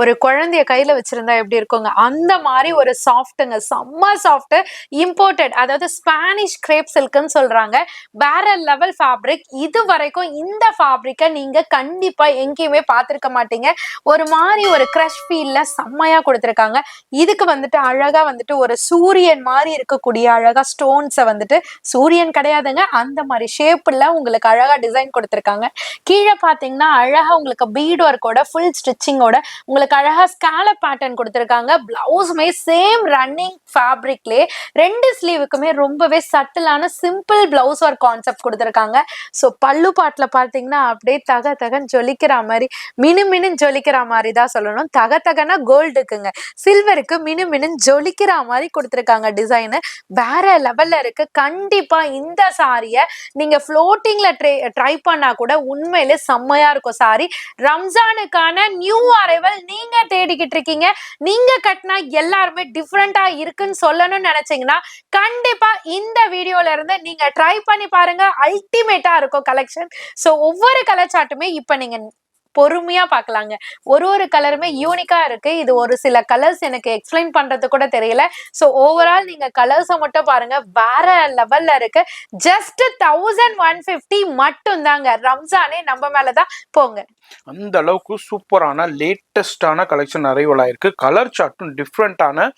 ஒரு குழந்தைய கையில வச்சிருந்தா எப்படி இருக்குங்க, அந்த மாதிரி ஒரு சாஃப்ட்டுங்க, செம்ம சாஃப்ட். இம்போர்ட்டட், அதாவது ஸ்பானிஷ் கிரேப் சில்க்னு சொல்றாங்க. வேற லெவல் ஃபேப்ரிக். இது வரைக்கும் இந்த ஃபேப்ரிக்கை நீங்க கண்டிப்பா எங்கேயுமே பார்த்திருக்க மாட்டீங்க. ஒரு மாதிரி ஒரு கிரஷ் ஃபீல்ல செம்மையா கொடுத்திருக்காங்க. இதுக்கு வந்துட்டு அழகா வந்துட்டு ஒரு சூரியன் மாதிரி இருக்கக்கூடிய அழகா ஸ்டோன்ஸை வந்துட்டு, சூரியன் கிடையாதுங்க, அந்த மாதிரி ஷேப்ல உங்களுக்கு அழகா டிசைன் கொடுத்திருக்காங்க. கீழே பாத்தீங்கன்னா அழகா உங்களுக்கு பீட் ஒர்க்கோட ஃபுல் ஸ்டிச்சிங்கோட உங்களுக்கு அழகா ஸ்காலப் பேட்டர்ன் கொடுத்திருக்காங்க. பிளவுஸுமே சேம் ரன்னிங் ஃபேப்ரிக்லயே 2 ஸ்லீவுக்குமே ரொம்பவே சட்டிலான சிம்பிள் பிளவுஸ் ஒர்க் கான்செப்ட் கொடுத்திருக்காங்க. ஸோ பல்லு பாட்டுல பாத்தீங்கன்னா அப்படியே தக தகன்னு ஜொலிக்கிற மாதிரி, மினு மினு ஜொலிக்கிற மாதிரி தான் சொல்லணும். தக தகனா கோல்டுக்குங்க, சில்வருக்கு மினு மினு ஜொலிக்கிற மாதிரி கொடுத்திருக்காங்க. டிசைனு வேற லெவல்ல இருக்கு. கண்டிப்பா இந்த சாரிய நீங்க ஃப்ளோட்டிங்ல ட்ரை பண்ணா கூட உண்மையிலே செம்மையா இருக்கும் சாரி. ரம்ஜானுக்கான நியூ அரைவல் நீங்க தேடிக்கிட்டு இருக்கீங்க. நீங்க கட்டினா எல்லாருமே டிஃப்ரெண்டா இருக்குன்னு சொல்லணும்னு நினைச்சீங்கன்னா கண்டிப்பா இந்த வீடியோல இருந்து நீங்க ட்ரை பண்ணி பாருங்க. அல்டிமேட்டா இருக்கும் கலெக்ஷன். ஸோ ஒவ்வொரு கலர் சார்ட்டுமே இப்ப நீங்க பொறுமையா பார்க்கலாங்க. ஒரு கலருமே யூனிக்கா இருக்கு. இது ஒரு சில கலர்ஸ் எனக்கு எக்ஸ்பிளைன் பண்றது கூட தெரியல. ஸோ ஓவரால் நீங்க கலர்ஸை மட்டும் பாருங்க, வேற லெவல்ல இருக்கு. ஜஸ்ட் 1150 மட்டும் தாங்க. ரம்ஜானே நம்ம மேலதான் போங்க. அந்த அளவுக்கு சூப்பரான லேட்டஸ்டான கலெக்ஷன் அரைவல் ஆயிருக்கு. கலர் சார்ட்டும் டிஃப்ரெண்டான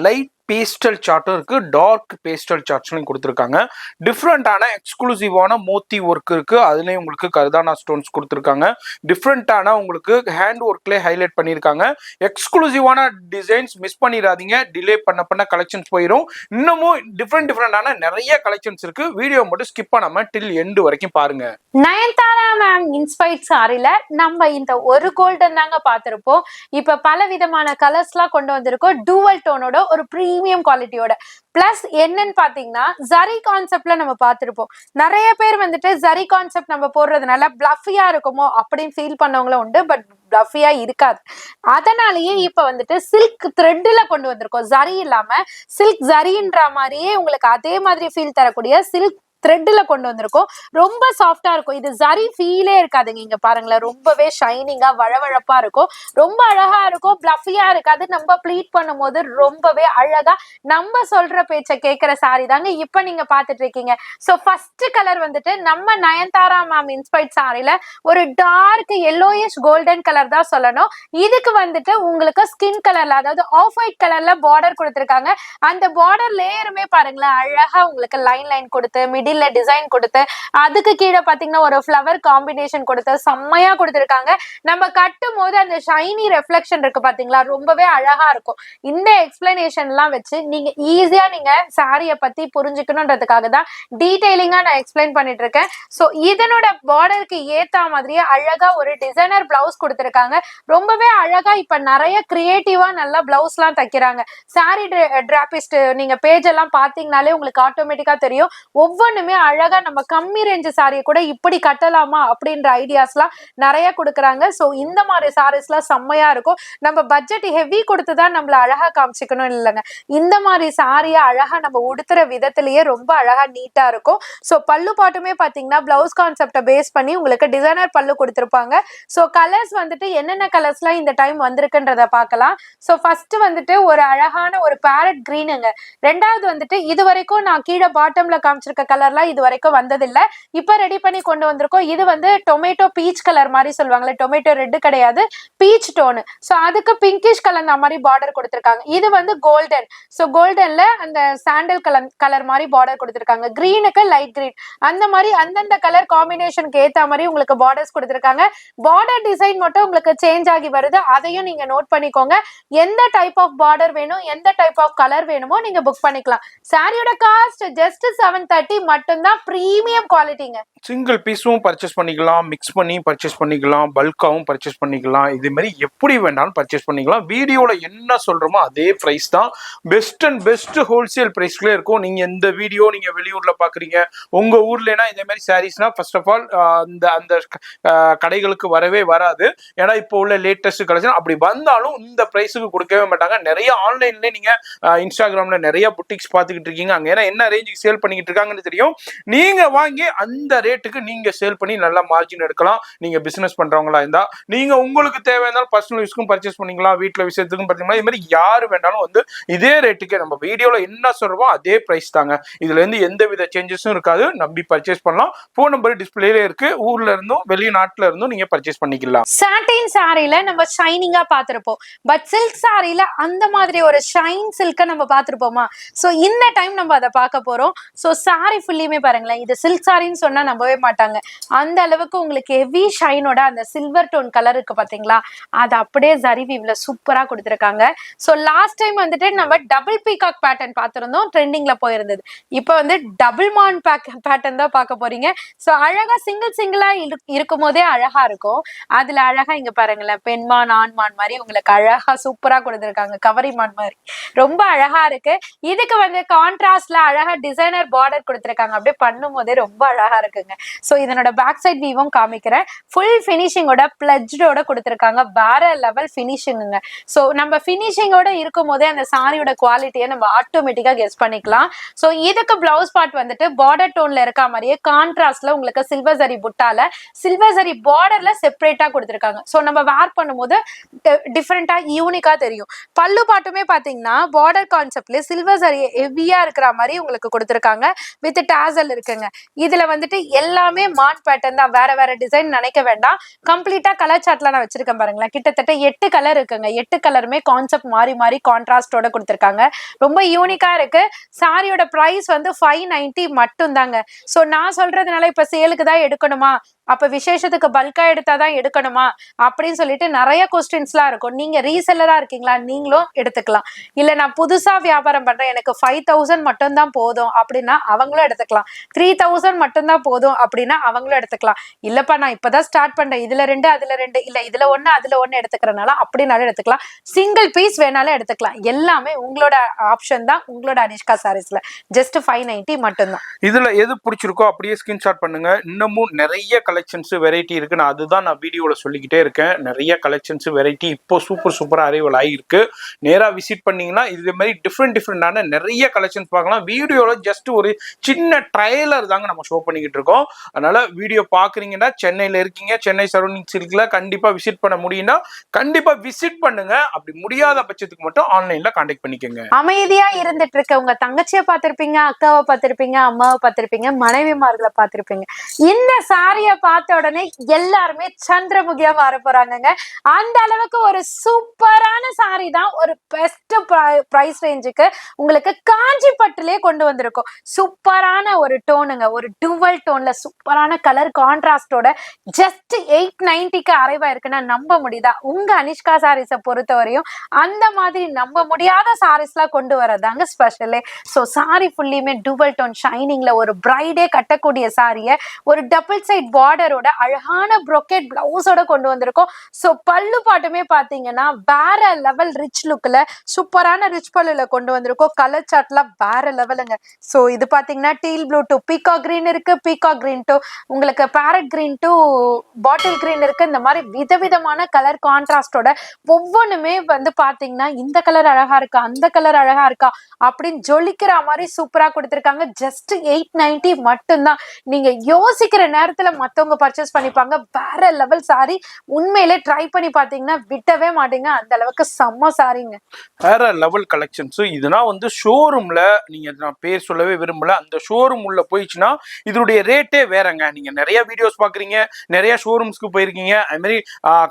லைட் பேஸ்டல் சார்ட்டும் இருக்கு, டார்க் பேஸ்டல் சார்ட்ஸ்லையும் கொடுத்துருக்காங்க. டிஃப்ரெண்டான எக்ஸ்க்ளூசிவான மோத்தி ஒர்க் இருக்கு, அதுலேயும் உங்களுக்கு கர்தானா ஸ்டோன்ஸ் கொடுத்துருக்காங்க. டிஃப்ரெண்டான உங்களுக்கு ஹேண்ட் ஒர்க்லேயே ஹைலைட் பண்ணியிருக்காங்க. எக்ஸ்க்ளூசிவான டிசைன்ஸ் மிஸ் பண்ணிடாதீங்க, டிலே பண்ண கலெக்ஷன்ஸ் போயிடும். இன்னமும் டிஃப்ரெண்டான நிறைய கலெக்ஷன்ஸ் இருக்கு. வீடியோ மட்டும் ஸ்கிப் பண்ணாம டில் எண்டு வரைக்கும் பாருங்க. நயன்தாரா மேம் இன்ஸ்பைர்ட் சாரில நம்ம இந்த ஒரு கோல்டன் தாங்க பார்த்திருப்போம். இப்ப பல விதமான கலர்ஸ்லாம் கொண்டு வந்திருக்கோம், டூவல் டோனோட ஒரு பிரீமியம் குவாலிட்டியோட. பிளஸ் என்னன்னு பாத்தீங்கன்னா ஜரி கான்செப்ட்ல நம்ம பார்த்திருப்போம். நிறைய பேர் வந்துட்டு ஜரி கான்செப்ட் நம்ம போடுறதுனால பிளஃபியா இருக்குமோ அப்படின்னு ஃபீல் பண்ணவங்களும் உண்டு, பட் பிளஃபியா இருக்காது. அதனாலயே இப்ப வந்துட்டு சில்க் த்ரெட்ல கொண்டு வந்திருக்கோம். ஜரி இல்லாம சில்க் ஜரின்ற மாதிரியே உங்களுக்கு அதே மாதிரி ஃபீல் தரக்கூடிய சில்க் த்ரெட்ல கொண்டு வந்திருக்கோம். ரொம்ப சாஃப்டா இருக்கும். இது ஜரி ஃபீலே இருக்காதுங்க. இங்க பாருங்களேன், ரொம்பவே ஷைனிங்கா வழவழப்பா இருக்கும், ரொம்ப அழகா இருக்கும், பிளஃபியா இருக்காது. நம்ம ப்ளீட் பண்ணும்போது ரொம்பவே அழகா நம்ம சொல்ற பேச்ச கேட்கிற சாரி தாங்க இப்ப நீங்க பாத்துட்டு இருக்கீங்க. சோ ஃபர்ஸ்ட் கலர் வந்துட்டு நம்ம நயன்தாரா மேம் இன்ஸ்பைர்ட் சாரில ஒரு டார்க் எல்லோயிஷ் கோல்டன் கலர் தான் சொல்லணும். இதுக்கு வந்துட்டு உங்களுக்கு ஸ்கின் கலர்ல, அதாவது ஆஃப் ஒயிட் கலர்ல பார்டர் கொடுத்திருக்காங்க. அந்த பார்டர் லேயருமே பாருங்களேன், அழகா உங்களுக்கு லைன் கொடுத்து மிடில் டிசைன் கொடுத்து அதுக்கு கீழே பாத்தீங்கன்னா ஒரு ஃப்ளவர் காம்பினேஷன் கொடுத்து செம்மையா கொடுத்திருக்காங்க. நம்ம கட்டும் போது அந்த ஷைனி ரெஃப்ளெக்ஷன் இருக்கு பாத்தீங்களா, ரொம்பவே அழகா இருக்கும். இந்த எக்ஸ்பிளனேஷன் எல்லாம் வச்சு நீங்க ஈஸியா நீங்க சாரிய பத்தி புரிஞ்சுக்கணும்ன்றதுக்காக தான் டீடைலிங்கா நான் எக்ஸ்பிளைன் பண்ணிட்டு இருக்கேன். சோ இதனோட பார்டருக்கு ஏத்த மாதிரியே அழகா ஒரு டிசைனர் பிளவுஸ் கொடுத்திருக்காங்க. ரொம்பவே அழகா இப்ப நிறைய கிரியேட்டிவா நல்லா பிளவுஸ் எல்லாம் தைக்கிறாங்க. சாரி டிராபிஸ்ட் நீங்க பேஜ் எல்லாம் பாத்தீங்கன்னாலே உங்களுக்கு ஆட்டோமேட்டிக்கா தெரியும். ஒவ்வொன்றுமே அழகா நம்ம கம்மி ரேஞ்சு சாரியை கூட இப்படி கட்டலாமா அப்படின்ற ஐடியாஸ்லாம் நிறைய கொடுக்குறாங்க. ஸோ இந்த மாதிரி சாரீஸ்லாம் செம்மையா இருக்கும். நம்ம பட்ஜெட் ஹெவி கொடுத்துதான் நம்மள அழகா காமிச்சிக்கணும் இல்லைங்க. இந்த மாதிரி சாரியை அழகா நம்ம உடுத்துற விதத்திலேயே ரொம்ப அழகா நீட்டா இருக்கும். ஸோ பல்லு பாட்டுமே பாத்தீங்கன்னா பிளவுஸ் கான்செப்டை பேஸ் பண்ணி உங்களுக்கு டிசைனர் பல்லு கொடுத்துருப்பாங்க. ஸோ கலர்ஸ் வந்துட்டு என்னென்ன கலர்ஸ்லாம் இந்த டைம் வந்திருக்குன்றத பார்க்கலாம். ஸோ ஃபர்ஸ்ட் வந்துட்டு ஒரு அழகான ஒரு பேரட் கிரீனுங்க. ரெண்டாவது வந்துட்டு இது வரைக்கும் நான் கீழே பாட்டம்ல காமிச்சிருக்க கலர்லாம் இது வரைக்கும் வந்ததில்லை, இப்ப ரெடி பண்ணி கொண்டு வந்திருக்கோம். இது வந்து டொமேட்டோ பீச் கலர் மாதிரி சொல்லுவாங்களே, டொமேட்டோ ரெட் கிடையாது, பீச் டோனு. ஸோ அதுக்கு பிங்கிஷ் கலர் மாதிரி பார்டர் கொடுத்திருக்காங்க. இது வந்து கோல்டன். ஸோ கோல்டன்ல அந்த சாண்டல் கலர் மாதிரி பார்டர் கொடுத்திருக்காங்க. கிரீனுக்கு லைட் கிரீன், அந்த மாதிரி அந்தந்த கலர் காம்பினேஷனுக்கு ஏத்த மாதிரி உங்களுக்கு பார்டர்ஸ் கொடுத்திருக்காங்க. பார்டர் டிசைன் மட்டும் உங்களுக்கு சேஞ்ச் ஆகி வருது, அதையும் நீங்க நோட் பண்ணிக்கோங்க. எந்த டைப் ஆஃப் பார்டர் வேணும், எந்த டைப் ஆஃப் கலர் வேணுமோ நீங்க புக் பண்ணிக்கலாம். சாரியோட காஸ்ட் ஜஸ்ட் 730 மட்டும்தான், பிரீமியம் குவாலிட்டிங்க. சிங்கிள் பீஸும் பர்ச்சேஸ் பண்ணிக்கலாம், மிக்ஸ் பண்ணி பர்ச்சேஸ் பண்ணிக்கலாம், பல்காவும் பர்ச்சேஸ் பண்ணிக்கலாம். இது மாதிரி எப்படி வேணாலும் பர்ச்சேஸ் பண்ணிக்கலாம். வீடியோல என்ன சொல்றோமோ அதே பிரைஸ் தான், பெஸ்ட் அண்ட் பெஸ்ட் ஹோல்சேல் பிரைஸ்லேயே இருக்கும். நீங்க இந்த வீடியோ நீங்க வெளியூர்ல பாக்குறீங்க, உங்க ஊர்லனா இதே மாதிரி சாரீஸ்னா ஃபர்ஸ்ட் ஆஃப் ஆல் அந்த கடைகளுக்கு வரவே வராது. ஏன்னா இப்போ உள்ள லேட்டஸ்ட் கலெக்ஷன் அப்படி வந்தாலும் இந்த பிரைஸுக்கு கொடுக்கவே மாட்டாங்க. நிறைய ஆன்லைன்ல நீங்க இன்ஸ்டாகிராம்ல நிறைய புட்டிக்ஸ் பார்த்துக்கிட்டு இருக்கீங்க, அங்க ஏன்னா என்ன ரேஞ்சுக்கு சேல் பண்ணிக்கிட்டு இருக்காங்கன்னு தெரியும். நீங்க வாங்கி அந்த ரேட்டுக்கு நீங்க சேல் பண்ணி நல்லா மார்ஜின் எடுக்கலாம். நீங்க பிசினஸ் பண்றவங்களா இருந்தா நீங்க உங்களுக்கு தேவையான பர்சனல் யூஸ்க்கும் பர்ச்சேஸ் பண்ணிக்கலாம், வீட்டுல விஷயத்துக்கும் பார்த்தீங்கன்னா இது மாதிரி யாரு வேண்டாலும் வந்து இதே ரேட்டுக்கு நம்ம வீடியோல என்ன சொல்றோமோ அதே பிரைஸ் தாங்க. இதுல இருந்து எந்த வித சேஞ்சஸும் இருக்காது, நம்பி பர்ச்சேஸ் பண்ணலாம். போன் நம்பர் டிஸ்பிளேல இருக்கு, ஊர்ல இருந்தும் வெளிநாட்டுல இருந்தும் நீங்க பர்ச்சேஸ் பண்ணிக்கலாம். சாட்டின் சாரில நம்ம ஷைனிங்கா பார்த்திருப்போம், பட் சில்க் சாரில அந்த மாதிரி ஒரு ஷைன் சில்க நம்ம பார்த்திருப்போமா? சோ இந்த டைம் நம்ம அதை பார்க்க போறோம். சோ சாரி ஃபுல்லியுமே பாருங்களேன், இது சில்க் சாரின்னு சொன்னா நம்பவே மாட்டாங்க. அந்த அளவுக்கு உங்களுக்கு ஹெவி ஷைனோட அந்த சில்வர் டோன் கலர் இருக்கு பாத்தீங்களா, அது அப்படியே ஜரி வீவ்ல சூப்பரா கொடுத்திருக்காங்க. சோ லாஸ்ட் டைம் வந்துட்டு நம்ம டபுள் பீகாக் பேட்டர்ன் பார்த்திருந்தோம், ட்ரெண்டிங்ல போயிருந்தது. இப்போ வந்து டபுள் மான் பேட்டர்ன் தான் பார்க்க போறீங்க. சோ அழகா சிங்கிளா இருக்கும் போதே அழகா இருக்கும். அதுல அழகா இங்க பாருங்களேன், பெண்மான் ஆண்மான் மாதிரி உங்களுக்கு அழகா சூப்பரா கொடுத்திருக்காங்க, கவரிமான் மாதிரி ரொம்ப அழகா இருக்கு. இதுக்கு வந்து கான்ட்ராஸ்ட்ல அழகா டிசைனர் பார்டர் கொடுத்திருக்காங்க, அப்படியே பண்ணும் போதே ரொம்ப அழகா இருக்குங்க. சோ இதனோட பேக் சைட் வியூவும் காமிக்கிறேன். ஃபுல் பினிஷிங்கோட பிளட்ஜோட கொடுத்திருக்காங்க, வேற லெவல் பினிஷிங்குங்க. சோ நம்ம பினிஷிங்கோட இருக்கும் போதே அந்த சாரியோட குவாலிட்டியை நம்ம ஆட்டோமேட்டிக்கா கெஸ் பண்ணிக்கலாம். சோ இதுக்கு பிளவுஸ் பார்ட் வந்துட்டு பார்டர் டோன்ல இருக்க மாதிரியே கான்ட்ராஸ்ட்ல உங்களுக்கு சில்வர் ஜரி புட்டால சில்வர் ஜரி பார்டர்ல செப்பரேட்டா கொடுத்திருக்காங்க. சோ நம்ம வேர் பண்ணும்போது டிஃபரெண்டா யூனிக்கா தெரியும். பல்லு பாட்டுமே பாத்தீங்கன்னா பார்டர் கான்செப்ட்ல சில்வர் ஜரி ஹெவியா இருக்கிற மாதிரி உங்களுக்கு கொடுத்திருக்காங்க. வித் டாசல் இருக்குங்க. இதுல வந்துட்டு எல்லாமே மான் பேட்டர்ன் தான், வேற வேற டிசைன் நினைக்க வேண்டாம். கம்ப்ளீட்டா கலர் சார்ட்ல நான் வச்சிருக்கேன் பாருங்களேன். கிட்டத்தட்ட 8 கலர் இருக்குங்க. 8 கலருமே கான்செப்ட் மாறி மாறி கான்ட்ராஸ்டோட கொடுத்துருக்காங்க. ரொம்ப யூனிக்கா இருக்கு. சாரியோட பிரைஸ் வந்து 590 மட்டும் தாங்க. சோ நான் சொல்றதுனால இப்ப சேலுக்கு தான் எடுக்கணுமா, அப்ப விசேஷத்துக்கு பல்கா எடுத்தாதான் எடுக்கணுமா அப்படின்னு சொல்லிட்டு நிறைய கொஸ்டின்ஸ்லாம் இருக்கும். நீங்க ரீசெல்லரா இருக்கீங்களா, நீங்களும் எடுத்துக்கலாம். இல்ல நான் புதுசா வியாபாரம் பண்றேன், எனக்கு 5000 மட்டும் தான் போதும் அப்படின்னா அவங்களும் எடுத்துக்கலாம். 3000 மட்டும் தான் போதும் அப்படின்னா அவங்களும் எடுத்துக்கலாம். இல்லப்பா நான் இப்பதான் ஸ்டார்ட் பண்றேன், இதுல 2 அதுல 2, இல்ல இதுல 1 அதுல 1 எடுத்துக்கிறனால அப்படின்னாலும் எடுத்துக்கலாம். சிங்கிள் பீஸ் வேணாலும் எடுத்துக்கலாம். எல்லாமே உங்களோட ஆப்ஷன் தான், உங்களோட அனிஷ்கா சாரீஸ்ல. ஜஸ்ட் 590 மட்டும்தான். இதுல எது பிடிச்சிருக்கோ அப்படியே ஸ்கிரீன்ஷாட் பண்ணுங்க. இன்னமும் நிறைய கலெக்ஷன்ஸ் வெரைட்டி இருக்கு. நான் அதுதான் நான் வீடியோல சொல்லிக்கிட்டே இருக்கேன். நிறைய கலெக்ஷன்ஸ் வெரைட்டி இப்போ சூப்பரா அரைவல் ஆகிருக்கு. நேரா விசிட் பண்ணீங்கன்னா இதே மாதிரி டிஃப்ரெண்டான நிறைய கலெக்ஷன்ஸ் பார்க்கலாம். வீடியோல ஜஸ்ட் ஒரு சின்ன ட்ரைலர் தாங்க நம்ம ஷோ பண்ணிக்கிட்டு இருக்கோம். அதனால வீடியோ பாக்குறீங்கன்னா சென்னையில இருக்கீங்க, சென்னை சரௌண்டிங்ஸ் இருக்குல்ல, கண்டிப்பா விசிட் பண்ண முடியும்னா கண்டிப்பா விசிட் பண்ணுங்க. அப்படி முடியாத பட்சத்துக்கு மட்டும் ஆன்லைன்ல கான்டாக்ட் பண்ணிக்கோங்க. அமைதியா இருந்துட்டு இருக்க உங்க தங்கச்சியை பார்த்திருப்பீங்க, அக்காவை பார்த்திருப்பீங்க, அம்மாவை பார்த்திருப்பீங்க, மனைவிமார்களை பார்த்திருப்பீங்க. இந்த சாரிய பார்த்த உடனே எல்லாருமே சந்திரமுகியா மாற போறாங்க. அந்த அளவுக்கு ஒரு சூப்பரான சாரி தான். ஒரு பெஸ்ட் பிரைஸ் ரேஞ்சுக்கு உங்களுக்கு காஞ்சி பட்டுலயே கொண்டு வந்திருக்கோம். சூப்பரான ஒரு டோனுங்க, ஒரு டுவல் டோன்ல சூப்பரான கலர் கான்ட்ராஸ்டோட ஜஸ்ட் 890க்கு அரைவா இருக்குன்னா நம்ப முடியுதா? உங்க அனிஷ்கா சாரீஸை பொறுத்தவரையும் அந்த மாதிரி நம்ப முடியாத சாரீஸ்லாம் கொண்டு வரதாங்க ஸ்பெஷலே. ஸோ சாரி ஃபுல்லியுமே டுவல் டோன் ஷைனிங்ல ஒரு பிரைடே கட்டக்கூடிய சாரியை ஒரு டபுள் சைட் பார்டரோட அழகான ப்ரொக்கேட் பிளவுஸோட கொண்டு வந்திருக்கோம். ஸோ பல்லு பாட்டுமே பாத்தீங்கன்னா வேற லெவல் ரிச் லுக்ல சூப்பரான ரிச் பல்லுல கொண்டு வந்திருக்கோம். கலர் சார்ட்லாம் வேற லெவலுங்க. ஸோ இது பாத்தீங்கன்னா deal blue to peacock green இருக்கு, பீகாக் கிரீன் டு உங்களுக்கு farad green to bottle green இருக்கு. இந்த மாதிரி விதவிதமான கலர் கான்ட்ராஸ்டோட ஒவ்வொன்றுமே வந்து பாத்தீங்கன்னா இந்த கலர் அழகா இருக்கா, அந்த கலர் அழகா இருக்கா அப்படின்னு ஜொலிக்கிற மாதிரி சூப்பரா கொடுத்திருக்காங்க. ஜஸ்ட் 890 மட்டும்தான். நீங்க யோசிக்கிற நேரத்துல மத்தவங்க பர்ச்சேஸ் பண்ணிப்பாங்க. வேற லெவல் சாரி. உண்மையிலே ட்ரை பண்ணி பாத்தீங்கன்னா விட்டவே மாட்டீங்க. அந்த அளவுக்கு செம்ம சாரிங்க. வேற லெவல் கலெக்ஷன்ஸ். இதுனா வந்து ஷோரூம்ல, நீங்க நான் பேர் சொல்லவே விரும்பல, அந்த ஷோரூம் உள்ள போயிடுச்சுன்னா இதனுடைய ரேட்டே வேறங்க. நீங்க நிறைய வீடியோஸ் பாக்குறீங்க, நிறைய ஷோரூம்ஸ்க்கு போயிருக்கீங்க, அது மாதிரி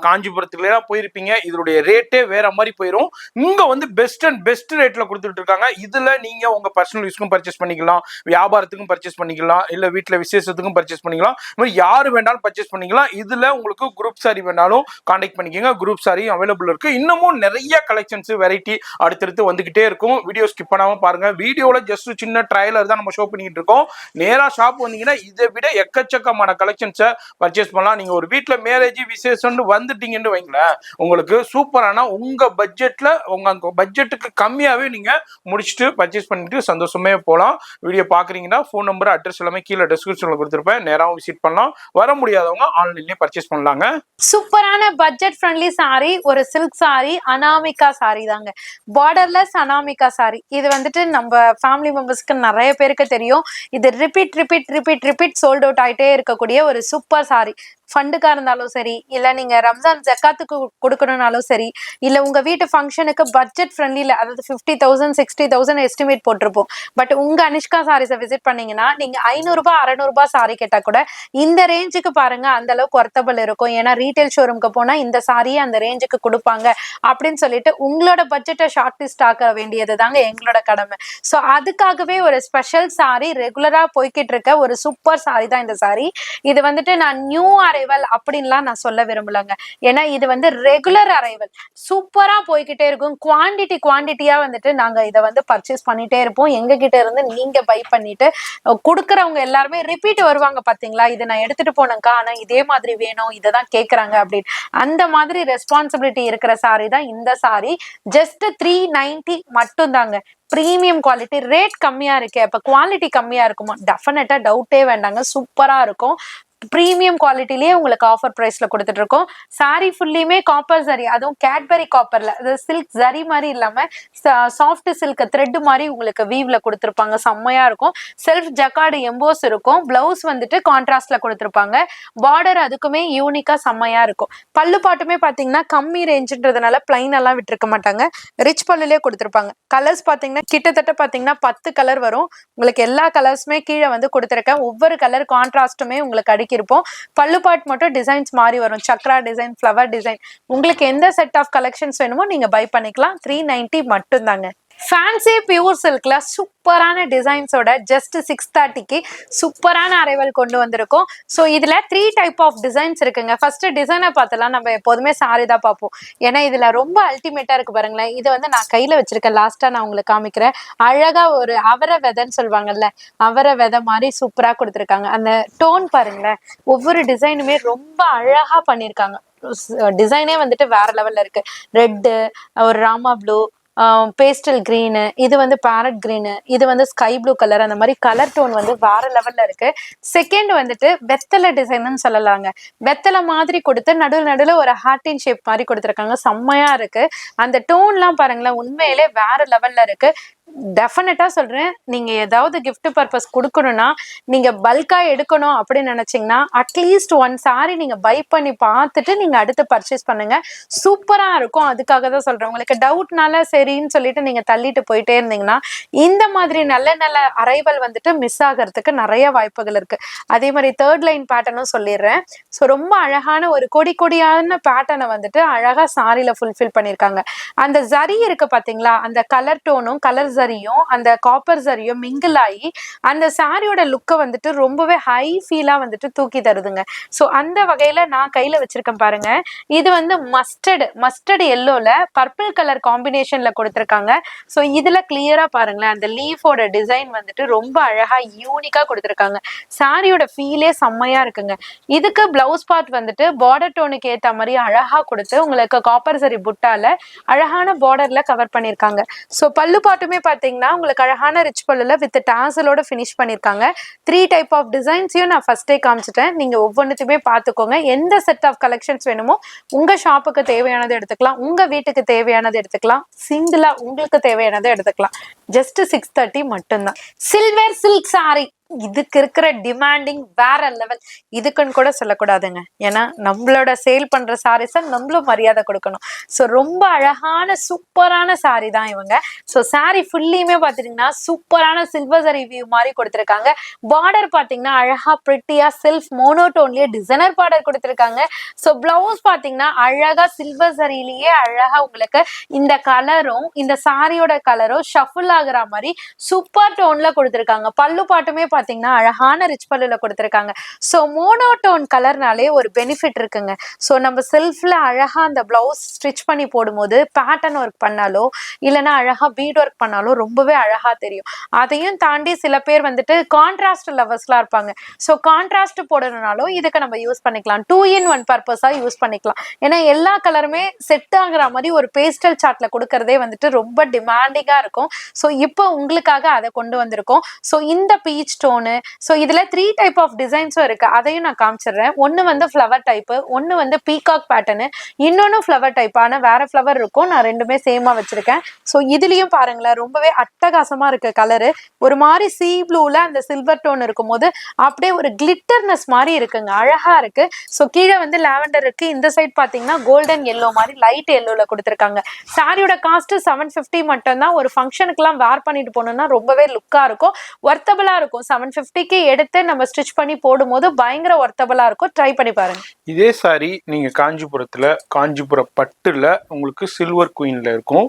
காஞ்சிபுரத்துல எல்லாம் போயிருப்பீங்க. இதனுடைய ரேட்டே வேற மாதிரி போயிடும். இங்க வந்து பெஸ்ட் ரேட்ல கொடுத்துட்டு இருக்காங்க. இதுல நீங்க உங்க பர்சனல் யூஸ்க்கும் பர்ச்சேஸ் பண்ணிக்கலாம், வியாபாரத்துக்கும் பர்ச்சேஸ் பண்ணிக்கலாம், இல்ல வீட்டுல விசேஷத்துக்கும் பர்ச்சேஸ் பண்ணிக்கலாம். யாரு வேண்டாலும் பர்ச்சேஸ் பண்ணிக்கலாம். இதுல உங்களுக்கு குரூப் சாரி வேணாலும் கான்டாக்ட் பண்ணிக்கோங்க. குரூப் சாரி அவைலபிள் இருக்கு. இன்னமும் நிறைய கலெக்ஷன்ஸ் வெரைட்டி அடுத்தடுத்து வந்துகிட்டே இருக்கும். வீடியோ ஸ்கிப் பண்ணாம பாருங்க. வீடியோல ஜஸ்ட் சின்ன ட்ரைலர் தான் நம்ம ஷோ பண்ணிட்டு இருக்கோம். நேரா ஷாப் வந்தீங்கன்னா இதை விட எக்கச்சக்கமான கலெக்ஷன்ஸை பர்ச்சேஸ் பண்ணலாம். நீங்க ஒரு வீட்டுல மேரேஜ் விசேஷம் வந்துட்டீங்கன்னு வைங்களேன், உங்களுக்கு சூப்பரான உங்க பட்ஜெட்ல, உங்க பட்ஜெட்டுக்கு கம்மியாவே நீங்க முடிச்சுட்டு பர்ச்சேஸ் பண்ணிட்டு சந்தோஷமே போகலாம். வீடியோ பாக்குறீங்கன்னா ஃபோன் நம்பர் அட்ரஸ் எல்லாமே கீழே டிஸ்கிரிப்ஷன்ல கொடுத்துருப்பேன். நேராகவும் விசிட் பண்ணலாம். வர முடியாதவங்க ஆன்லைன்லயே பர்ச்சேஸ் பண்ணலாங்க. சூப்பரான பட்ஜெட் ஃப்ரெண்ட்லி சாரி, ஒரு சில்க் சாரி, அனாமிகா சாரி தாங்க. Borderless Anamika sorry. இது வந்துட்டு நம்ம ஃபேமிலி மெம்பர்ஸ்க்கு நிறைய பேருக்கு தெரியும். இது ரிப்பீட் சோல்ட் அவுட் ஆயிட்டே இருக்கக்கூடிய ஒரு சூப்பர் சாரி. ஃபண்டுக்கா இருந்தாலும் சரி, இல்ல நீங்க ரம்ஜான் ஜக்காத்துக்கு கொடுக்கணும்னாலும் சரி, இல்ல உங்க வீட்டு ஃபங்க்ஷனுக்கு பட்ஜெட் ஃப்ரெண்ட்லில, அதாவது 50,000 60,000 எஸ்டிமேட் போட்டிருப்போம். பட் உங்க அனிஷ்கா சாரீஸை விசிட் பண்ணீங்கன்னா நீங்க 500 ரூபாய் 600 ரூபாய் சாரி கேட்டா கூட இந்த ரேஞ்சுக்கு பாருங்க அந்த அளவுக்கு ஒர்த்தபிள் இருக்கும். ஏன்னா ரீட்டைல் ஷோரூம்க்கு போனா இந்த சாரியை அந்த ரேஞ்சுக்கு கொடுப்பாங்க அப்படின்னு சொல்லிட்டு உங்களோட பட்ஜெட்டை ஷார்ட் லிஸ்ட் ஆக்க வேண்டியது தாங்க எங்களோட கடமை. ஸோ அதுக்காகவே ஒரு ஸ்பெஷல் சாரி, ரெகுலரா போய்கிட்டு இருக்க ஒரு சூப்பர் சாரி தான் இந்த சாரி. இது வந்துட்டு நான் நியூ அரைவல் அப்படின்லாம் நான் சொல்ல விரும்பலங்க. ஏன்னா இது வந்து ரெகுலர் அரைவல். சூப்பரா போய்கிட்டே இருக்கும். குவான்டிட்டியா வந்துட்டு நாங்க இதை வந்து பர்ச்சேஸ் பண்ணிட்டே இருப்போம். எங்க கிட்ட இருந்து நீங்க பை பண்ணிட்டு கொடுக்கறவங்க எல்லாருமே ரிப்பீட் வருவாங்க. பாத்தீங்களா, இதை நான் எடுத்துட்டு போனேங்க்கா, ஆனா இதே மாதிரி வேணும், இதைதான் கேக்குறாங்க அப்படின்னு. அந்த மாதிரி ரெஸ்பான்சிபிலிட்டி இருக்கிற சாரி தான் இந்த சாரி. ஜஸ்ட் 390 மட்டும் தாங்க. Premium quality. ரேட் கம்மியா இருக்கு, அப்ப குவாலிட்டி கம்மியா இருக்குமா? டெஃபினட்டா டவுட்டே வேண்டாங்க. சூப்பரா இருக்கும். பிரீமியம் குவாலிட்டிலேயே உங்களுக்கு ஆஃபர் பிரைஸ்ல கொடுத்துட்டு இருக்கோம். சாரி ஃபுல்லியுமே காப்பர் ஜரி, அதுவும் கேட்பரி காப்பர்ல, அது சில்க் ஜரி மாதிரி இல்லாம சாஃப்ட் சில்க் த்ரெட் மாதிரி உங்களுக்கு வீவ்ல கொடுத்துருப்பாங்க. செம்மையா இருக்கும். செல்ஃப் ஜக்கார்டு எம்போஸ் இருக்கும். பிளவுஸ் வந்துட்டு கான்ட்ராஸ்ட்ல கொடுத்துருப்பாங்க. பார்டர் அதுக்குமே யூனிக்கா செம்மையா இருக்கும். பல்லு பாட்டுமே பாத்தீங்கன்னா கம்மி ரேஞ்சுன்றதுனால பிளைன் எல்லாம் விட்டுருக்க மாட்டாங்க. ரிச் பல்லுலயே கொடுத்துருப்பாங்க. கலர்ஸ் பாத்தீங்கன்னா கிட்டத்தட்ட பாத்தீங்கன்னா 10 கலர் வரும். உங்களுக்கு எல்லா கலர்ஸுமே கீழே வந்து கொடுத்துருக்கேன். ஒவ்வொரு கலர் கான்ட்ராஸ்ட்டுமே உங்களுக்கு அடுக்கியிருப்போம். பல்லு பாட் மட்டும் டிசைன்ஸ் மாறி வரும். சக்ரா டிசைன், ஃப்ளவர் டிசைன், உங்களுக்கு எந்த செட் ஆஃப் கலெக்ஷன்ஸ் வேணுமோ நீங்க பை பண்ணிக்கலாம். 390 மட்டும் தாங்க. ஃபேன்சி பியூர் சில்க்ல சூப்பரான டிசைன்ஸோட ஜஸ்ட் 630க்கு சூப்பரான அரைவல் கொண்டு வந்திருக்கோம். ஸோ இதுல 3 டைப் ஆஃப் டிசைன்ஸ் இருக்குங்க. ஃபர்ஸ்ட் டிசைனை பார்த்தலாம். நம்ம எப்போதுமே சாரி தான் பார்ப்போம், ஏன்னா இதுல ரொம்ப அல்டிமேட்டா இருக்கு பாருங்களேன். இது வந்து நான் கையில வச்சிருக்கேன், லாஸ்டா நான் உங்களுக்கு காமிக்கிறேன். அழகா ஒரு அவரை விதைன்னு சொல்லுவாங்கல்ல, அவரை விதை மாதிரி சூப்பரா கொடுத்துருக்காங்க. அந்த டோன் பாருங்களேன், ஒவ்வொரு டிசைனுமே ரொம்ப அழகா பண்ணியிருக்காங்க. டிசைனே வந்துட்டு வேற லெவல்ல இருக்கு. ரெட்டு, ஒரு ராமா ப்ளூ, பேஸ்டல் கிரீனு, இது வந்து பேரட் கிரீனு, இது வந்து ஸ்கை ப்ளூ கலர், அந்த மாதிரி கலர் டோன் வந்து வேற லெவல்ல இருக்கு. செகண்ட் வந்துட்டு வெத்தலை டிசைன்னு சொல்லலாங்க. வெத்தலை மாதிரி கொடுத்து நடுவில் ஒரு ஹார்டின் ஷேப் மாதிரி கொடுத்துருக்காங்க. செம்மையா இருக்கு. அந்த டோன்லாம் பாருங்களேன், உண்மையிலே வேற லெவல்ல இருக்கு. டெஃபினட்டா சொல்றேன், நீங்க ஏதாவது கிஃப்ட் பர்பஸ் கொடுக்கணும்னா, நீங்க பல்கா எடுக்கணும் அப்படின்னு நினைச்சீங்கன்னா அட்லீஸ்ட் 1 சாரி நீங்க பை பண்ணி பார்த்துட்டு நீங்க அடுத்து பர்ச்சேஸ் பண்ணுங்க. சூப்பரா இருக்கும். அதுக்காக தான் சொல்றேன். உங்களுக்கு டவுட்னால சரின்னு சொல்லிட்டு நீங்க தள்ளிட்டு போயிட்டே இருந்தீங்கன்னா இந்த மாதிரி நல்ல நல்ல அரைவல் வந்துட்டு மிஸ் ஆகிறதுக்கு நிறைய வாய்ப்புகள் இருக்கு. அதே மாதிரி 3rd லைன் பேட்டர்னும் சொல்லிடுறேன். ஸோ ரொம்ப அழகான ஒரு கொடியான பேட்டர்னை வந்துட்டு அழகா சாரியில ஃபுல்ஃபில் பண்ணியிருக்காங்க. அந்த ஜரி இருக்கு பாத்தீங்களா, அந்த கலர் டோனும் கலர் ஜரியும் அந்த காப்பர் ஜரியும் மிங்கிள் ஆகி அந்த சாரியோட லுக்கை வந்துட்டு ரொம்பவே ஹை ஃபீலா வந்துட்டு தூக்கி தருதுங்க. ஸோ அந்த வகையில நான் கையில வச்சிருக்கேன் பாருங்க. இது வந்து மஸ்டர்டு எல்லோல பர்பிள் கலர் காம்பினேஷன்ல கொடுத்துருக்காங்க. ஸோ இதுல கிளியரா பாருங்களேன், அந்த லீஃபோட டிசைன் வந்துட்டு ரொம்ப அழகா யூனிக்கா கொடுத்துருக்காங்க. சாரியோட ஃபீலே செம்மையா இருக்குங்க. இதுக்கு பிளவுஸ் பார்ட் வந்துட்டு பார்டர் டோனுக்கு ஏத்த மாதிரி அழகா கொடுத்து உங்களுக்கு காப்பர் சரி புட்டால அழகான பார்டர்ல கவர் பண்ணிருக்காங்க. ஸோ பல்லு பாட்டுமே பாத்தீங்கன்னா உங்களுக்கு அழகான ரிச் பல்லுல வித் டாசலோட ஃபினிஷ் பண்ணிருக்காங்க. 3 டைப் ஆஃப் டிசைன்ஸையும் நான் ஃபர்ஸ்டே காமிச்சிட்டேன். நீங்க ஒவ்வொன்றுத்தையுமே பார்த்துக்கோங்க. எந்த செட் ஆஃப் கலெக்ஷன்ஸ் வேணுமோ உங்க ஷாப்புக்கு தேவையானது எடுத்துக்கலாம், உங்க வீட்டுக்கு தேவையானது எடுத்துக்கலாம், சிங்கிளா உங்களுக்கு தேவையானதை எடுத்துக்கலாம். ஜஸ்ட் 630 மட்டும்தான். சில்வர் சில்க் சாரி, இதுக்கு இருக்கிற டிமாண்டிங் வேற லெவல். இதுக்குன்னு கூட சொல்லக்கூடாதுங்க, ஏன்னா நம்மளோட சேல் பண்ற சாரீஸை நம்மளும் மரியாதை கொடுக்கணும். ஸோ ரொம்ப அழகான சூப்பரான சாரி தான் இவங்க. ஸோ சாரி ஃபுல்லியுமே பார்த்துட்டீங்கன்னா சூப்பரான சில்வர் சரி வியூ மாதிரி கொடுத்துருக்காங்க. பார்டர் பார்த்தீங்கன்னா அழகா பிரிட்டியா செல்ஃப் மோனோடோன்லயே டிசைனர் பார்டர் கொடுத்துருக்காங்க. ஸோ பிளவுஸ் பார்த்தீங்கன்னா அழகா சில்வர் சரியிலேயே அழகா உங்களுக்கு இந்த கலரும் இந்த சாரியோட கலரும் ஷஃபிள் ஆகுற மாதிரி சூப்பர் டோன்ல கொடுத்துருக்காங்க. பல்லு பாட்டுமே பாத்தீங்கன்னா அழகான ரிச் பல்லுல கொடுத்துருக்காங்க. ஸோ மோனோடோன் கலர்னாலே ஒரு பெனிஃபிட் இருக்குங்க. ஸோ நம்ம செல்ஃப்ல அழகா அந்த பிளவுஸ் ஸ்டிச் பண்ணி போடும்போது பேட்டர்ன் ஒர்க் பண்ணாலோ இல்லைன்னா அழகா பீட் ஒர்க் பண்ணாலோ ரொம்பவே அழகா தெரியும். அதையும் தாண்டி சில பேர் வந்துட்டு கான்ட்ராஸ்ட் லவர்ஸ்லாம் இருப்பாங்க. ஸோ கான்ட்ராஸ்ட் போடணும்னாலும் இதுக்கு நம்ம யூஸ் பண்ணிக்கலாம். 2 in 1 பர்பஸா யூஸ் பண்ணிக்கலாம். ஏன்னா எல்லா கலருமே செட் ஆகுற மாதிரி ஒரு பேஸ்டல் சார்ட்ல கொடுக்கறதே வந்துட்டு ரொம்ப டிமாண்டிங்கா இருக்கும். ஸோ இப்போ உங்களுக்காக அதை கொண்டு வந்திருக்கோம். ஸோ இந்த பீச் டோனு, ஸோ இதுல 3 டைப் ஆஃப் டிசைன்ஸும் இருக்கு. அதையும் நான் காமிச்சிடுறேன். ஒன்னு வந்து ஃப்ளவர் டைப்பு, ஒன்னு வந்து பீகாக் பேட்டர்னு, இன்னொன்னு ஃப்ளவர் டைப். ஆனா வேற ஃப்ளவர் இருக்கும், நான் ரெண்டுமே சேமா வச்சிருக்கேன். ஸோ இதுலயும் பாருங்களேன், ரொம்பவே அட்டகாசமா இருக்கு கலரு. ஒரு மாதிரி சீ ப்ளூல அந்த சில்வர் டோன் இருக்கும் போது அப்படியே ஒரு கிளிட்டர்னஸ் மாதிரி இருக்குங்க, அழகா இருக்கு. ஸோ கீழே வந்து லாவெண்டர் இருக்கு, இந்த சைட் பாத்தீங்கன்னா கோல்டன் எல்லோ மாதிரி லைட் எல்லோல கொடுத்துருக்காங்க. சாரியோட காஸ்ட் 750 மட்டும் தான். ஒரு ஃபங்க்ஷனுக்குலாம் வேர் பண்ணிட்டு போனோம்னா ரொம்பவே லுக்கா இருக்கும், ஒர்த்தபிளா இருக்கும். 750க்கு எடுத்து நம்ம ஸ்டிச் பண்ணி போடும்போது பயங்கர ஒர்த்தபிளா இருக்கும். ட்ரை பண்ணி பாருங்க. இதே சாரி நீங்க காஞ்சிபுரத்துல காஞ்சிபுர பட்டுல உங்களுக்கு சில்வர் குயின்ல இருக்கும்.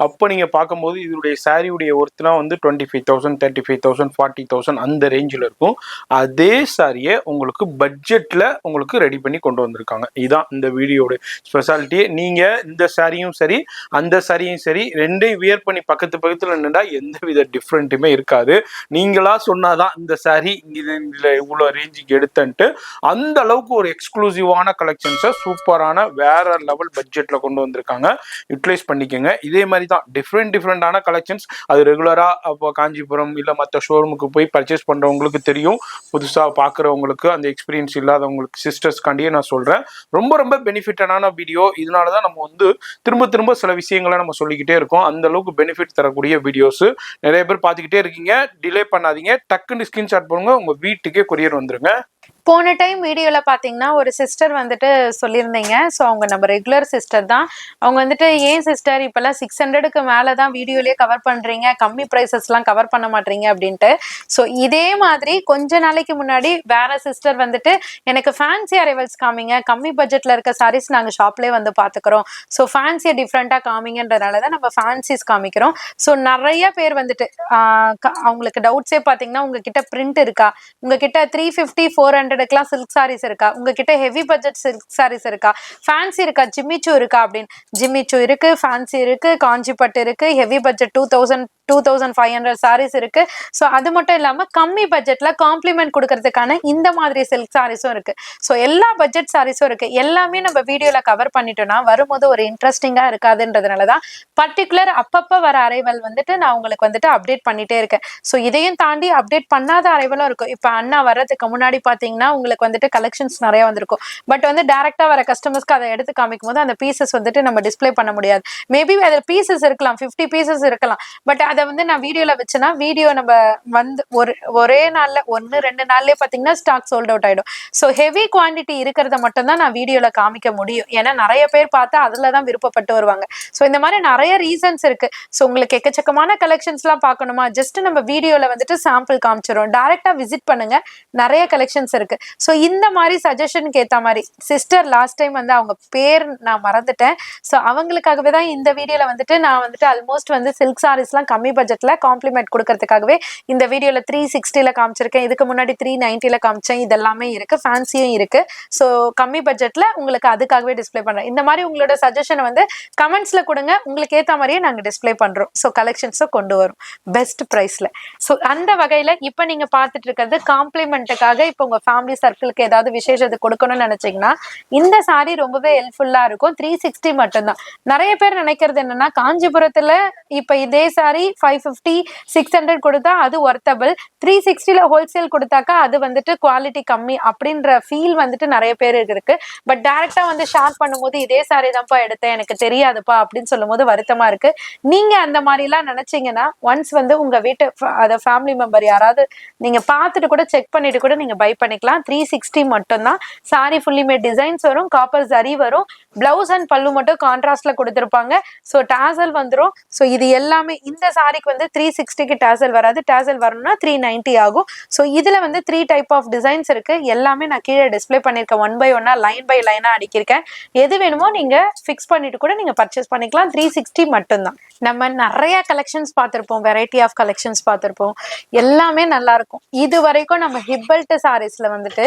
அப்போ நீங்க பார்க்கும்போது இதனுடைய சாரியுடைய ஒர்த்லாம் வந்து 25,000, 35,000, 40,000 அந்த ரேஞ்சில் இருக்கும். அதே சாரியை உங்களுக்கு பட்ஜெட்ல உங்களுக்கு ரெடி பண்ணி கொண்டு வந்திருக்காங்க. இதுதான் இந்த வீடியோட ஸ்பெஷாலிட்டியே. நீங்க இந்த சாரியும் சரி அந்த சாரியும் சரி ரெண்டையும் வியர் பண்ணி பக்கத்துல நின்றா எந்த வித டிஃப்ரெண்ட்டுமே இருக்காது. நீங்களா சொன்னாதான் இந்த சாரி இதுல இவ்வளவு ரேஞ்சுக்கு எடுத்தன்ட்டு அந்த அளவுக்கு ஒரு எக்ஸ்க்ளூசிவான கலெக்ஷன்ஸை சூப்பரான வேற லெவல் பட்ஜெட்ல கொண்டு வந்திருக்காங்க. யூட்டிலைஸ் பண்ணிக்கோங்க. இதே மாதிரி தான் டிஃப்ரெண்டான கலெக்ஷன்ஸ். அது ரெகுலரா அப்போ காஞ்சிபுரம் இல்ல மற்ற ஷோரூமுக்கு போய் பர்ச்சேஸ் பண்றவங்களுக்கு தெரியும். புதுசா பாக்குறவங்களுக்கு, அந்த எக்ஸ்பீரியன்ஸ் இல்லாதவங்களுக்கு, சிஸ்டர்ஸ்காண்டியே நான் சொல்றேன். ரொம்ப பெனிஃபிட்டான வீடியோ. இதனாலதான் நம்ம வந்து திரும்ப சில விஷயங்களை நம்ம சொல்லிக்கிட்டே இருக்கோம். அந்த அளவுக்கு பெனிஃபிட் தரக்கூடிய வீடியோஸ் நிறைய பேர் பார்த்துக்கிட்டே இருக்கீங்க. டிலே பண்ணாதீங்க, டக்குன்னு ஸ்கிரீன்ஷாட் பண்ணுங்க, உங்க வீட்டுக்கே கொரியர் வந்துருங்க. போன டைம் வீடியோல பாத்தீங்கன்னா ஒரு சிஸ்டர் வந்துட்டு சொல்லியிருந்தீங்க. ஸோ அவங்க நம்ம ரெகுலர் சிஸ்டர் தான். அவங்க வந்துட்டு ஏன் சிஸ்டர் இப்பெல்லாம் 600க்கு மேலதான் வீடியோலயே கவர் பண்றீங்க, கம்மி பிரைசஸ்லாம் கவர் பண்ண மாட்டீங்க அப்படின்ட்டு. ஸோ இதே மாதிரி கொஞ்ச நாளைக்கு முன்னாடி வேற சிஸ்டர் வந்துட்டு எனக்கு ஃபேன்சி அரைவல்ஸ் காமிங்க, கம்மி பட்ஜெட்ல இருக்க சாரீஸ் நாங்க ஷாப்லேயே வந்து பாத்துக்கிறோம், ஸோ ஃபேன்சியை டிஃப்ரெண்டா காமிங்கன்றதுனாலதான் நம்ம ஃபேன்சிஸ் காமிக்கிறோம். ஸோ நிறைய பேர் வந்துட்டு அவங்களுக்கு டவுட்ஸே பாத்தீங்கன்னா உங்ககிட்ட பிரிண்ட் இருக்கா, உங்ககிட்ட 350 400 சில்க் சாரீஸ் இருக்கா, உங்ககிட்ட ஹெவி பட்ஜெட் சில்க் சாரீஸ் இருக்கா, ஃபேன்சி இருக்கா, ஜிம்மிச்சூ இருக்கா அப்படின்னு. ஜிம்மிச்சூ இருக்கு, ஃபேன்சி இருக்கு, காஞ்சிபட்டு இருக்கு, ஹெவி பட்ஜெட் 2500 சாரீஸ் இருக்கு. ஸோ அது மட்டும் இல்லாம கம்மி பட்ஜெட்ல காம்ப்ளிமெண்ட் கொடுக்கறதுக்கான இந்த மாதிரி சில்க் சாரீஸும் இருக்கு. ஸோ எல்லா பட்ஜெட் சாரீஸும் இருக்கு. எல்லாமே நம்ம வீடியோல கவர் பண்ணிட்டோம்னா வரும்போது ஒரு இன்ட்ரெஸ்டிங்கா இருக்காதுன்றதுனாலதான் பர்டிகுலர் அப்பப்ப வர அரைவல் வந்துட்டு நான் உங்களுக்கு வந்துட்டு அப்டேட் பண்ணிட்டே இருக்கேன். ஸோ இதையும் தாண்டி அப்டேட் பண்ணாத அரைவலும் இருக்கும். இப்ப அண்ணா வர்றதுக்கு முன்னாடி பாத்தீங்கன்னா உங்களுக்கு வந்துட்டு கலெக்ஷன்ஸ் நிறைய வந்திருக்கும். பட் வந்து டைரக்டா வர கஸ்டமர்ஸ்க்கு அதை எடுத்து காமிக்கும் போது அந்த பீசஸ் வந்துட்டு நம்ம டிஸ்பிளே பண்ண முடியாது. மேபி அதில் பீசஸ் இருக்கலாம், 50 பீசஸ் இருக்கலாம். பட் அதை வந்து நான் வீடியோல வச்சேன்னா வீடியோ நம்ம வந்து ஒரே நாள்ல 1-2 நாள்லயே பாத்தீங்கன்னா ஸ்டாக் சோல்ட் அவுட் ஆயிடும். ஸோ ஹெவி குவான்டிட்டி இருக்கிறத மட்டும் தான் நான் வீடியோல காமிக்க முடியும். ஏன்னா நிறைய பேர் பார்த்தா அதுலதான் விருப்பப்பட்டு வருவாங்க. ஸோ இந்த மாதிரி நிறைய ரீசன்ஸ் இருக்கு. ஸோ உங்களுக்கு எக்கச்சக்கமான கலெக்ஷன்ஸ் எல்லாம் பார்க்கணுமா, ஜஸ்ட் நம்ம வீடியோல வந்துட்டு சாம்பிள் காமிச்சிடும், டைரக்டா விசிட் பண்ணுங்க, நிறைய கலெக்ஷன்ஸ் இருக்கு. ஸோ இந்த மாதிரி சஜஷனுக்கு ஏத்த மாதிரி சிஸ்டர் லாஸ்ட் டைம் வந்து அவங்க பேர் நான் மறந்துட்டேன். ஸோ அவங்களுக்காகவே தான் இந்த வீடியோல வந்துட்டு நான் வந்துட்டு ஆல்மோஸ்ட் வந்து சில்க் சாரீஸ்லாம் கம்மி பட்ஜெட்ல காம்ப்ளிமெண்ட் கொடுக்கறதுக்காகவே இந்த வீடியோல 360ல காமிச்சிருக்கேன். இதுக்கு முன்னாடி 390ல காமிச்சேன். இதெல்லாமே இருக்கு, ஃபேன்சியும் இருக்கு. ஸோ கம்மி பட்ஜெட்ல உங்களுக்கு அதுக்காகவே டிஸ்பிளே பண்றேன். இந்த மாதிரி உங்களோட சஜஷனை வந்து கமெண்ட்ஸ்ல கொடுங்க, உங்களுக்கு ஏத்த மாதிரியே நாங்க டிஸ்பிளே பண்றோம். ஸோ கலெக்ஷன்ஸும் கொண்டு வரும் பெஸ்ட் பிரைஸ்ல. ஸோ அந்த வகையில இப்ப நீங்க பார்த்துட்டு இருக்கிறது காம்ப்ளிமெண்ட்டுக்காக. இப்போ உங்க ஃபேமிலி சர்க்கிளுக்கு ஏதாவது விசேஷத்தை கொடுக்கணும்னு நினைச்சீங்கன்னா இந்த சாரி ரொம்பவே ஹெல்ப்ஃபுல்லா இருக்கும். 360 மட்டும்தான். நிறைய பேர் நினைக்கிறது என்னன்னா காஞ்சிபுரத்துல இப்ப இதே சாரி 550 600 கொடுத்தா அது ஒர்த்தபிள், 360ல ஹோல்சேல் கொடுத்தாக்கா அது வந்துட்டு குவாலிட்டி கம்மி அப்படின்ற ஃபீல் வந்துட்டு நிறைய பேர் இருக்கு. பட் டைரக்டா வந்து ஷேர் பண்ணும்போது இதே சாரி தான்ப்பா எடுத்தேன், எனக்கு தெரியாதுப்பா அப்படின்னு சொல்லும் போது வருத்தமா இருக்கு. நீங்க அந்த மாதிரி எல்லாம் நினைச்சீங்கன்னா ஒன்ஸ் வந்து உங்க வீட்டு அத ஃபேமிலி மெம்பர் யாராவது நீங்க பார்த்துட்டு கூட செக் பண்ணிட்டு கூட நீங்க பை பண்ணிக்கலாம். 360 மட்டும்தான். சாரி ஃபுல்லிமே டிசைன்ஸ் வரும், காப்பர் ஜரி வரும், பிளவுஸ் அண்ட் பல்லு மட்டும் கான்ட்ராஸ்ட்ல கொடுத்திருப்பாங்க. ஸோ டாசல் வந்துடும். ஸோ இது எல்லாமே இந்த சாரிக்கு வந்து 360க்கு டாசல் வராது, டாசல் வரணும்னா 390 ஆகும். ஸோ இதுல வந்து 3 டைப் ஆஃப் டிசைன்ஸ் இருக்கு. எல்லாமே நான் கீழே டிஸ்பிளே பண்ணிருக்கேன், 1 by 1 லைன் பை லைனா அடிக்கிருக்கேன். எது வேணுமோ நீங்க ஃபிக்ஸ் பண்ணிட்டு கூட நீங்க பர்ச்சேஸ் பண்ணிக்கலாம். 360 மட்டும்தான். நம்ம நிறைய கலெக்ஷன்ஸ் பார்த்திருப்போம், வெரைட்டி ஆஃப் கலெக்ஷன்ஸ் பார்த்திருப்போம், எல்லாமே நல்லா இருக்கும். இது வரைக்கும் நம்ம ஹிப்பெல்ட் சாரீஸ்ல வந்துட்டு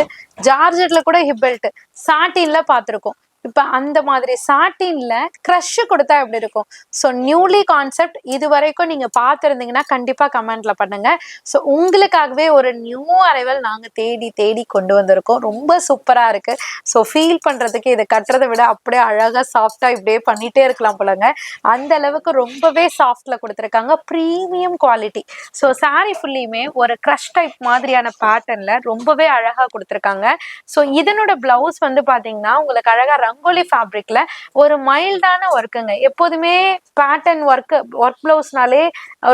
ஜார்ஜெட்ல கூட ஹிப்பெல்ட் சாட்டின்ல பார்த்திருக்கோம். இப்ப அந்த மாதிரி சாட்டின்ல கிரஷ் கொடுத்தா எப்படி இருக்கும். ஸோ நியூலி கான்செப்ட் இது வரைக்கும் நீங்க பார்த்துருந்தீங்கன்னா கண்டிப்பா கமெண்ட்ல பண்ணுங்க. ஸோ உங்களுக்காகவே ஒரு நியூ அரைவல் நாங்க தேடி தேடி கொண்டு வந்திருக்கோம். ரொம்ப சூப்பரா இருக்கு. ஸோ ஃபீல் பண்றதுக்கு இதை கட்டுறதை விட அப்படியே அழகா சாஃப்டா இப்படியே பண்ணிட்டே இருக்கலாம் போலங்க. அந்த அளவுக்கு ரொம்பவே சாஃப்ட்ல கொடுத்துருக்காங்க, ப்ரீமியம் குவாலிட்டி. ஸோ சாரி ஃபுல்லியுமே ஒரு கிரஷ் டைப் மாதிரியான பேட்டர்ன்ல ரொம்பவே அழகா கொடுத்துருக்காங்க. ஸோ இதனோட பிளவுஸ் வந்து பாத்தீங்கன்னா உங்களுக்கு அழகா ரங்கோலி ஃபேப்ரிக்ல ஒரு மைல்டான ஒர்க்குங்க. எப்போதுமே பேட்டர்ன் ஒர்க் பிளவுஸ்னாலே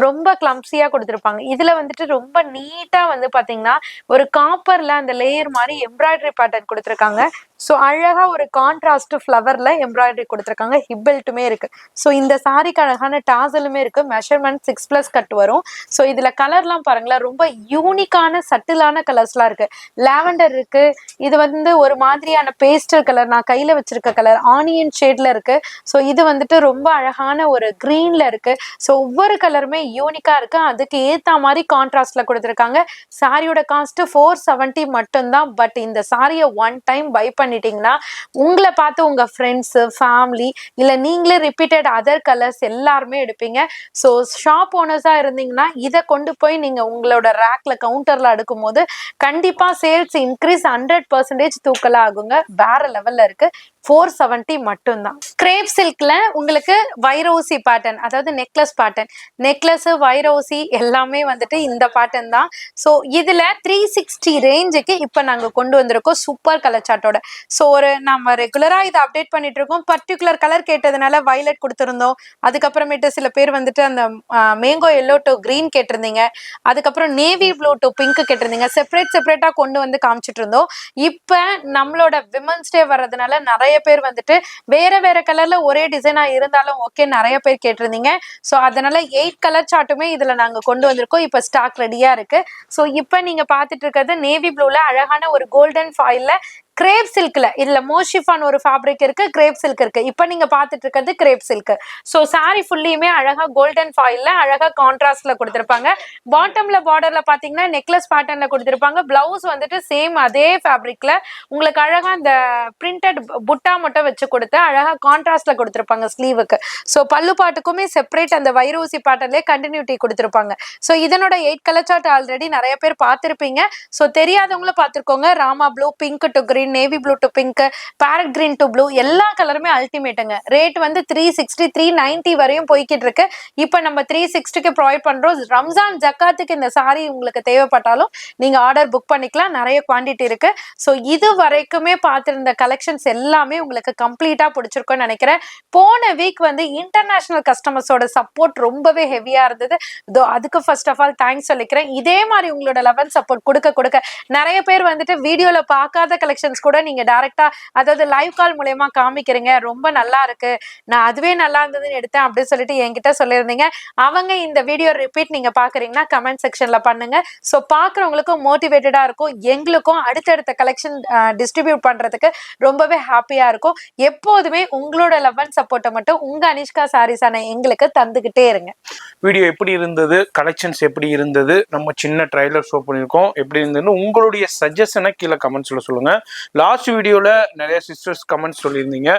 ரொம்ப கிளம்சியா கொடுத்துருப்பாங்க. இதுல வந்துட்டு ரொம்ப நீட்டா வந்து பாத்தீங்கன்னா ஒரு காப்பர்ல அந்த லேயர் மாதிரி எம்ப்ராய்டரி பேட்டர்ன் கொடுத்துருக்காங்க. ஸோ அழகா ஒரு கான்ட்ராஸ்ட் ஃப்ளவர்ல எம்ப்ராய்டரி கொடுத்துருக்காங்க. ஹிப் பெல்ட்டுமே இருக்கு. ஸோ இந்த சாரிக்கு அழகான டாசலுமே இருக்கு. மெஷர்மெண்ட் 6+ கட் வரும். ஸோ இதுல கலர்லாம் பாருங்களேன், ரொம்ப யூனிக்கான சட்டிலான கலர்ஸ்லாம் இருக்கு. லாவெண்டர் இருக்கு, இது வந்து ஒரு மாதிரியான பேஸ்டல் கலர், நான் கையில வச்சிருக்க கலர் ஆனியன் ஷேட்ல இருக்கு. ஸோ இது வந்துட்டு ரொம்ப அழகான ஒரு கிரீன்ல இருக்கு. ஸோ ஒவ்வொரு கலருமே யூனிக்கா இருக்கு. அதுக்கு ஏத்த மாதிரி கான்ட்ராஸ்ட்ல கொடுத்துருக்காங்க. சாரியோட காஸ்ட் 470 மட்டும்தான். பட் இந்த சாரியை ஒன் டைம் பை பண்ணி பண்ணிட்டீங்கன்னா உங்களை பார்த்து உங்க ஃப்ரெண்ட்ஸ் ஃபேமிலி இல்ல நீங்களே ரிப்பீட்டட் அதர் கலர்ஸ் எல்லாருமே எடுப்பீங்க. ஸோ ஷாப் ஓனர்ஸா இருந்தீங்கன்னா இதை கொண்டு போய் நீங்க உங்களோட ரேக்ல கவுண்டர்ல அடுக்கும் போது கண்டிப்பா சேல்ஸ் இன்க்ரீஸ் 100% தூக்கலா ஆகுங்க. வேற லெவல்ல இருக்கு. 470 மட்டும்தான். கிரேப் சில்க்ல உங்களுக்கு வைரோசி பேட்டர்ன், அதாவது நெக்லஸ் பேட்டர்ன், நெக்லஸ் வைரோசி எல்லாமே வந்துட்டு இந்த பேட்டர்ன் தான். ஸோ இதுல 360 ரேஞ்சுக்கு இப்ப நாங்க கொண்டு வந்திருக்கோம் சூப்பர் கலர் சார்ட்டோட. ஸோ ஒரு நம்ம ரெகுலரா இதை அப்டேட் பண்ணிட்டு இருக்கோம். பர்டிகுலர் கலர் கேட்டதுனால வயலட் கொடுத்துருந்தோம். அதுக்கப்புறமேட்டு சில பேர் வந்துட்டு அந்த மேங்கோ எல்லோ டு கிரீன் கேட்டிருந்தீங்க. அதுக்கப்புறம் நேவி ப்ளூ டு பிங்க் கேட்டிருந்தீங்க. செப்பரேட்டா கொண்டு வந்து காமிச்சிட்டு இருந்தோம். இப்ப நம்மளோட விமன்ஸ் டே வர்றதுனால நிறைய பேர் வந்துட்டு வேற கலர்ல ஒரே டிசைனா இருந்தாலும் ஓகே நிறைய பேர் கேட்டிருந்தீங்க. ஸோ அதனால 8 கலர் சார்ட்டுமே இதுல நாங்க கொண்டு வந்திருக்கோம். இப்ப ஸ்டாக் ரெடியா இருக்கு. ஸோ இப்ப நீங்க பாத்துட்டு இருக்கிறது நேவி ப்ளூல அழகான ஒரு கோல்டன் ஃபாயில்ல கிரேப் சில்க்ல, இதுல மோஷிஃபான் ஒரு ஃபேப்ரிக் இருக்கு, கிரேப் சில்க் இருக்கு. இப்ப நீங்க பாத்துட்டு இருக்கிறது கிரேப் சில்க். ஸோ சாரி ஃபுல்லியுமே அழகா கோல்டன் ஃபாயில்ல அழகா கான்ட்ராஸ்ட்ல கொடுத்திருப்பாங்க. பாட்டம்ல பார்டர்ல பாத்தீங்கன்னா நெக்லஸ் பேட்டர்ன்ல கொடுத்திருப்பாங்க. பிளவுஸ் வந்துட்டு சேம் அதே ஃபேப்ரிக்ல உங்களுக்கு அழகா இந்த பிரிண்டட் புட்டா மட்டும் வச்சு கொடுத்து அழகா கான்ட்ராஸ்ட்ல கொடுத்திருப்பாங்க ஸ்லீவுக்கு. ஸோ பல்லு பாட்டுக்குமே செப்பரேட் அந்த வைரோசி பேட்டர்ன்லேயே கண்டினியூட்டி கொடுத்திருப்பாங்க. ஸோ இதனோட 8 கலர் சார்ட் ஆல்ரெடி நிறைய பேர் பார்த்திருப்பீங்க. ஸோ தெரியாதவங்களும் பார்த்துருக்கோங்க. Rama blue, pink to green, navy blue to pink, parrot green to blue, எல்லா கலருமே அல்டிமேட்டுங்க. ரேட் வந்து 360 390 வரையும் போய்கிட்டு இருக்கு. இப்ப நம்ம 360க்கு ப்ரொவைட் பண்றோம். ரம்ஜான் ஜக்காத்துக்கு இந்த சாரி உங்களுக்கு தேவைப்பட்டாலும் நீங்க ஆர்டர் புக் பண்ணிக்கலாம். நிறைய குவான்டிட்டி இருக்கு. ஸோ இது வரைக்குமே பார்த்திருந்த கலெக்ஷன்ஸ் எல்லாமே உங்களுக்கு கம்ப்ளீட்டா பிடிச்சிருக்கும்னு நினைக்கிறேன். போன வீக் வந்து இன்டர்நேஷனல் கஸ்டமர்ஸோட சப்போர்ட் ரொம்பவே ஹெவியா இருந்தது. அதுக்கு ஃபர்ஸ்ட் ஆஃப் ஆல் தேங்க்ஸ் சொல்லிக்கிறேன். இதே மாதிரி உங்களோட லெவல் சப்போர்ட் கொடுக்க நிறைய பேர் வந்துட்டு வீடியோல பார்க்காத கலெக்ஷன்ஸ் கூட நீங்க டைரக்டா, அதாவது லைவ் கால் மூலமா காமிக்கிறீங்க. ரொம்ப நல்லா இருக்கு, நான் அதுவே நல்லா இருந்ததுன்னு எடுத்தேன் அப்படின்னு சொல்லிட்டு என்கிட்ட சொல்லியிருந்தீங்க. அவங்க இந்த வீடியோ ரிப்பீட் நீங்க பாக்குறீங்கன்னா கமெண்ட் செக்ஷன்ல பண்ணுங்க. ஸோ பாக்குறவங்களுக்கும் மோட்டிவேட்டடா இருக்கும், எங்களுக்கும் அடுத்தடுத்த கலெக்ஷன் டிஸ்ட்ரிபியூட் பண்றதுக்கு ரொம்பவே ஹாப்பியா இருக்கும். எப்போதுமே உங்களோட லெவல் சப்போர்ட்டை மட்டும் உங்க அனிஷ்கா சாரீஸான எங்களுக்கு தந்துகிட்டே இருங்க. வீடியோ எப்படி இருந்தது, கலெக்ஷன்ஸ் எப்படி இருந்தது, நம்ம சின்ன ட்ரைலர் ஷோ பண்ணியிருக்கோம், எப்படி இருந்ததுன்னு உங்களுடைய சஜஷனை கீழே கமெண்ட்ஸில் சொல்லுங்கள். லாஸ்ட் வீடியோவில் நிறைய சிஸ்டர்ஸ் கமெண்ட்ஸ் சொல்லியிருந்தீங்க,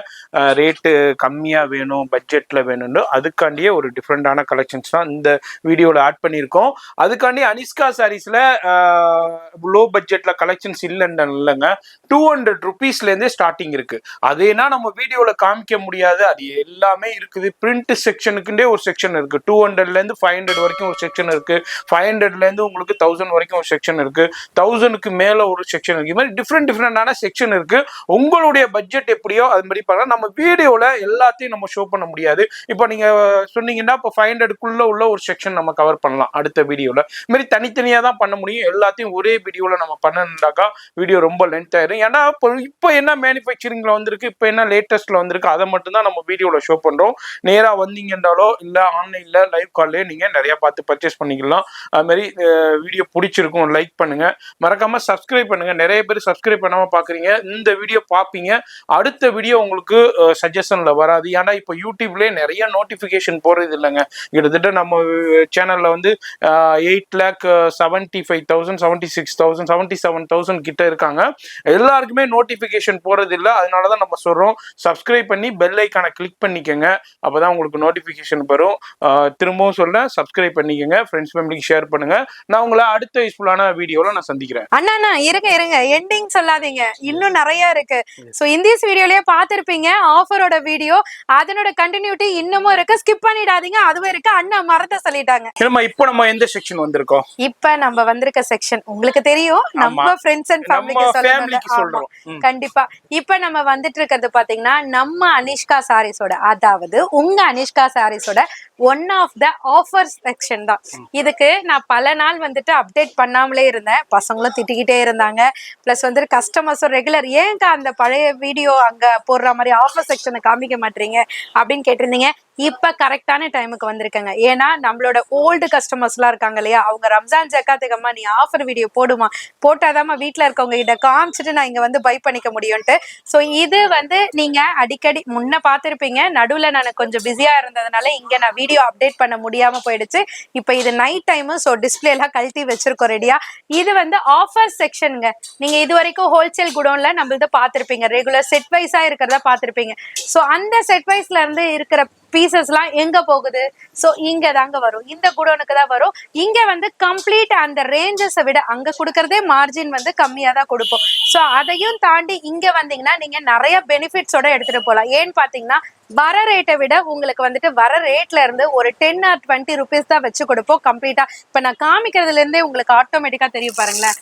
ரேட்டு கம்மியாக வேணும், பட்ஜெட்டில் வேணும்னு. அதுக்காண்டியே ஒரு டிஃப்ரெண்டான கலெக்ஷன்ஸ் தான் இந்த வீடியோவில் ஆட் பண்ணியிருக்கோம். அதுக்காண்டி அனிஷ்கா சாரீஸில் லோ பட்ஜெட்டில் கலெக்ஷன்ஸ் இல்லைங்க. 200 ருபீஸ்லேருந்தே ஸ்டார்டிங் இருக்குது. அதேனா நம்ம வீடியோவில் காமிக்க முடியாது, அது எல்லாமே இருக்குது. பிரிண்ட் செக்ஷனுக்குண்டே ஒரு செக்ஷன் இருக்குது. 200லேருந்து 500 வரைக்கும் ஒரு செக்ஷன் இருக்குது. 500லேருந்து உங்களுக்கு 1000 வரைக்கும் ஒரு செக்ஷன் இருக்குது. 1000க்கு மேலே ஒரு செக்ஷன் இருக்குது. இது மாதிரி டிஃப்ரெண்டான செக்ஷன் இருக்கு. உங்களுடைய பட்ஜெட் எப்படியோ அது மாதிரி பண்ணலாம். நம்ம வீடியோல எல்லாத்தையும் நம்ம ஷோ பண்ண முடியாது. இப்போ நீங்க சொன்னீங்கன்னா இப்போ 500க்குள்ள உள்ள ஒரு செக்ஷன் நம்ம கவர் பண்ணலாம் அடுத்த வீடியோல. இது மாதிரி தனித்தனியா தான் பண்ண முடியும். எல்லாத்தையும் ஒரே வீடியோல நம்ம பண்ணணும்னாக்கா வீடியோ ரொம்ப லென்த் ஆயிடும். ஏன்னா இப்போ என்ன மேனுஃபேக்சரிங்ல வந்திருக்கு, இப்போ என்ன லேட்டஸ்ட்ல வந்திருக்கு, அதை மட்டும் தான் நம்ம வீடியோல ஷோ பண்றோம். நேரா வந்தீங்கன்னாலோ இல்ல ஆன்லைன்ல லைவ் கால்லே நீங்க நிறைய பார்த்து பர்ச்சேஸ் பண்ணிக்கலாம். அது மாதிரி வீடியோ பிடிச்சிருக்கும், லைக் பண்ணுங்க, மறக்காம சப்ஸ்கிரைப் பண்ணுங்க. நிறைய பேர் சப்ஸ்கிரைப் பண்ணாம பாக்குறீங்க, இந்த வீடியோ பாப்பீங்க, அடுத்த வீடியோ உங்களுக்கு சஜஷன்ல வராது. ஏன்னா இப்போ யூடியூப்லயே நிறைய நோட்டிபிகேஷன் போறது இல்லைங்க. கிட்டத்தட்ட நம்ம சேனல்ல வந்து 8,75,000 76,000 77,000 கிட்ட இருக்காங்க. எல்லாருக்குமே நோட்டிபிகேஷன் போறது இல்லை. அதனாலதான் நம்ம சொல்றோம், சப்ஸ்கிரைப் பண்ணி பெல் ஐக்கானை கிளிக் பண்ணிக்கோங்க. அப்பதான் உங்களுக்கு நோட்டிபிகேஷன் வரும். திரும்பவும் சொல்ல, சப்ஸ்கிரைப் பண்ணிக்கோங்க, ஃப்ரெண்ட்ஸ் ஃபேமிலிக்கு ஷேர் பண்ணுங்க. நான் உங்களை அடுத்த யூஸ்ஃபுல்லான வீடியோல நான் சந்திக்கிறேன். அண்ணா இருங்க எண்டிங் சொல்லாதீங்க, இன்னும் நிறைய இருக்கு. சோ இந்த வீடியோலயே பாத்திருப்பீங்க ஆஃபரோட வீடியோ, அதனோட கண்டினியூட்டி இன்னமும் இருக்கு, ஸ்கிப் பண்ணிடாதீங்க. அதுவும் இருக்கு. அண்ணா மறந்து சொல்லிட்டாங்க. இப்போ நம்ம எந்த செக்ஷன் வந்திருக்கோம்? இப்ப நம்ம வந்திருக்க செக்ஷன் உங்களுக்கு தெரியும், நம்ம ஃப்ரெண்ட்ஸ் அண்ட் ஃபேமிலிக்கு சொல்றோம். கண்டிப்பா இப்ப நம்ம வந்துட்டு இருக்கிறது பாத்தீங்கன்னா நம்ம அனிஷ்கா சாரீஸோட, அதாவது உங்க அனிஷ்கா சாரீஸோட one of the offer section தான். இதுக்கு நான் பல நாள் வந்துட்டு அப்டேட் பண்ணாமலே இருந்தேன். பசங்களும் திட்டிக்கிட்டே இருந்தாங்க. பிளஸ் வந்து கஸ்டமர்ஸும் ரெகுலர், ஏங்க அந்த பழைய வீடியோ அங்க போடுற மாதிரி ஆஃபர் செக்ஷனை காமிக்க மாட்டீங்க அப்படின்னு கேட்டிருந்தீங்க. இப்ப கரெக்டான டைமுக்கு வந்திருக்கேங்க. ஏன்னா நம்மளோட ஓல்டு கஸ்டமர்ஸ் எல்லாம் இருக்காங்க இல்லையா, அவங்க ரம்ஜான் ஜக்காத்துக்கு அம்மா நீ ஆஃபர் வீடியோ போடுமா, போட்டாதாம்மா வீட்டுல இருக்கவங்க கிட்ட காமிச்சிட்டு நான் இங்க வந்து பை பண்ணிக்க முடியும்ட்டு. சோ இது வந்து நீங்க அடிக்கடி முன்ன பாத்திருப்பீங்க, நடுவுல நான் கொஞ்சம் பிஸியா இருந்ததுனால இங்க நான் வீடியோ அப்டேட் பண்ண முடியாம போயிடுச்சு. இப்ப இது நைட் டைம், சோ டிஸ்பிளே எல்லாம் கழட்டி வச்சிருக்கோம் ரெடியா. இது வந்து ஆஃபர் செக்ஷனுங்க. நீங்க இது வரைக்கும் ஹோல்சேல் குடோன்ல நம்மளது பாத்திருப்பீங்க, ரெகுலர் செட் வைஸா இருக்கிறதா பாத்திருப்பீங்க. சோ அந்த செட் வைஸ்ல இருந்து இருக்கிற பீசஸ் எல்லாம் எங்க போகுது, சோ இங்க தாங்க வரும், இந்த குடோனுக்கு தான் வரும். இங்க வந்து கம்ப்ளீட் அந்த ரேஞ்சஸை விட அங்க கொடுக்கறதே மார்ஜின் வந்து கம்மியா தான் கொடுப்போம். சோ அதையும் தாண்டி இங்க வந்தீங்கன்னா நீங்க நிறைய பெனிஃபிட்ஸோட எடுத்துட்டு போகலாம். ஏன்னு பாத்தீங்கன்னா வர ரேட்டை விட உங்களுக்கு வந்துட்டு வர ரேட்ல இருந்து ஒரு 10 or 20 rupees தான் வச்சு கொடுப்போம் கம்ப்ளீட்டா. இப்ப நான் காமிக்கிறதுல இருந்தே உங்களுக்கு ஆட்டோமேட்டிக்கா தெரியும் பாருங்களேன்.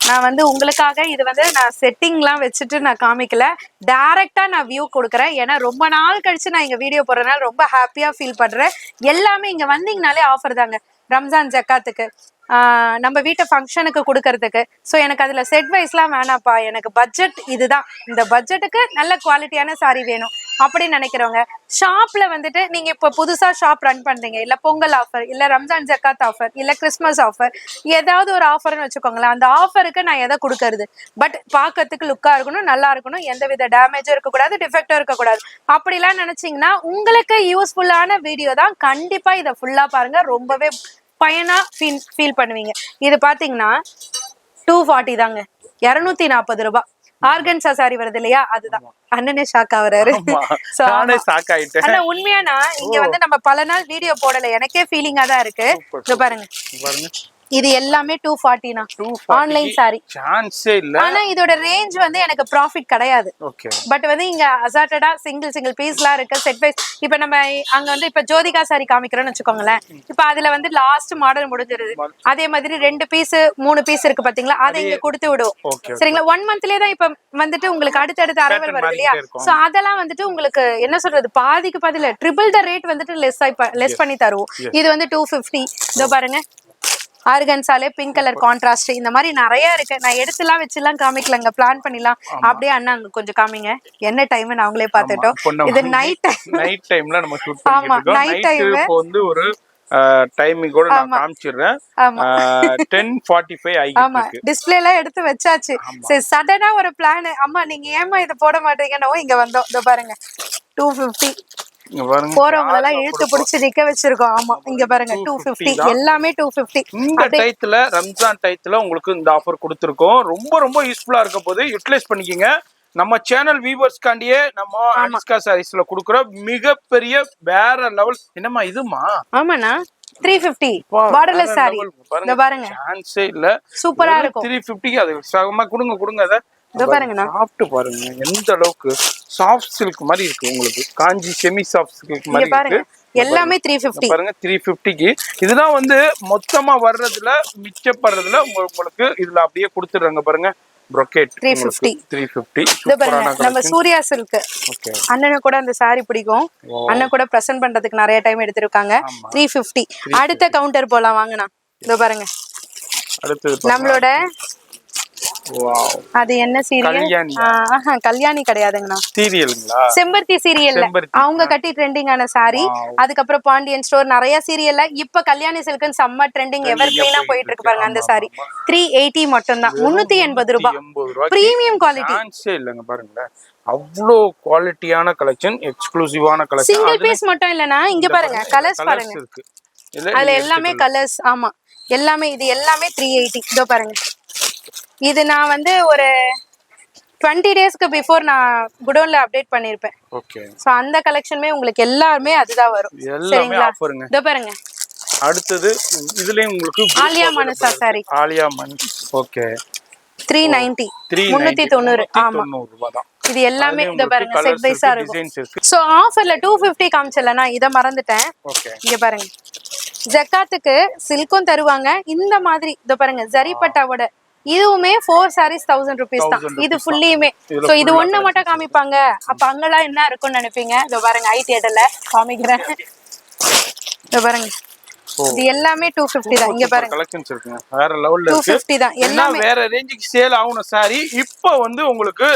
நான் வந்து உங்களுக்காக இது வந்து நான் செட்டிங்லாம் வச்சுட்டு நான் காமிக்கல, டைரக்டா நான் வியூ கொடுக்குறேன். ஏன்னா ரொம்ப நாள் கழிச்சு நான் இங்க வீடியோ போடுறதுனால ரொம்ப ஹாப்பியா ஃபீல் பண்றேன். எல்லாமே இங்க வந்தீங்கனாலே ஆஃபர் தாங்க. ரம்ஜான் ஜக்காத்துக்கு, நம்ம வீட்டு ஃபங்க்ஷனுக்கு கொடுக்கறதுக்கு. ஸோ எனக்கு அதுல செட் வைஸ்லாம் வேணாப்பா, எனக்கு பட்ஜெட் இதுதான், இந்த பட்ஜெட்டுக்கு நல்ல குவாலிட்டியான சாரி வேணும் அப்படின்னு நினைக்கிறவங்க, ஷாப்ல வந்துட்டு நீங்க இப்போ புதுசா ஷாப் ரன் பண்றீங்க, இல்ல பொங்கல் ஆஃபர், இல்ல ரம்ஜான் ஜக்காத் ஆஃபர், இல்ல கிறிஸ்மஸ் ஆஃபர், ஏதாவது ஒரு ஆஃபர்னு வச்சுக்கோங்களேன். அந்த ஆஃபருக்கு நான் எதை கொடுக்கறது, பட் பார்க்கறதுக்கு லுக்கா இருக்கணும், நல்லா இருக்கணும், எந்த வித டேமேஜும் இருக்கக்கூடாது, டிஃபெக்டும் இருக்கக்கூடாது. அப்படிலாம் நினைச்சீங்கன்னா உங்களுக்கு யூஸ்ஃபுல்லான வீடியோ தான். கண்டிப்பா இதை ஃபுல்லா பாருங்க, ரொம்பவே பயனா ஃபீல் பண்ணுவீங்க. இது பாத்தீங்கன்னா 240 தாங்க, 240 ரூபாய். ஆர்கன்சா சாரி வருது இல்லையா, அதுதான். அண்ணனே ஷாக் ஆகுறாரு. ஆனா உண்மையானா இங்க வந்து நம்ம பல நாள் வீடியோ போடல, எனக்கே ஃபீலிங்கா தான் இருக்கு. இது பாருங்க, இது எல்லாமே 240னா ஆன்லைன் சாரி, சான்ஸே இல்ல. ஆனா இதோட ரேஞ்ச் வந்து எனக்கு ப்ராஃபிட் கிடையாது. பட் வந்து இங்க அசார்ட்டடா சிங்கிள் பீஸ்லாம் இருக்கு, செட் வைஸ். இப்ப நம்ம அங்க வந்து இப்ப ஜோதிகா சாரி காமிக்கிறோம்னு வச்சுக்கோங்களேன். இப்ப அதுல வந்து லாஸ்ட் மாடல் முடிஞ்சிருது, அதே மாதிரி 2 பீஸ் 3 பீஸ் இருக்கு பாத்தீங்களா, அதை இங்க கொடுத்து விடுவோம். சரிங்களா, 1 monthலயே தான் இப்ப வந்துட்டு உங்களுக்கு அடுத்தடுத்த அரைவல் வருது இல்லையா. சோ அதெல்லாம் வந்துட்டு உங்களுக்கு என்ன சொல்றது, பாதிக்கு பாதியில ட்ரிபிள் த ரேட் வந்துட்டு லெஸ் பண்ணி தருவோம். இது வந்து 250. இதோ பாருங்க, ஆர்கன்சாலே பிங்க் கலர் கான்ட்ராஸ்ட், இந்த மாதிரி நிறைய இருக்கு. நான் எடுத்துலாம் வச்சுலாம் காமிக்கலங்க, பிளான் பண்ணிலாம். அப்படியே அண்ணா அங்க கொஞ்சம் காமிங்க, என்ன டைம் அவங்களே பாத்துட்டோம். இது நைட் டைம்ல நம்ம ஷூட் பண்ணிட்டு இருக்கோம். நைட் டைம் இப்போ வந்து ஒரு டைமிங் கூட நான் காமிச்சிடுறேன். 10:45 ஆயிடுச்சு. டிஸ்ப்ளே எல்லாம் எடுத்து வச்சாச்சு. சரி, சடனா ஒரு பிளான், அம்மா நீங்க ஏமா இத போட மாட்டீங்கன்னு இங்க வந்தோம். இதோ பாருங்க 250. போறவங்க எல்லாம் இழுத்து பிடிச்சு நிக்க வச்சிருக்கோம். ஆமா, இங்க பாருங்க 250, எல்லாமே 250. இந்த டைத்துல ரம்ஜான் டைத்துல உங்களுக்கு இந்த ஆஃபர் கொடுத்திருக்கோம். ரொம்ப ரொம்ப யூஸ்ஃபுல்லா இருக்க போது யூட்டிலைஸ் பண்ணிக்கங்க. நம்ம சேனல் வியூவர்ஸ்காண்டியே நம்ம அனுஷ்கா சாரீஸ்ல கொடுக்குற மிகப்பெரிய வேற லெவல். என்னமா இதுமா? ஆமாண்ணா, 350 பார்டர்லெஸ் சாரி. இத பாருங்க, சான்ஸே இல்ல, சூப்பரா இருக்கும். 350க்கு அது சகமா கொடுங்க அத. இத பாருங்கண்ணா, சாஃப்ட் பாருங்க, எந்த அளவுக்கு சாஃப்ட் சில்க் மாதிரி இருக்கு. உங்களுக்கு காஞ்சி செமி சாஃப்ட் சில்க் மாதிரி இருக்கு. எல்லாமே 350 பாருங்க. 350க்கு இதுதான் வந்து மொத்தமா வர்றதுல மிச்சப்படுறதுல உங்களுக்கு இதுல அப்படியே கொடுத்துடுறாங்க பாருங்க. brocade 350. நம்ம சூர்யா சில்க். அண்ணனு கூட அந்த சாரி பிடிக்கும், அண்ணன் கூட பிரசன்ட் பண்றதுக்கு நிறைய டைம் எடுத்திருக்காங்க. 350. அடுத்த கவுண்டர் போலாம் வாங்கண்ணா. இதோ பாருங்க, நம்மளோட அது என்ன சீரியல்? கல்யாணி கிடையாதுங்கண்ணா, சீரியலுங்களா, செம்பருத்தி சீரியல்ல அவங்க கட்டி ட்ரெண்டிங்கான சாரி. அதுக்கப்புறம் பாண்டியன் ஸ்டோர், நிறைய சீரியல்ல இப்ப கல்யாணி சில்க்னு செம்ம ட்ரெண்டிங், எவர் கிரீனா போயிட்டு இருக்கு பாருங்க. அந்த சாரி 380 மட்டும் தான், 380 ரூபாய். பிரீமியம் குவாலிட்டி இல்லங்க பாருங்க, அவ்வளோ குவாலிட்டியான கலெக்ஷன், எக்ஸ்க்ளூசிவான கலெக்ஷன். சிங்கிள் பீஸ் மட்டும் இல்லனா, இங்க பாருங்க கலர்ஸ் பாருங்க, அதுல எல்லாமே கலர்ஸ். ஆமா, எல்லாமே இது எல்லாமே 380. இதோ பாருங்க, இது நான் வந்து ஒரு 20 டேஸ்க்கு பிஃபோர் நான் குடோன்ல அப்டேட் பண்ணிருப்பேன். ஓகே, சோ அந்த கலெக்ஷனுமே உங்களுக்கு எல்லாமே அதுதான் வரும். சரிங்களா, இதோ பாருங்க. அடுத்து இதுலயே உங்களுக்கு ஆலியா மனசா சாரி, ஆலியா மனஸ். ஓகே, 390, 390. ஆமா, இது எல்லாமே இதோ பாருங்க செட் வைஸா இருக்கும். சோ ஆஃபர்ல 250 காமிச்சலனா இத மறந்துட்டேன். ஓகே, இங்க பாருங்க, ஜக்காத்துக்கு சில்க்கும் தருவாங்க இந்த மாதிரி. இதோ பாருங்க, ஜரிபட்டாவோட இதுவுமே 4 sarees 1000 rupees தான். இது ஃபுல்லியுமே. சோ இது ஒண்ணு மட்டும் காமிப்பாங்க, அப்ப அங்கெல்லாம் என்ன இருக்கும்னு நினைப்பீங்க. இதோ பாருங்க, ஐ தியேட்டர்ல காமிக்கிறேன். இதோ பாருங்க, இது எல்லாமே 250 தான். இங்க பாருங்க கலெக்ஷன்ஸ் இருக்குங்க, வேற லெவல்ல இருக்கு. 250 தான் எல்லாமே. வேற ரேஞ்சுக்கு சேல் ஆகுன சாரி இப்போ வந்து உங்களுக்கு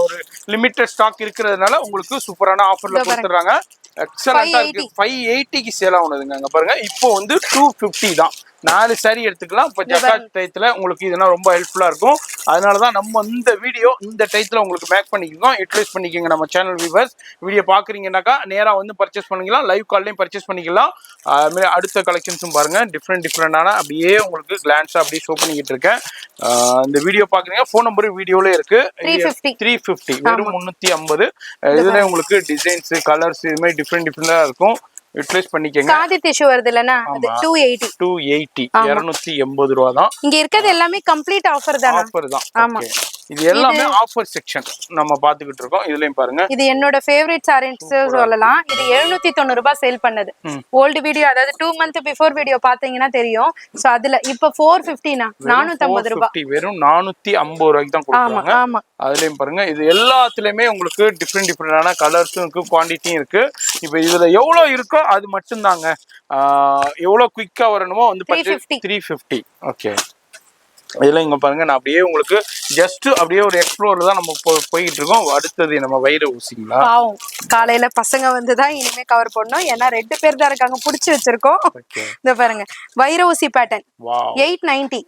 ஒரு லிமிட்டட் ஸ்டாக் இருக்குறதுனால உங்களுக்கு சூப்பரான ஆஃபர்ல கொடுத்துறாங்க. எக்ஸலண்டா இருக்கு. 580க்கு சேல் ஆகுதுங்க. அங்க பாருங்க இப்போ வந்து 250 தான். 4 சாரி எடுத்துக்கலாம். இப்போ ஜக்காத் டயத்துல உங்களுக்கு இதெல்லாம் ரொம்ப ஹெல்ப்ஃபுல்லா இருக்கும். அதனாலதான் நம்ம இந்த வீடியோ இந்த டயத்துல உங்களுக்கு மேக் பண்ணிக்கோங்க, யூட்டிலைஸ் பண்ணிக்கோங்க. நம்ம சேனல் வியூவர்ஸ் வீடியோ பாக்குறீங்கன்னாக்கா நேரா வந்து பர்ச்சேஸ் பண்ணிக்கலாம், லைவ் கால்லையும் பர்ச்சேஸ் பண்ணிக்கலாம். அதுமாதிரி அடுத்த கலெக்ஷன்ஸும் பாருங்க, டிஃப்ரெண்டான அப்படியே உங்களுக்கு கிளான்ஸா அப்படியே ஷோ பண்ணிக்கிட்டு இருக்கேன். இந்த வீடியோ பாக்குறீங்க, ஃபோன் நம்பர் வீடியோல இருக்கு. 350 வெறும் 350. இதுல உங்களுக்கு டிசைன்ஸ் கலர்ஸ் இது மாதிரி டிஃப்ரெண்டா இருக்கும். யூட்டிலைஸ் பண்ணிக்கங்க. காதி டிஷ்யூ வருது இல்லனா அது 280 280 ரூபாய் தான். இங்க இருக்குது எல்லாமே கம்ப்ளீட் ஆஃபர் தான். ஆஃபர் தான். ஆமா, இது எல்லாமே ஆஃபர் செக்ஷன் நம்ம பாத்துக்கிட்டு இருக்கோம். இதுலயும் பாருங்க, இது என்னோட ஃபேவரட் சாரீஸ் சொல்லலாம். இது 790 ரூபாய் சேல் பண்ணது. ஓல்ட் வீடியோ, அதாவது 2 மந்த் பிஃபோர் வீடியோ பாத்தீங்கன்னா தெரியும். சோ அதுல இப்ப 450 னா 450 ரூபாய், வெறும் 450 ரூபாய்க்கு தான் கொடுக்குறாங்க. ஆமா, அதுலயும் பாருங்க, இது எல்லாத்துலயுமே உங்களுக்கு டிஃப்ரெண்டான கலர்ஸும் இருக்கு, குவாண்டிட்டியும் இருக்கு. இப்ப இதுல எவ்வளவு இருக்கோ அது மட்டும் தாங்க. எவ்வளவு குயிக்கா வரணுமோ வந்து 350. ஓகே, இதெல்லாம் இங்க பாருங்க, நான் அப்படியே உங்களுக்கு ஜஸ்ட் அப்படியே ஒரு எக்ஸ்ப்ளோர்ல தான் நம்ம போயிட்டு இருக்கோம். அடுத்தது நம்ம வைர ஊசிங்களா. காலையில பசங்க வந்துதான் இனிமே கவர் பண்ணணும், ஏன்னா 2 பேர் தான் இருக்காங்க, புடிச்சு வச்சிருக்கோம். இந்த பாருங்க வைர ஊசி பேட்டர்ன் 890.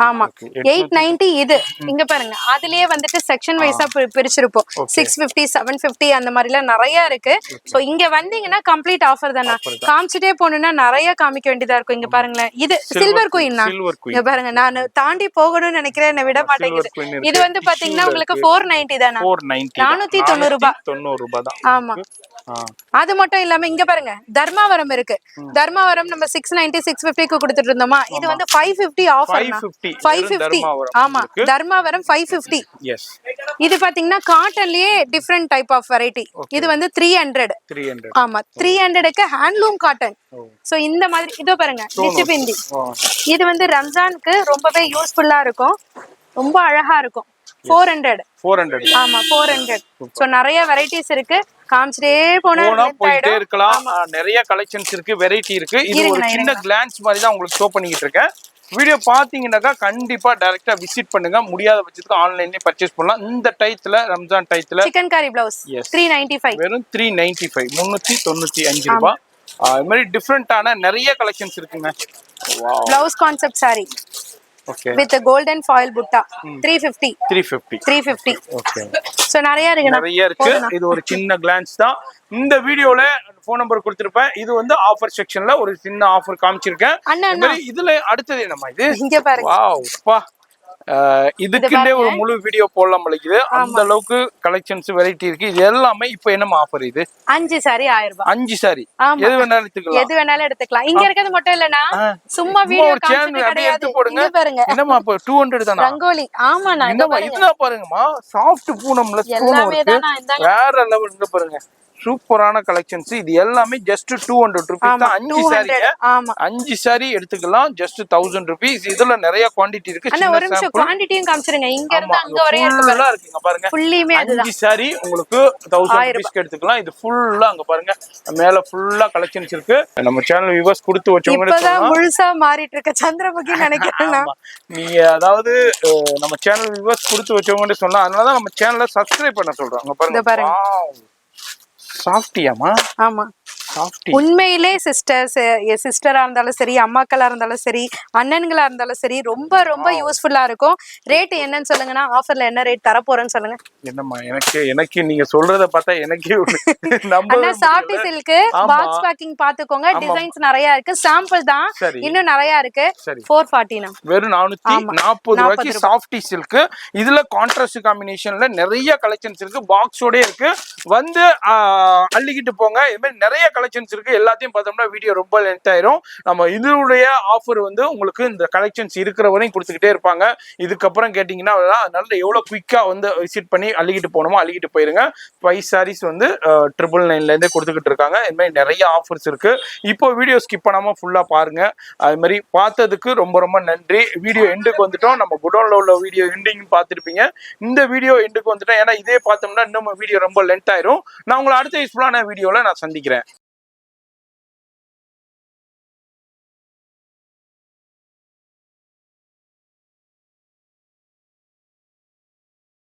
ஆமா 890. இது இங்க பாருங்க, அதுலயே வந்துட்டு செக்ஷன் வைஸா பிரிச்சிருப்போம். 650 750 அந்த மாதிரி எல்லாம் நிறைய இருக்கு. சோ இங்க வந்தீங்கன்னா கம்ப்ளீட் ஆஃபர் தானே. காமிச்சிட்டே போனோம்னா நிறைய காமிக்க வேண்டியதா இருக்கும். இங்க பாருங்களேன், இது சில்வர் குயின். இங்க பாருங்க, நான் தாண்டி போகணும்னு நினைக்கிறேன், என்ன விட மாட்டேங்குது. இது வந்து பாத்தீங்கன்னா உங்களுக்கு 490 தானா. 490 ரூபாய் தான். ஆமா, அது மட்டும் இல்லாம இங்க பாருங்க தர்மாவரம் இருக்கு. தர்மாவரம் நம்ம 690 650க்கு கொடுத்துட்டு இருந்தோமா, இது வந்து 550 ஆஃபர். 550. ஆமா, தர்மாவரம் 550. இது பாத்தீங்கன்னா காட்டன்லயே டிஃபரெண்ட் டைப் ஆஃப் வெரைட்டி. இது வந்து 300. ஆமா, 300க்கு ஹேண்ட்லூம் காட்டன். சோ இந்த மாதிரி இதோ பாருங்க நிச்சிபிந்தி. இது வந்து ரம்ஜானுக்கு ரொம்பவே யூஸ்ஃபுல்லா இருக்கும், ரொம்ப அழகா இருக்கும். 400. ஆமா 400. சோ நிறைய வெரைட்டிஸ் இருக்கு, காமிச்சிட்டே போயிட்டே இருக்கலாம். நிறைய கலெக்ஷன்ஸ் இருக்கு, வெரைட்டி இருக்கு. இது ஒரு சின்ன கிளான்ஸ் மாதிரி தான் உங்களுக்கு ஷோ பண்ணிக்கிட்டு இருக்கேன். வீடியோ பாத்தீங்கன்னாக்கா கண்டிப்பா டைரக்டா விசிட் பண்ணுங்க. முடியாத பட்சத்துக்கு ஆன்லைன்லயே பர்ச்சேஸ் பண்ணலாம். இந்த டயத்துல ரம்ஜான் டயத்துல சிக்கன் கரி பிளவுஸ் 395. வெறும் 395, 395 ரூபாய். இது மாதிரி டிஃப்ரெண்டான நிறைய கலெக்ஷன்ஸ் இருக்குங்க. Blouse concept sorry with a golden foil butta 350. Okay, so நிறைய இருக்கு. இது ஒரு சின்ன கிளான்ஸ் தான். இந்த வீடியோல போன் நம்பர் கொடுத்திருப்பேன். இது வந்து ஆஃபர் செக்ஷன்ல ஒரு சின்ன ஆஃபர் காமிச்சிருக்கேன். இதுல அடுத்தது என்னமா இது, இங்க பாருங்க. வாவ் பா, இதுக்குள்ளே ஒரு முழு வீடியோ போடலாம் போலக்குது. அந்த அளவுக்கு கலெக்ஷன்ஸ் வெரைட்டி இருக்கு. இது எல்லாமே இப்போ என்னமா ஆஃபர்? இது 5 சாரி 1000 ரூபாய். 5 சாரி எது வேணாலும் எடுத்துக்கலாம். இங்க இருக்கிறது மட்டும் இல்லனா சும்மா வீடியோ சேனல் அப்படியே எடுத்து போடுங்க. என்னமா அப்ப 200 தானா ரங்கோலி? ஆமா, நான் இதெல்லாம் பாருங்கமா, சாஃப்ட் பூனம்ல எல்லாமே தான். வேற லெவல். இங்க பாருங்க, சூப்பரான கலெக்ஷன்ஸ். இது எல்லாமே ஜஸ்ட் 200 ரூபீஸ் தான். 5 சாரி எடுத்துக்கலாம், ஜஸ்ட் 1000 ரூபீஸ். இதுல நிறைய குவாண்டிட்டி இருக்கு. அண்ணா ஒரு நிமிஷம் குவாண்டிட்டியும் காமிச்சிருங்க. இங்க இருந்து அங்க வரைய இருக்குங்க பாருங்க. ஃபுல்லிமே அதுதான். 5 சாரி உங்களுக்கு 1000 ரூபீஸ்க்கு எடுத்துக்கலாம். இது ஃபுல்லா அங்க பாருங்க, மேல ஃபுல்லா கலெக்ஷன்ஸ் இருக்கு. நம்ம சேனல் வியூவர்ஸ் கொடுத்து வச்சவங்க இப்பதான் முழுசா மாறிட்டு இருக்க சந்திரமுகி நினைக்கிறேன். நீங்க அதாவது நம்ம சேனல் வியூவர்ஸ் கொடுத்து வச்சவங்க சொன்னா, அதனால தான் நம்ம சேனலை சப்ஸ்கிரைப் பண்ண சொல்றோம். அங்க பாருங்க, சாஃப்டியாமா. ஆமா, உண்மையிலே சிஸ்டரா இருந்தாலும் சரி, அம்மாக்களா இருந்தாலும் சரி, அண்ணன்களா இருந்தாலும் சரி, ரொம்ப ரொம்ப யூஸ்ஃபுல்லா இருக்கும். ரேட் என்னன்னு சொல்லுங்கன்னா, ஆஃபர்ல என்ன ரேட் தர போறேன்னு சொல்லுங்க. என்னம்மா, எனக்கு நீங்க சொல்றத பார்த்தா எனக்கே அண்ணா சாஃப்டி சில்க் பாக்ஸ் பேக்கிங் பாத்துக்கோங்க. டிசைன்ஸ் நிறைய இருக்கு, சாம்பிள் தான், இன்னும் நிறைய இருக்கு. 440 னா வெறும் 440 ரூபாய்க்கு சாஃப்டி சில்க். இதுல கான்ட்ராஸ்ட் காம்பினேஷன்ல நிறைய கலெக்ஷன்ஸ் இருக்கு, பாக்ஸோட இருக்கு. வந்து அள்ளிக்கிட்டு போங்க. இது மாதிரி நிறைய கலெக்ஷன்ஸ் இருக்கு. எல்லாத்தையும் பார்த்தோம்னா வீடியோ ரொம்ப லென்த் ஆயிரும். நம்ம இதனுடைய ஆஃபர் வந்து உங்களுக்கு இந்த கலெக்ஷன்ஸ் இருக்கிற வரையும் கொடுத்துக்கிட்டே இருப்பாங்க. இதுக்கப்புறம் கேட்டீங்கன்னா அதனால எவ்வளவு குயிக்கா வந்து விசிட் பண்ணி அள்ளிக்கிட்டு போகணுமோ அள்ளிக்கிட்டு போயிருங்க. 5 சாரீஸ் வந்து 999 இருந்தே கொடுத்துக்கிட்டு இருக்காங்க. இது மாதிரி நிறைய ஆஃபர்ஸ் இருக்கு. இப்போ வீடியோ ஸ்கிப் பண்ணாம ஃபுல்லா பாருங்க. அது மாதிரி பார்த்ததுக்கு ரொம்ப ரொம்ப நன்றி. வீடியோ எண்டுக்கு வந்துட்டோம். நம்ம குடோன்ல உள்ள வீடியோ எண்டிங் பார்த்துருப்பீங்க. இந்த வீடியோ எண்டுக்கு வந்துட்டோம். ஏன்னா இதே பார்த்தோம்னா இன்னும் வீடியோ ரொம்ப லென்த் ஆயிரும். நான் உங்களை அடுத்த யூஸ்ஃபுல்லான வீடியோல நான் சந்திக்கிறேன்.